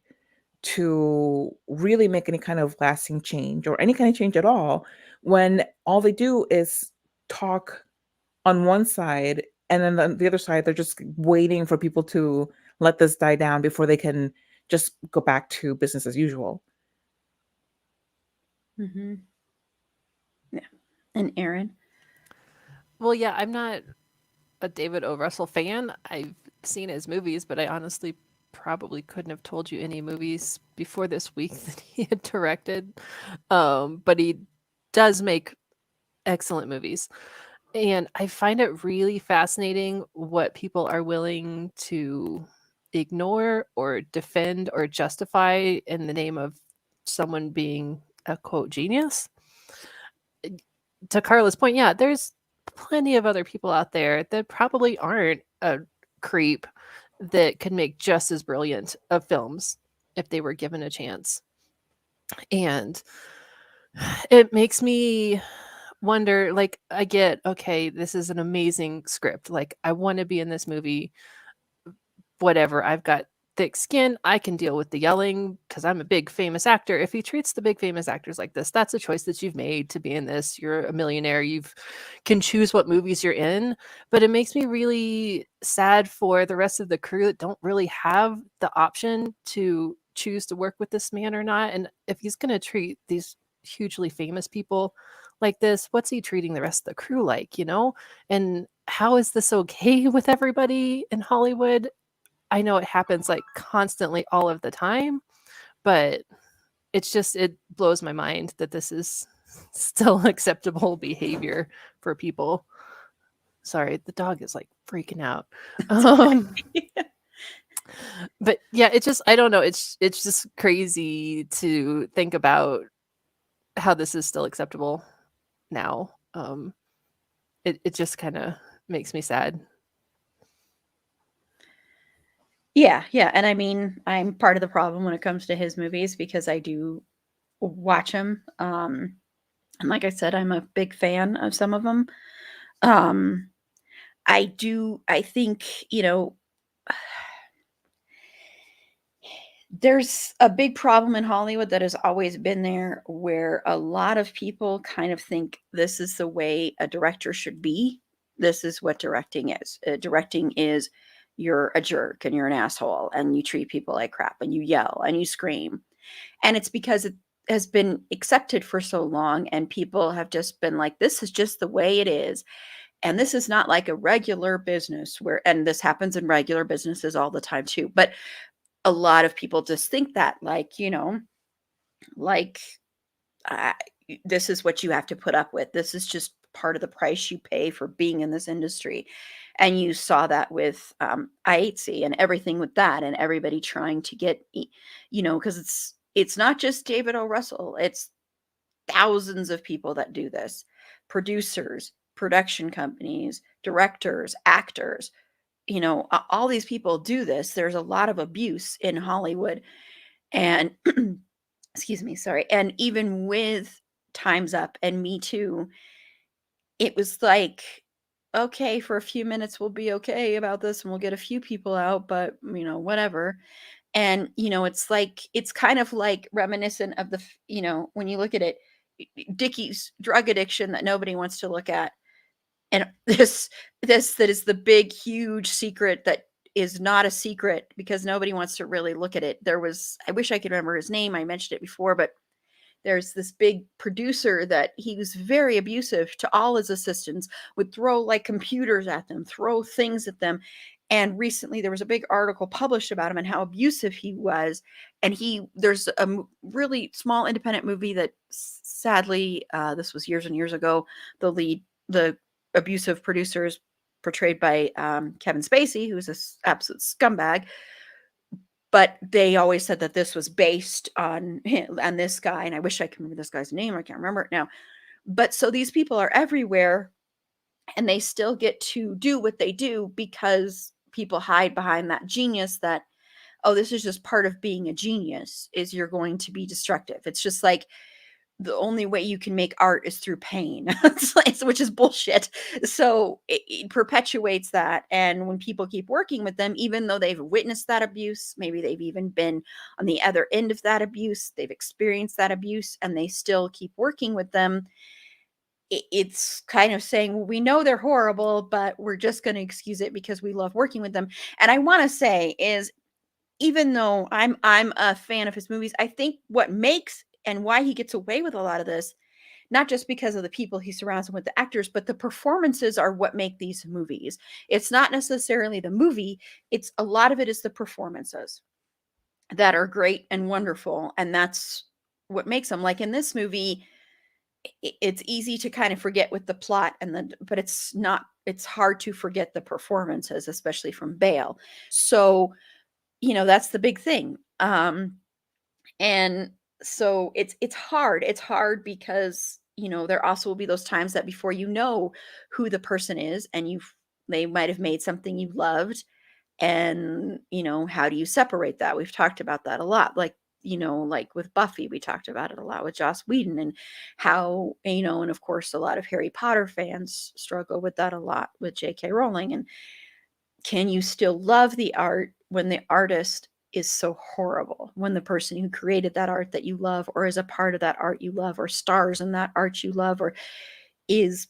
to really make any kind of lasting change or any kind of change at all when all they do is talk on one side, and then on the other side they're just waiting for people to let this die down before they can just go back to business as usual? Mhm. Yeah. And Aaron? Well, yeah, I'm not a David O. Russell fan. I've seen his movies, but I honestly probably couldn't have told you any movies before this week that he had directed. But he does make excellent movies. And I find it really fascinating what people are willing to ignore or defend or justify in the name of someone being a quote genius. To Carla's point, yeah, there's plenty of other people out there that probably aren't a creep that could make just as brilliant of films if they were given a chance. And it makes me wonder, like, I get, okay, this is an amazing script. Like, I want to be in this movie, whatever. I've got thick skin. I can deal with the yelling because I'm a big famous actor. If he treats the big famous actors like this, that's a choice that you've made to be in this. You're a millionaire. You can choose what movies you're in. But it makes me really sad for the rest of the crew that don't really have the option to choose to work with this man or not. And if he's going to treat these hugely famous people like this, what's he treating the rest of the crew like, you know? And how is this okay with everybody in Hollywood? I know it happens like constantly all of the time, but it blows my mind that this is still acceptable behavior for people. Sorry, the dog is like freaking out. But yeah, it's just, I don't know, it's just crazy to think about how this is still acceptable now. It just kind of makes me sad. Yeah, yeah, and I mean, I'm part of the problem when it comes to his movies because I do watch them. And like I said, I'm a big fan of some of them. Um, I think, there's a big problem in Hollywood that has always been there where a lot of people kind of think this is the way a director should be. This is what directing is. Directing is you're a jerk and you're an asshole and you treat people like crap and you yell and you scream. And it's because it has been accepted for so long and people have just been like, this is just the way it is. And this is not like a regular business where, and this happens in regular businesses all the time too. But a lot of people just think that, like, like uh, this is what you have to put up with. This is just part of the price you pay for being in this industry. And you saw that with IATSE and everything with that, and everybody trying to get, because it's not just David O. Russell. It's thousands of people that do this: producers, production companies, directors, actors. All these people do this. There's a lot of abuse in Hollywood, and excuse me, sorry. And even with Time's Up and Me Too, it was like, okay, for a few minutes we'll be okay about this and we'll get a few people out, but whatever. And it's like, it's kind of like reminiscent of when you look at it, Dickie's drug addiction that nobody wants to look at, and this that is the big huge secret that is not a secret because nobody wants to really look at it. I wish I could remember his name. I mentioned it before, but there's this big producer that he was very abusive to all his assistants, would throw like computers at them, throw things at them. And recently there was a big article published about him and how abusive he was. And there's a really small independent movie that sadly, this was years and years ago, the abusive producer is portrayed by Kevin Spacey, who's an absolute scumbag. But they always said that this was based on this guy, and I wish I could remember this guy's name. I can't remember it now. But so these people are everywhere, and they still get to do what they do because people hide behind that genius that, oh, this is just part of being a genius, is you're going to be destructive. It's just like, the only way you can make art is through pain, which is bullshit. So it perpetuates that. And when people keep working with them, even though they've witnessed that abuse, maybe they've even been on the other end of that abuse, they've experienced that abuse, and they still keep working with them, it's kind of saying, well, we know they're horrible, but we're just going to excuse it because we love working with them. And I want to say is, even though I'm a fan of his movies, I think what makes and why he gets away with a lot of this, not just because of the people he surrounds him with, the actors, but the performances are what make these movies. It's not necessarily the movie, it's a lot of it is the performances that are great and wonderful, and that's what makes them. Like in this movie, it's easy to kind of forget with the plot but it's not, it's hard to forget the performances, especially from Bale. So, that's the big thing. And so it's hard. It's hard because, there also will be those times that before you know who the person is, and they might have made something you loved, and, how do you separate that? We've talked about that a lot. Like with Buffy, we talked about it a lot with Joss Whedon, and how, and of course a lot of Harry Potter fans struggle with that a lot with J.K. Rowling. And can you still love the art when the artist is so horrible? When the person who created that art that you love, or is a part of that art you love, or stars in that art you love, or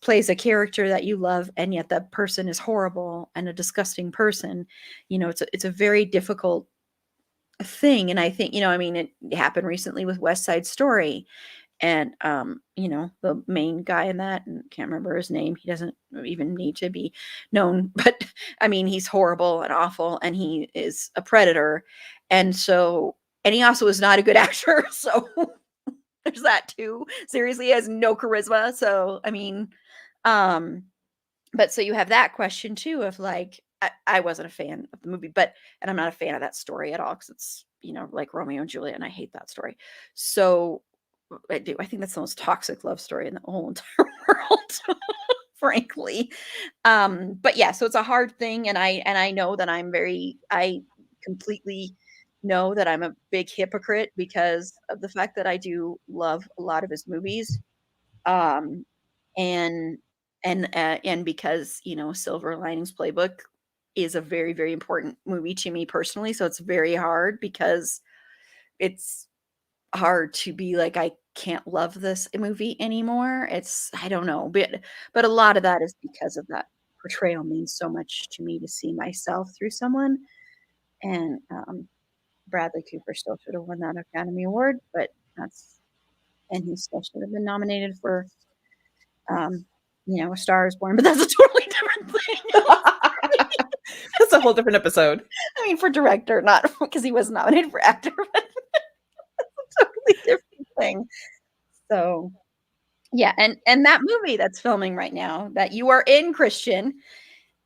plays a character that you love, and yet that person is horrible and a disgusting person. It's a very difficult thing. And I think, it happened recently with West Side Story. And the main guy in that, and can't remember his name, he doesn't even need to be known, but I mean, he's horrible and awful, and he is a predator. And he also is not a good actor. So there's that too. Seriously, he has no charisma. So I mean, but so you have that question too of like, I wasn't a fan of the movie, and I'm not a fan of that story at all, because it's, like Romeo and Juliet, and I hate that story. So I do. I think that's the most toxic love story in the whole entire world, frankly. But yeah, so it's a hard thing, and I know that I completely know that I'm a big hypocrite because of the fact that I do love a lot of his movies. Um, and and because, Silver Linings Playbook is a very, very important movie to me personally. So it's very hard, because it's hard to be like, I can't love this movie anymore. I don't know, but a lot of that is because of that portrayal means so much to me, to see myself through someone. And Bradley Cooper still should have won that Academy Award, but and he still should have been nominated for A Star Is Born, but that's a totally different thing. That's a whole different episode. I mean, for director, not because he was nominated for actor, but that's a totally different thing. So yeah, and that movie that's filming right now, that you are in, Christian,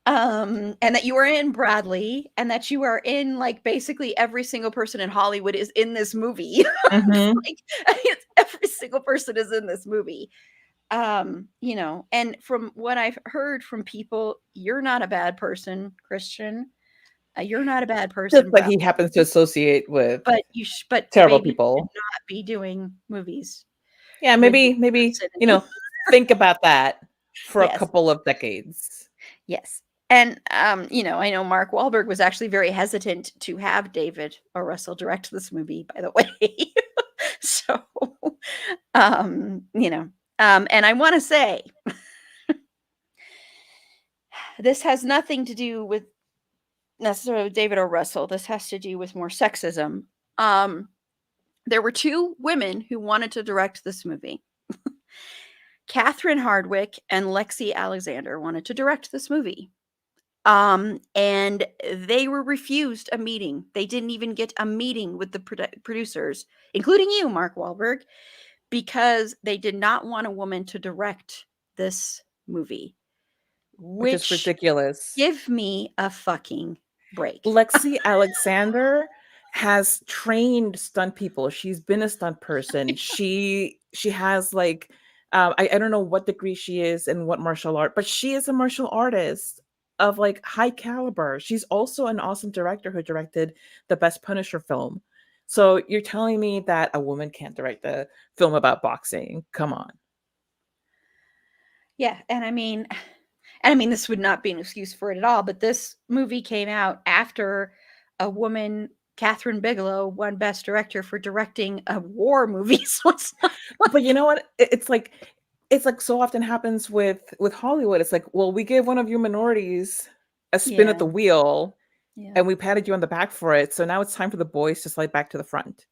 and that you are in, Bradley, and that you are in, like, basically every single person in Hollywood is in this movie. Mm-hmm. It's every single person is in this movie. And from what I've heard from people, you're not a bad person, Christian. You're not a bad person, Just like Bradley, he happens to associate with but terrible baby, you people. should not be doing movies Yeah, with maybe pseudonyms. think about that for a Yes. couple of decades. Yes. And I know Mark Wahlberg was actually very hesitant to have David or Russell direct this movie, by the way. So and I want to say this has nothing to do with necessarily David or Russell. This has to do with more sexism. There were two women who wanted to direct this movie. Catherine Hardwicke and Lexi Alexander wanted to direct this movie. And they were refused a meeting. They didn't even get a meeting with the producers, including you, Mark Wahlberg, because they did not want a woman to direct this movie. Which is ridiculous. Give me a fucking break. Lexi Alexander has trained stunt people. She's been a stunt person. She has like I don't know what degree she is and what martial art, but she is a martial artist of like high caliber. She's also an awesome director who directed the Best Punisher film. So you're telling me that a woman can't direct a film about boxing? Come on. Yeah, and I mean, this would not be an excuse for it at all, but this movie came out after a woman, Catherine Bigelow, won Best Director for directing a war movie. So it's not But you know what? It's like so often happens with Hollywood. It's like, well, we gave one of you minorities a spin at the wheel, yeah. and we patted you on the back for it. So now it's time for the boys to slide back to the front.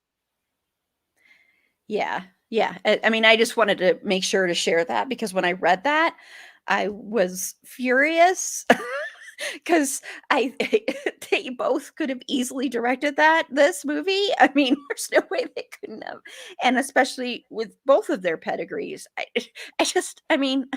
Yeah. Yeah, I mean, I just wanted to make sure to share that because when I read that, I was furious because I they both could have easily directed this movie. I mean, there's no way they couldn't have, and especially with both of their pedigrees. I mean,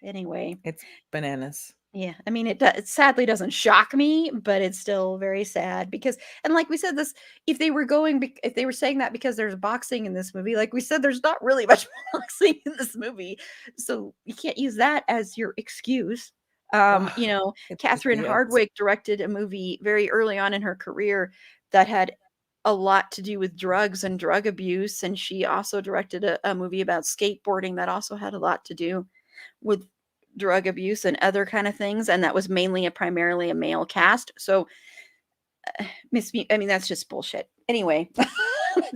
anyway. It's bananas. Yeah, I mean, it sadly doesn't shock me, but it's still very sad because, and like we said, this if they were if they were saying that because there's boxing in this movie, like we said, there's not really much boxing in this movie, so you can't use that as your excuse. Ugh, it's Catherine ridiculous. Hardwicke directed a movie very early on in her career that had a lot to do with drugs and drug abuse, and she also directed a movie about skateboarding that also had a lot to do with drug abuse and other kind of things, and that was mainly primarily a male cast. So I mean, that's just bullshit. Anyway,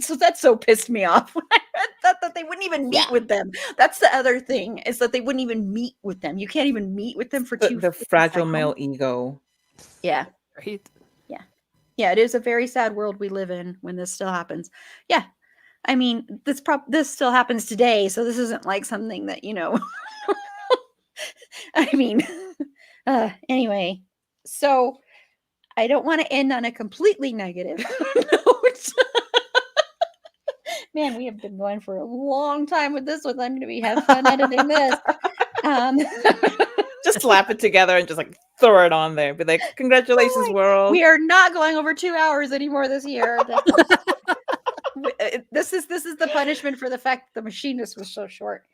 so that so pissed me off when I read that they wouldn't even meet Yeah. with them. That's the other thing, is that they wouldn't even meet with them. You can't even meet with them for The 2 fragile seconds. male ego. Yeah. Right? Yeah. Yeah, it is a very sad world we live in when this still happens. Yeah. I mean, this still happens today, so this isn't like something that, I mean, anyway, so I don't want to end on a completely negative note. Man, we have been going for a long time with this one. I'm going to have fun editing this. Just slap it together and just like throw it on there. Be like, congratulations, world. We are not going over 2 hours anymore this year. This is the punishment for the fact that the machinist was so short.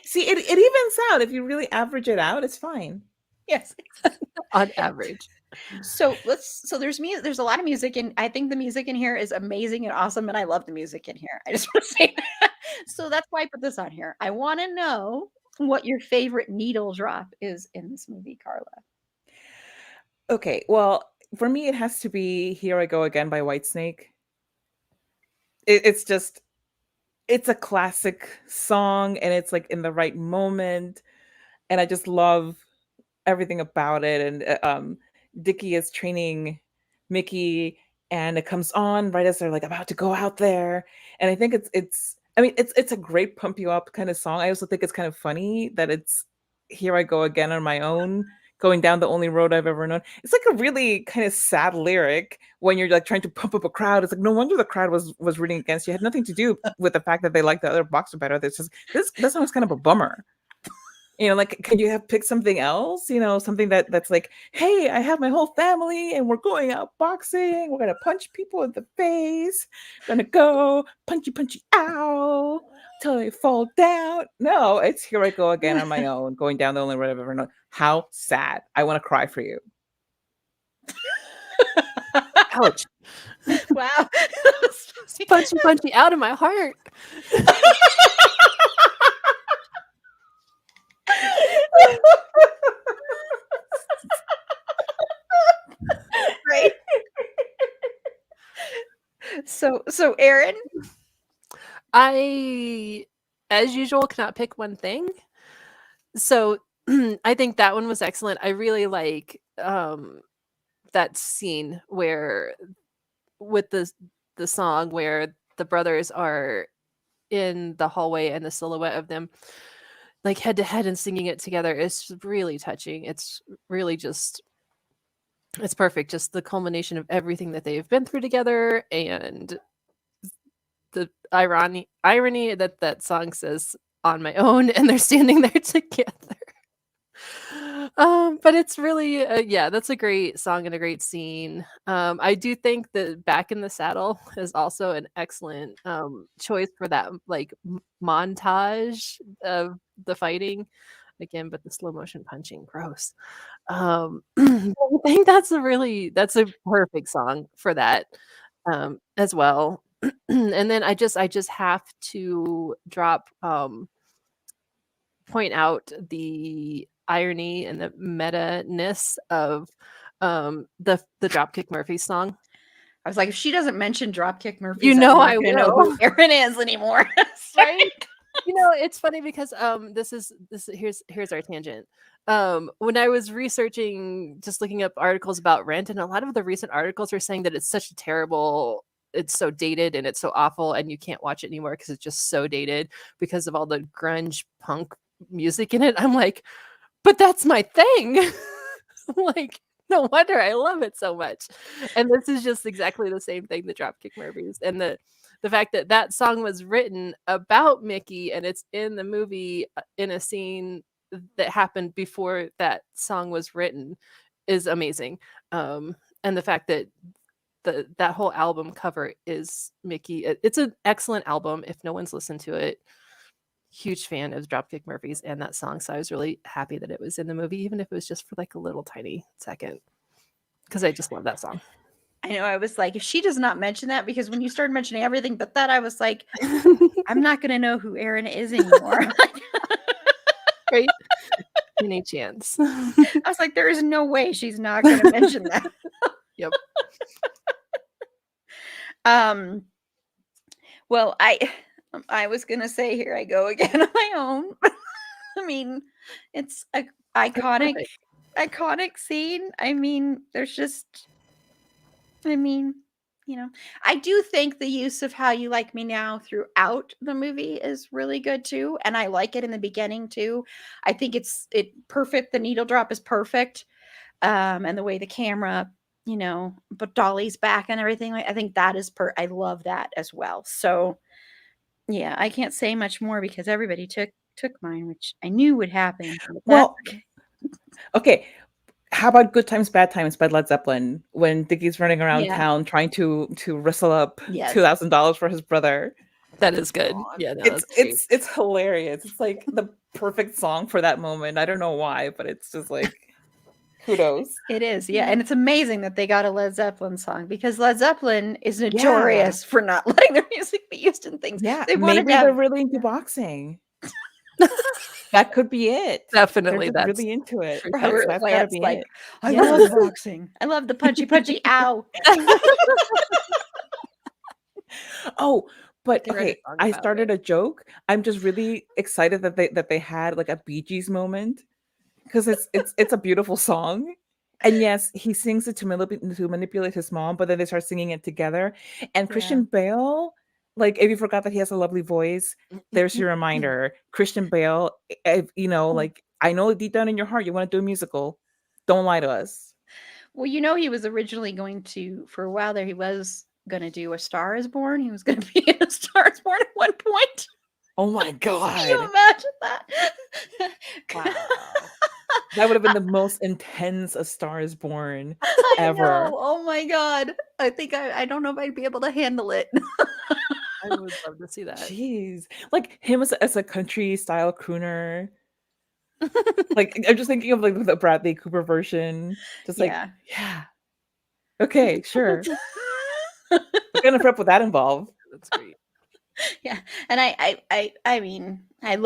See, it evens out. If you really average it out, it's fine. Yes. On average. So there's a lot of music, and I think the music in here is amazing and awesome, and I love the music in here. I just want to say that. So that's why I put this on here. I want to know what your favorite needle drop is in this movie, Carla. Okay, well, for me, it has to be "Here I Go Again" by Whitesnake. It's a classic song, and it's like in the right moment, and I just love everything about it. And Dickie is training Mickey, and it comes on right as they're like about to go out there. And I think it's I mean it's a great pump you up kind of song. I also think it's kind of funny that it's "Here I Go Again on my own, going down the only road I've ever known." It's like a really kind of sad lyric when you're like trying to pump up a crowd. It's like no wonder the crowd was rooting against you. It had nothing to do with the fact that they liked the other boxer better. This just this song was kind of a bummer. Like, could you have picked something else? Something that's like, hey, I have my whole family and we're going out boxing. We're gonna punch people in the face. Gonna go punchy punchy ow till they fall down. No, it's "Here I Go Again on my own, going down the only road I've ever known." How sad! I want to cry for you. Ouch. Wow. Punchy out of my heart. Right. So Aaron, I, as usual, cannot pick one thing. So I think that one was excellent. I really like that scene where with the song where the brothers are in the hallway and the silhouette of them like head to head and singing it together is really touching. It's really just it's perfect. Just the culmination of everything that they've been through together and the irony that that song says "on my own" and they're standing there together. But it's really yeah, that's a great song and a great scene. I do think that "Back in the Saddle" is also an excellent choice for that like montage of the fighting again, but the slow motion punching, gross. I think that's a perfect song for that as well. And then I just have to point out the irony and the meta-ness of the Dropkick Murphys song. I was like, if she doesn't mention Dropkick Murphys, You know I'm I not gonna know will. who Aaron is anymore. Right? It's funny because here's our tangent. When I was researching, just looking up articles about Rent, and a lot of the recent articles are saying that it's such a terrible it's so dated and it's so awful and you can't watch it anymore because it's just so dated because of all the grunge punk music in it. I'm like, but that's my thing. Like, no wonder I love it so much. And this is just exactly the same thing, the Dropkick Murphys. And the fact that that song was written about Mickey and it's in the movie in a scene that happened before that song was written is amazing. And the fact that that whole album cover is Mickey. It's an excellent album. If no one's listened to it, huge fan of Dropkick Murphys and that song. So I was really happy that it was in the movie, even if it was just for like a little tiny second, because I just love that song. I know. I was like, if she does not mention that, because when you started mentioning everything but that, I was like, I'm not going to know who Erin is anymore. Right? Any chance. I was like, there is no way she's not going to mention that. Yep. Well, I was going to say, here I go again on my own. I mean, it's a iconic scene. I mean, there's just, I mean, you know, I do think the use of How You Like Me Now throughout the movie is really good too. And I like it in the beginning too. I think it's perfect. The needle drop is perfect. And the way the camera, you know, but Dolly's back and everything. I think that is I love that as well. So yeah, I can't say much more because everybody took mine, which I knew would happen. Well, okay. How about Good Times, Bad Times by Led Zeppelin when Dickie's running around town trying to wrestle up $2,000 for his brother? That is good. Yeah, no, it's hilarious. It's like the perfect song for that moment. I don't know why, but it's just like kudos. It is, yeah. And it's amazing that they got a Led Zeppelin song because Led Zeppelin is notorious for not letting their music be used in things. Yeah, maybe they're really into boxing. That could be it. Definitely, they're really into it. That's gotta be like, I love boxing. I love the punchy, ow. Oh, but okay, I started a joke. I'm just really excited that they had like a Bee Gees moment because it's a beautiful song. And yes, he sings it to manipulate his mom, but then they start singing it together. And Christian Bale, like if you forgot that he has a lovely voice, there's your reminder. Christian Bale, you know, like I know deep down in your heart you want to do a musical. Don't lie to us. Well, you know, he was originally going to, for a while there, he was going to do A Star Is Born. He was going to be in A Star Is Born at one point. Oh my God. Can you imagine that? Wow. That would have been the most intense A Star Is Born ever. Oh my God. I think I don't know if I'd be able to handle it. I would love to see that. Jeez. Like him as a country style crooner. Like I'm just thinking of like the Bradley Cooper version. Just like yeah. Okay, sure. What kind of prep would that involve? That's great. Yeah. And I mean, I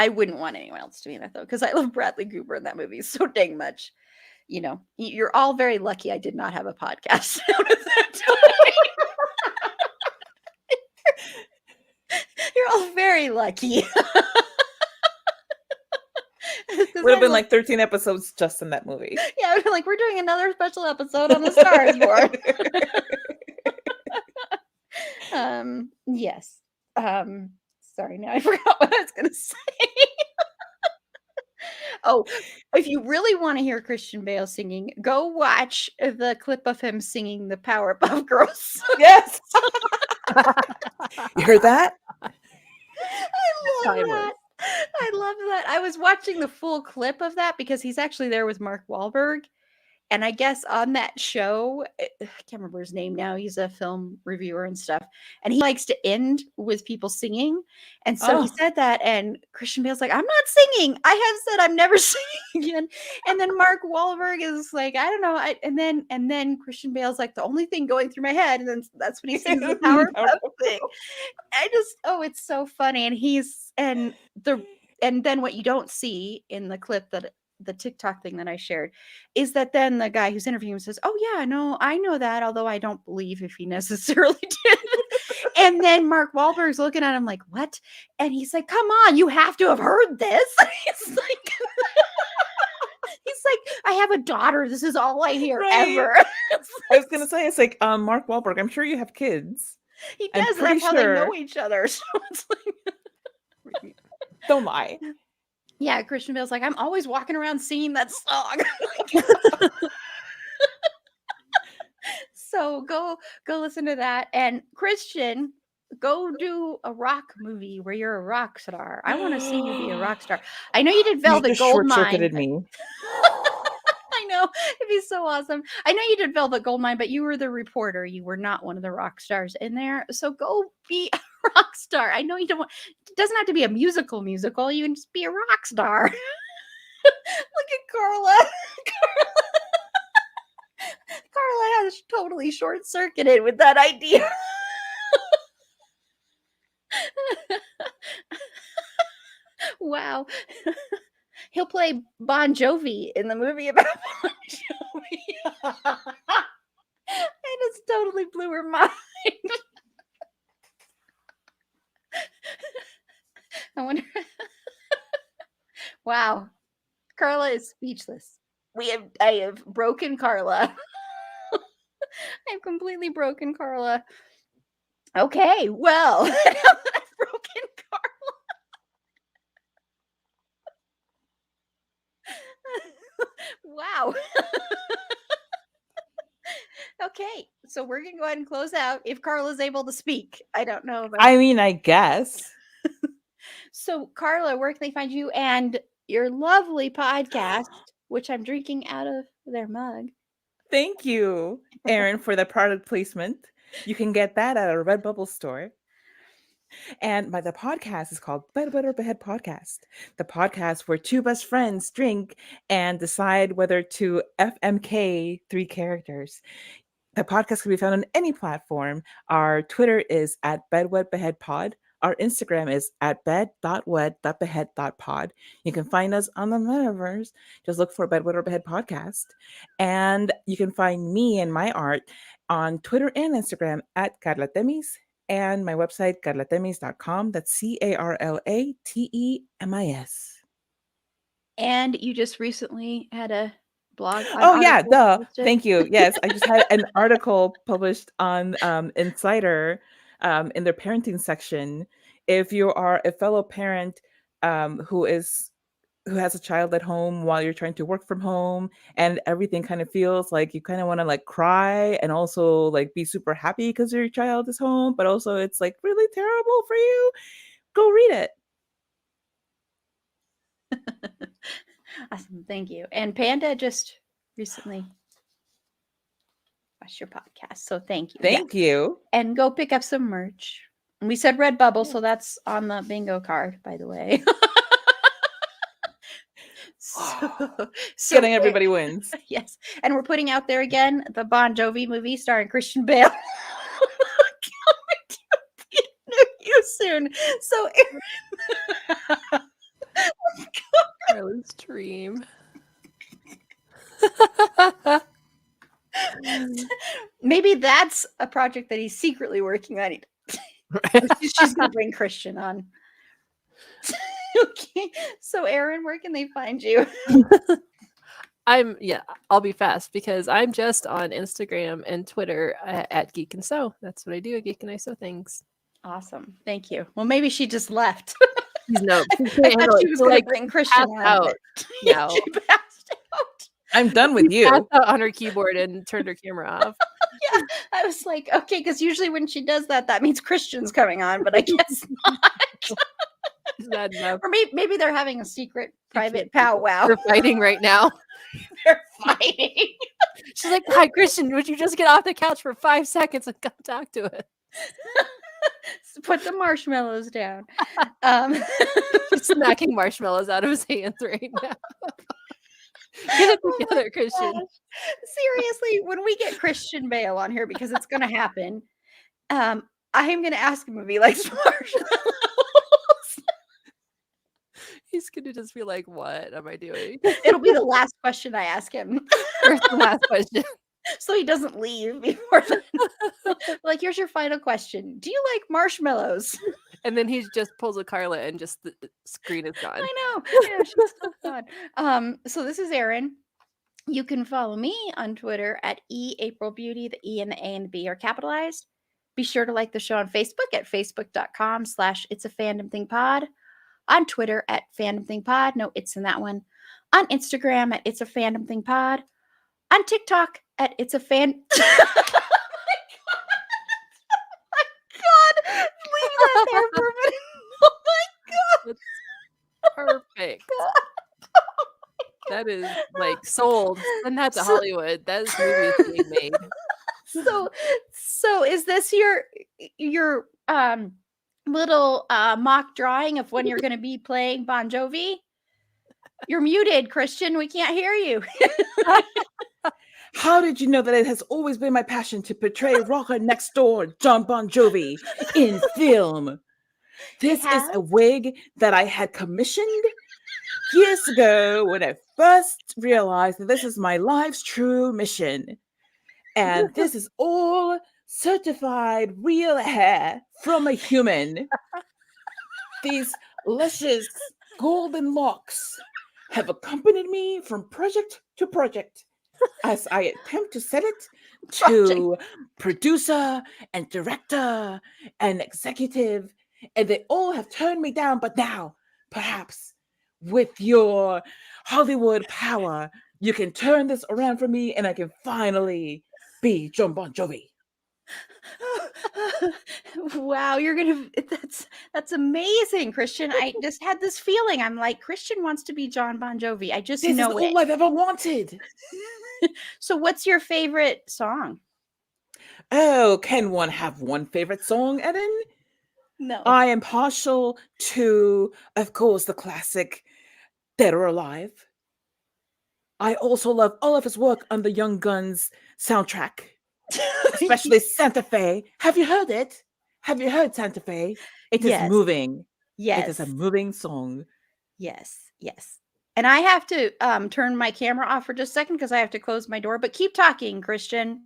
wouldn't want anyone else to be in it though, because I love Bradley Cooper in that movie so dang much. You know, you're all very lucky I did not have a podcast out of that time. You're all very lucky. Would have been like 13 episodes just in that movie. Yeah, I would be like, we're doing another special episode on The Star Is Born. Yes. Sorry, now I forgot what I was going to say. Oh, if you really want to hear Christian Bale singing, go watch the clip of him singing the Powerpuff Girls. Yes. You heard that? I love that. I love that. I was watching the full clip of that because he's actually there with Mark Wahlberg. And I guess on that show, I can't remember his name now. He's a film reviewer and stuff. And he likes to end with people singing. And so he said that. And Christian Bale's like, I'm not singing. I have said I'm never singing again. And then Mark Wahlberg is like, I don't know. And then Christian Bale's like, the only thing going through my head. And then that's when he sings the Powerpuff thing. It's so funny. And then what you don't see in the clip that the TikTok thing that I shared is that then the guy who's interviewing him says, oh yeah, no, I know that. Although I don't believe if he necessarily did. And then Mark Wahlberg's looking at him like, what? And he's like, come on, you have to have heard this. He's He's like, I have a daughter. This is all I hear Right. ever. I was gonna say, it's like Mark Wahlberg. I'm sure you have kids. He I'm does. pretty That's how they know sure. each other. So it's like, Don't lie. yeah, Christian Bale's like, I'm always walking around singing that song. So go listen to that. And Christian, go do a rock movie where you're a rock star. I want to see you be a rock star. I know you did You Velvet just Goldmine. short-circuited me. I know, it'd be so awesome. I know you did Velvet Goldmine, but you were the reporter. You were not one of the rock stars in there. So go be a rock star. I know you don't want, it doesn't have to be a musical. You can just be a rock star. Look at Carla. Carla has totally short circuited with that idea. Wow. He'll play Bon Jovi in the movie about Bon Jovi. I just totally blew her mind. I wonder. Wow. Carla is speechless. I have broken Carla. I've completely broken Carla. Okay, well, I've broken Carla. Wow. Okay, so we're gonna go ahead and close out if Carla's able to speak. I don't know. I mean, I guess. So, Carla, where can they find you and your lovely podcast, which I'm drinking out of their mug? Thank you, Erin, for the product placement. You can get that at a Redbubble store. And the podcast is called Better Behead Podcast. The podcast where two best friends drink and decide whether to FMK 3 characters. The podcast can be found on any platform. Our Twitter is at BedWetBeheadPod. Our Instagram is at bed.wet.behead.pod. You can find us on the metaverse. Just look for Bedwet or Behead Podcast. And you can find me and my art on Twitter and Instagram at Carla Temis, and my website, carlatemis.com. That's CarlaTemis. And you just recently had a blog. Oh yeah, duh. Thank you. Yes, I just had an article published on Insider in their parenting section. If you are a fellow parent who has a child at home while you're trying to work from home, and everything kind of feels like you kind of want to like cry and also like be super happy because your child is home, but also it's like really terrible for you, go read it. Awesome. Thank you. And Panda just recently watched your podcast. So thank you. Thank you. And go pick up some merch. And we said Redbubble, so that's on the bingo card, by the way. so Getting everybody wins. Yes. And we're putting out there again the Bon Jovi movie starring Christian Bale. Coming to you soon. So Carla's dream. maybe that's a project that he's secretly working on. She's gonna bring Christian on. Okay. So Erin, where can they find you? I'll be fast because I'm just on Instagram and Twitter at Geek and Sew. That's what I do. Geek and I sew things. Awesome. Thank you. Well, maybe she just left. No, I thought she was going to bring Christian out. Yeah, she passed out. I'm done with you. Passed out on her keyboard and turned her camera off. Yeah, I was like, okay, because usually when she does that, that means Christian's coming on, but I guess not. Is that enough? Or maybe they're having a secret private powwow. They're fighting right now. They're fighting. She's like, "Hi, Christian, would you just get off the couch for 5 seconds and come talk to us?" Put the marshmallows down. She's smacking marshmallows out of his hands right now. Get it together, Christian. Seriously, when we get Christian Bale on here, because it's going to happen, I am going to ask him if he likes marshmallows. He's going to just be like, "What am I doing?" It'll be the last question I ask him. Here's the last question. So he doesn't leave before then. Like, here's your final question. Do you like marshmallows? And then he just pulls a Carla and just the screen is gone. I know. Yeah, she's so fun. So this is Erin. You can follow me on Twitter at eAprilBeauty. The E and the A and the B are capitalized. Be sure to like the show on Facebook at facebook.com/It's a Fandom Thing Pod. On Twitter at Fandom Thing Pod. No, it's in that one. On Instagram at It's a Fandom Thing Pod. On TikTok at It's a Fan. God, leave that there for a minute. Oh my That's perfect. That is like sold. Send that to So- Hollywood. That movie is being made. So is this your little mock drawing of when you're going to be playing Bon Jovi? You're muted, Christian. We can't hear you. How did you know that it has always been my passion to portray rocker next door John Bon Jovi in film? This is has? a wig that I had commissioned years ago when I first realized that this is my life's true mission. And this is all certified real hair from a human. These luscious golden locks have accompanied me from project to project as I attempt to set it to producer and director and executive, and they all have turned me down. But now, perhaps with your Hollywood power, you can turn this around for me, and I can finally be John Bon Jovi. Wow, that's amazing, Christian. I just had this feeling. I'm like, Christian wants to be John Bon Jovi. I just This is know it. all I've ever wanted. So what's your favorite song? Oh, can one have one favorite song, Eden? No. I am partial to, of course, the classic Dead or Alive. I also love all of his work on the Young Guns soundtrack, especially Santa Fe. Have you heard it? Have you heard Santa Fe? It is Yes. moving. Yes. It is a moving song. Yes. And I have to turn my camera off for just a second because I have to close my door. But keep talking, Christian.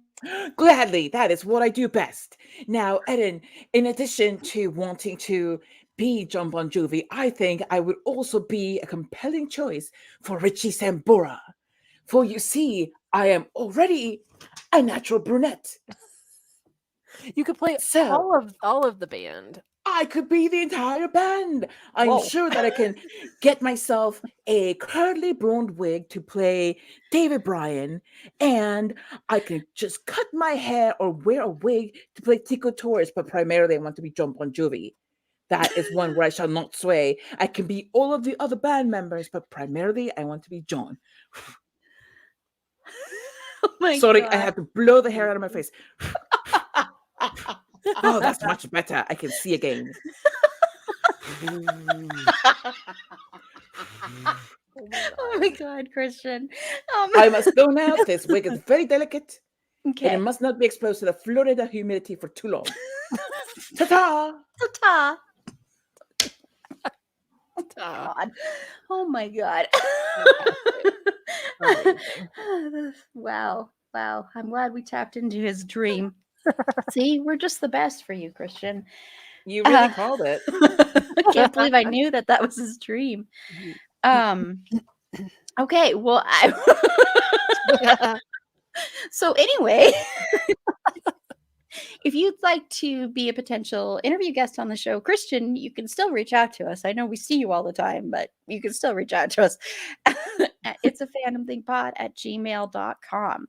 Gladly, that is what I do best. Now, Eden, in addition to wanting to be John Bon Jovi, I think I would also be a compelling choice for Richie Sambora. For you see, I am already a natural brunette. You could play So all of the band. I could be the entire band. I'm Whoa. sure that I can get myself a curly blonde wig to play David Bryan, and I can just cut my hair or wear a wig to play Tico Torres, but primarily I want to be John Bon Jovi. That is one where I shall not sway. I can be all of the other band members, but primarily I want to be John. Oh my Sorry, God. I have to blow the hair out of my face. Oh, that's much better. I can see again. Oh my God, Christian. I must go now. This wig is very delicate, and Okay. it must not be exposed to the Florida humidity for too long. Ta-ta! Ta-ta. God. Oh my God. Wow. I'm glad we tapped into his dream. See, we're just the best for you, Christian. You really called it. I can't believe I knew that was his dream. Okay, well, so anyway, if you'd like to be a potential interview guest on the show, Christian, you can still reach out to us. I know we see you all the time, but you can still reach out to us. It's a fandomthingpod@gmail.com.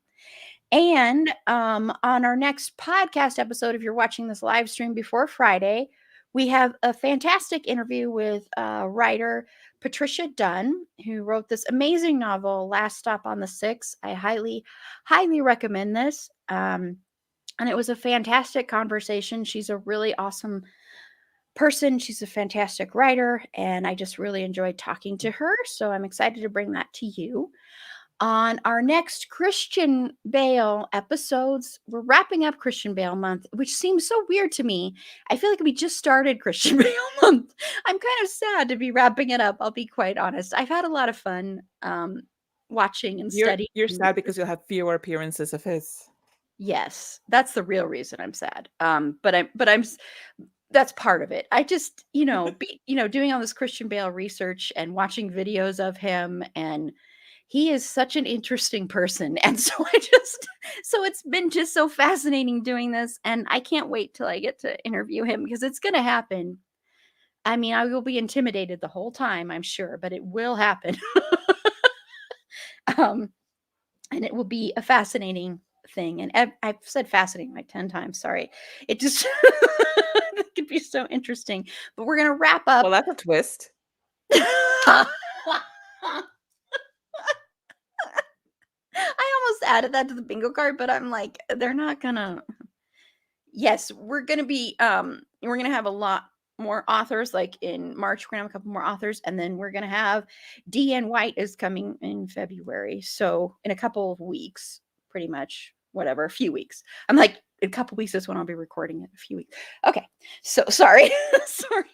And on our next podcast episode, if you're watching this live stream before Friday, we have a fantastic interview with writer Patricia Dunn, who wrote this amazing novel, Last Stop on the Six. I highly, highly recommend this. And it was a fantastic conversation. She's a really awesome person. She's a fantastic writer, and I just really enjoyed talking to her. So I'm excited to bring that to you. On our next Christian Bale episodes, we're wrapping up Christian Bale month, which seems so weird to me. I feel like we just started Christian Bale month. I'm kind of sad to be wrapping it up. I'll be quite honest. I've had a lot of fun watching and studying. You're sad because you'll have fewer appearances of his. Yes, that's the real reason I'm sad. That's part of it. I just, doing all this Christian Bale research and watching videos of him and he is such an interesting person. And so so it's been just so fascinating doing this. And I can't wait till I get to interview him because it's going to happen. I mean, I will be intimidated the whole time, I'm sure, but it will happen. um, and it will be a fascinating thing. And I've said fascinating like 10 times. Sorry. It just it could be so interesting. But we're going to wrap up. Well, that's a twist. I almost added that to the bingo card, but I'm like, they're not gonna. Yes, we're gonna be we're gonna have a lot more authors. Like in March, we're gonna have a couple more authors, and then we're gonna have D.N. White is coming in February. So in a couple of weeks, pretty much, whatever, a few weeks. I'm like, in a couple weeks is when I'll be recording it. A few weeks. Okay. So sorry. Sorry.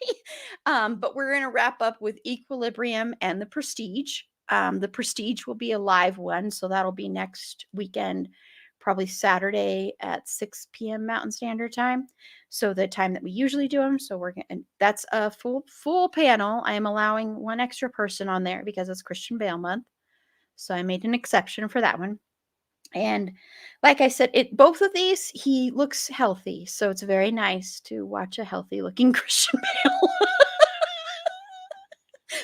But we're gonna wrap up with Equilibrium and The Prestige. The Prestige will be a live one, so that'll be next weekend, probably Saturday at 6 p.m. Mountain Standard Time. So the time that we usually do them. So that's a full panel. I am allowing one extra person on there because it's Christian Bale month. So I made an exception for that one. And like I said, both of these, he looks healthy. So it's very nice to watch a healthy looking Christian Bale.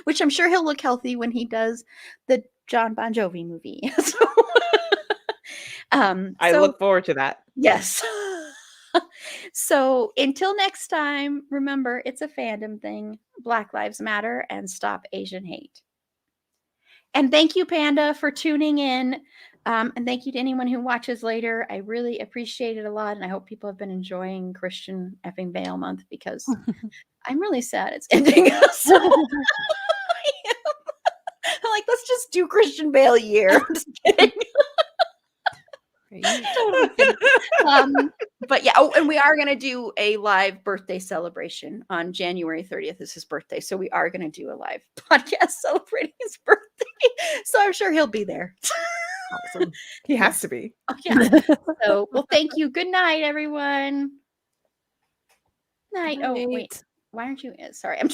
Which I'm sure he'll look healthy when he does the John Bon Jovi movie. I look forward to that. Yes. So until next time, remember, it's a fandom thing. Black Lives Matter and stop Asian hate. And thank you, Panda, for tuning in. And thank you to anyone who watches later. I really appreciate it a lot. And I hope people have been enjoying Christian effing Bale month because I'm really sad it's ending. So I'm like, let's just do Christian Bale a year. I'm just kidding. Totally kidding. But yeah, and we are going to do a live birthday celebration on January 30th. Is his birthday. So we are going to do a live podcast celebrating his birthday. So I'm sure he'll be there. Awesome. He has to be. Oh, yeah. So, well, thank you. Good night, everyone. Night. Oh, wait. Why aren't you? Sorry. I'm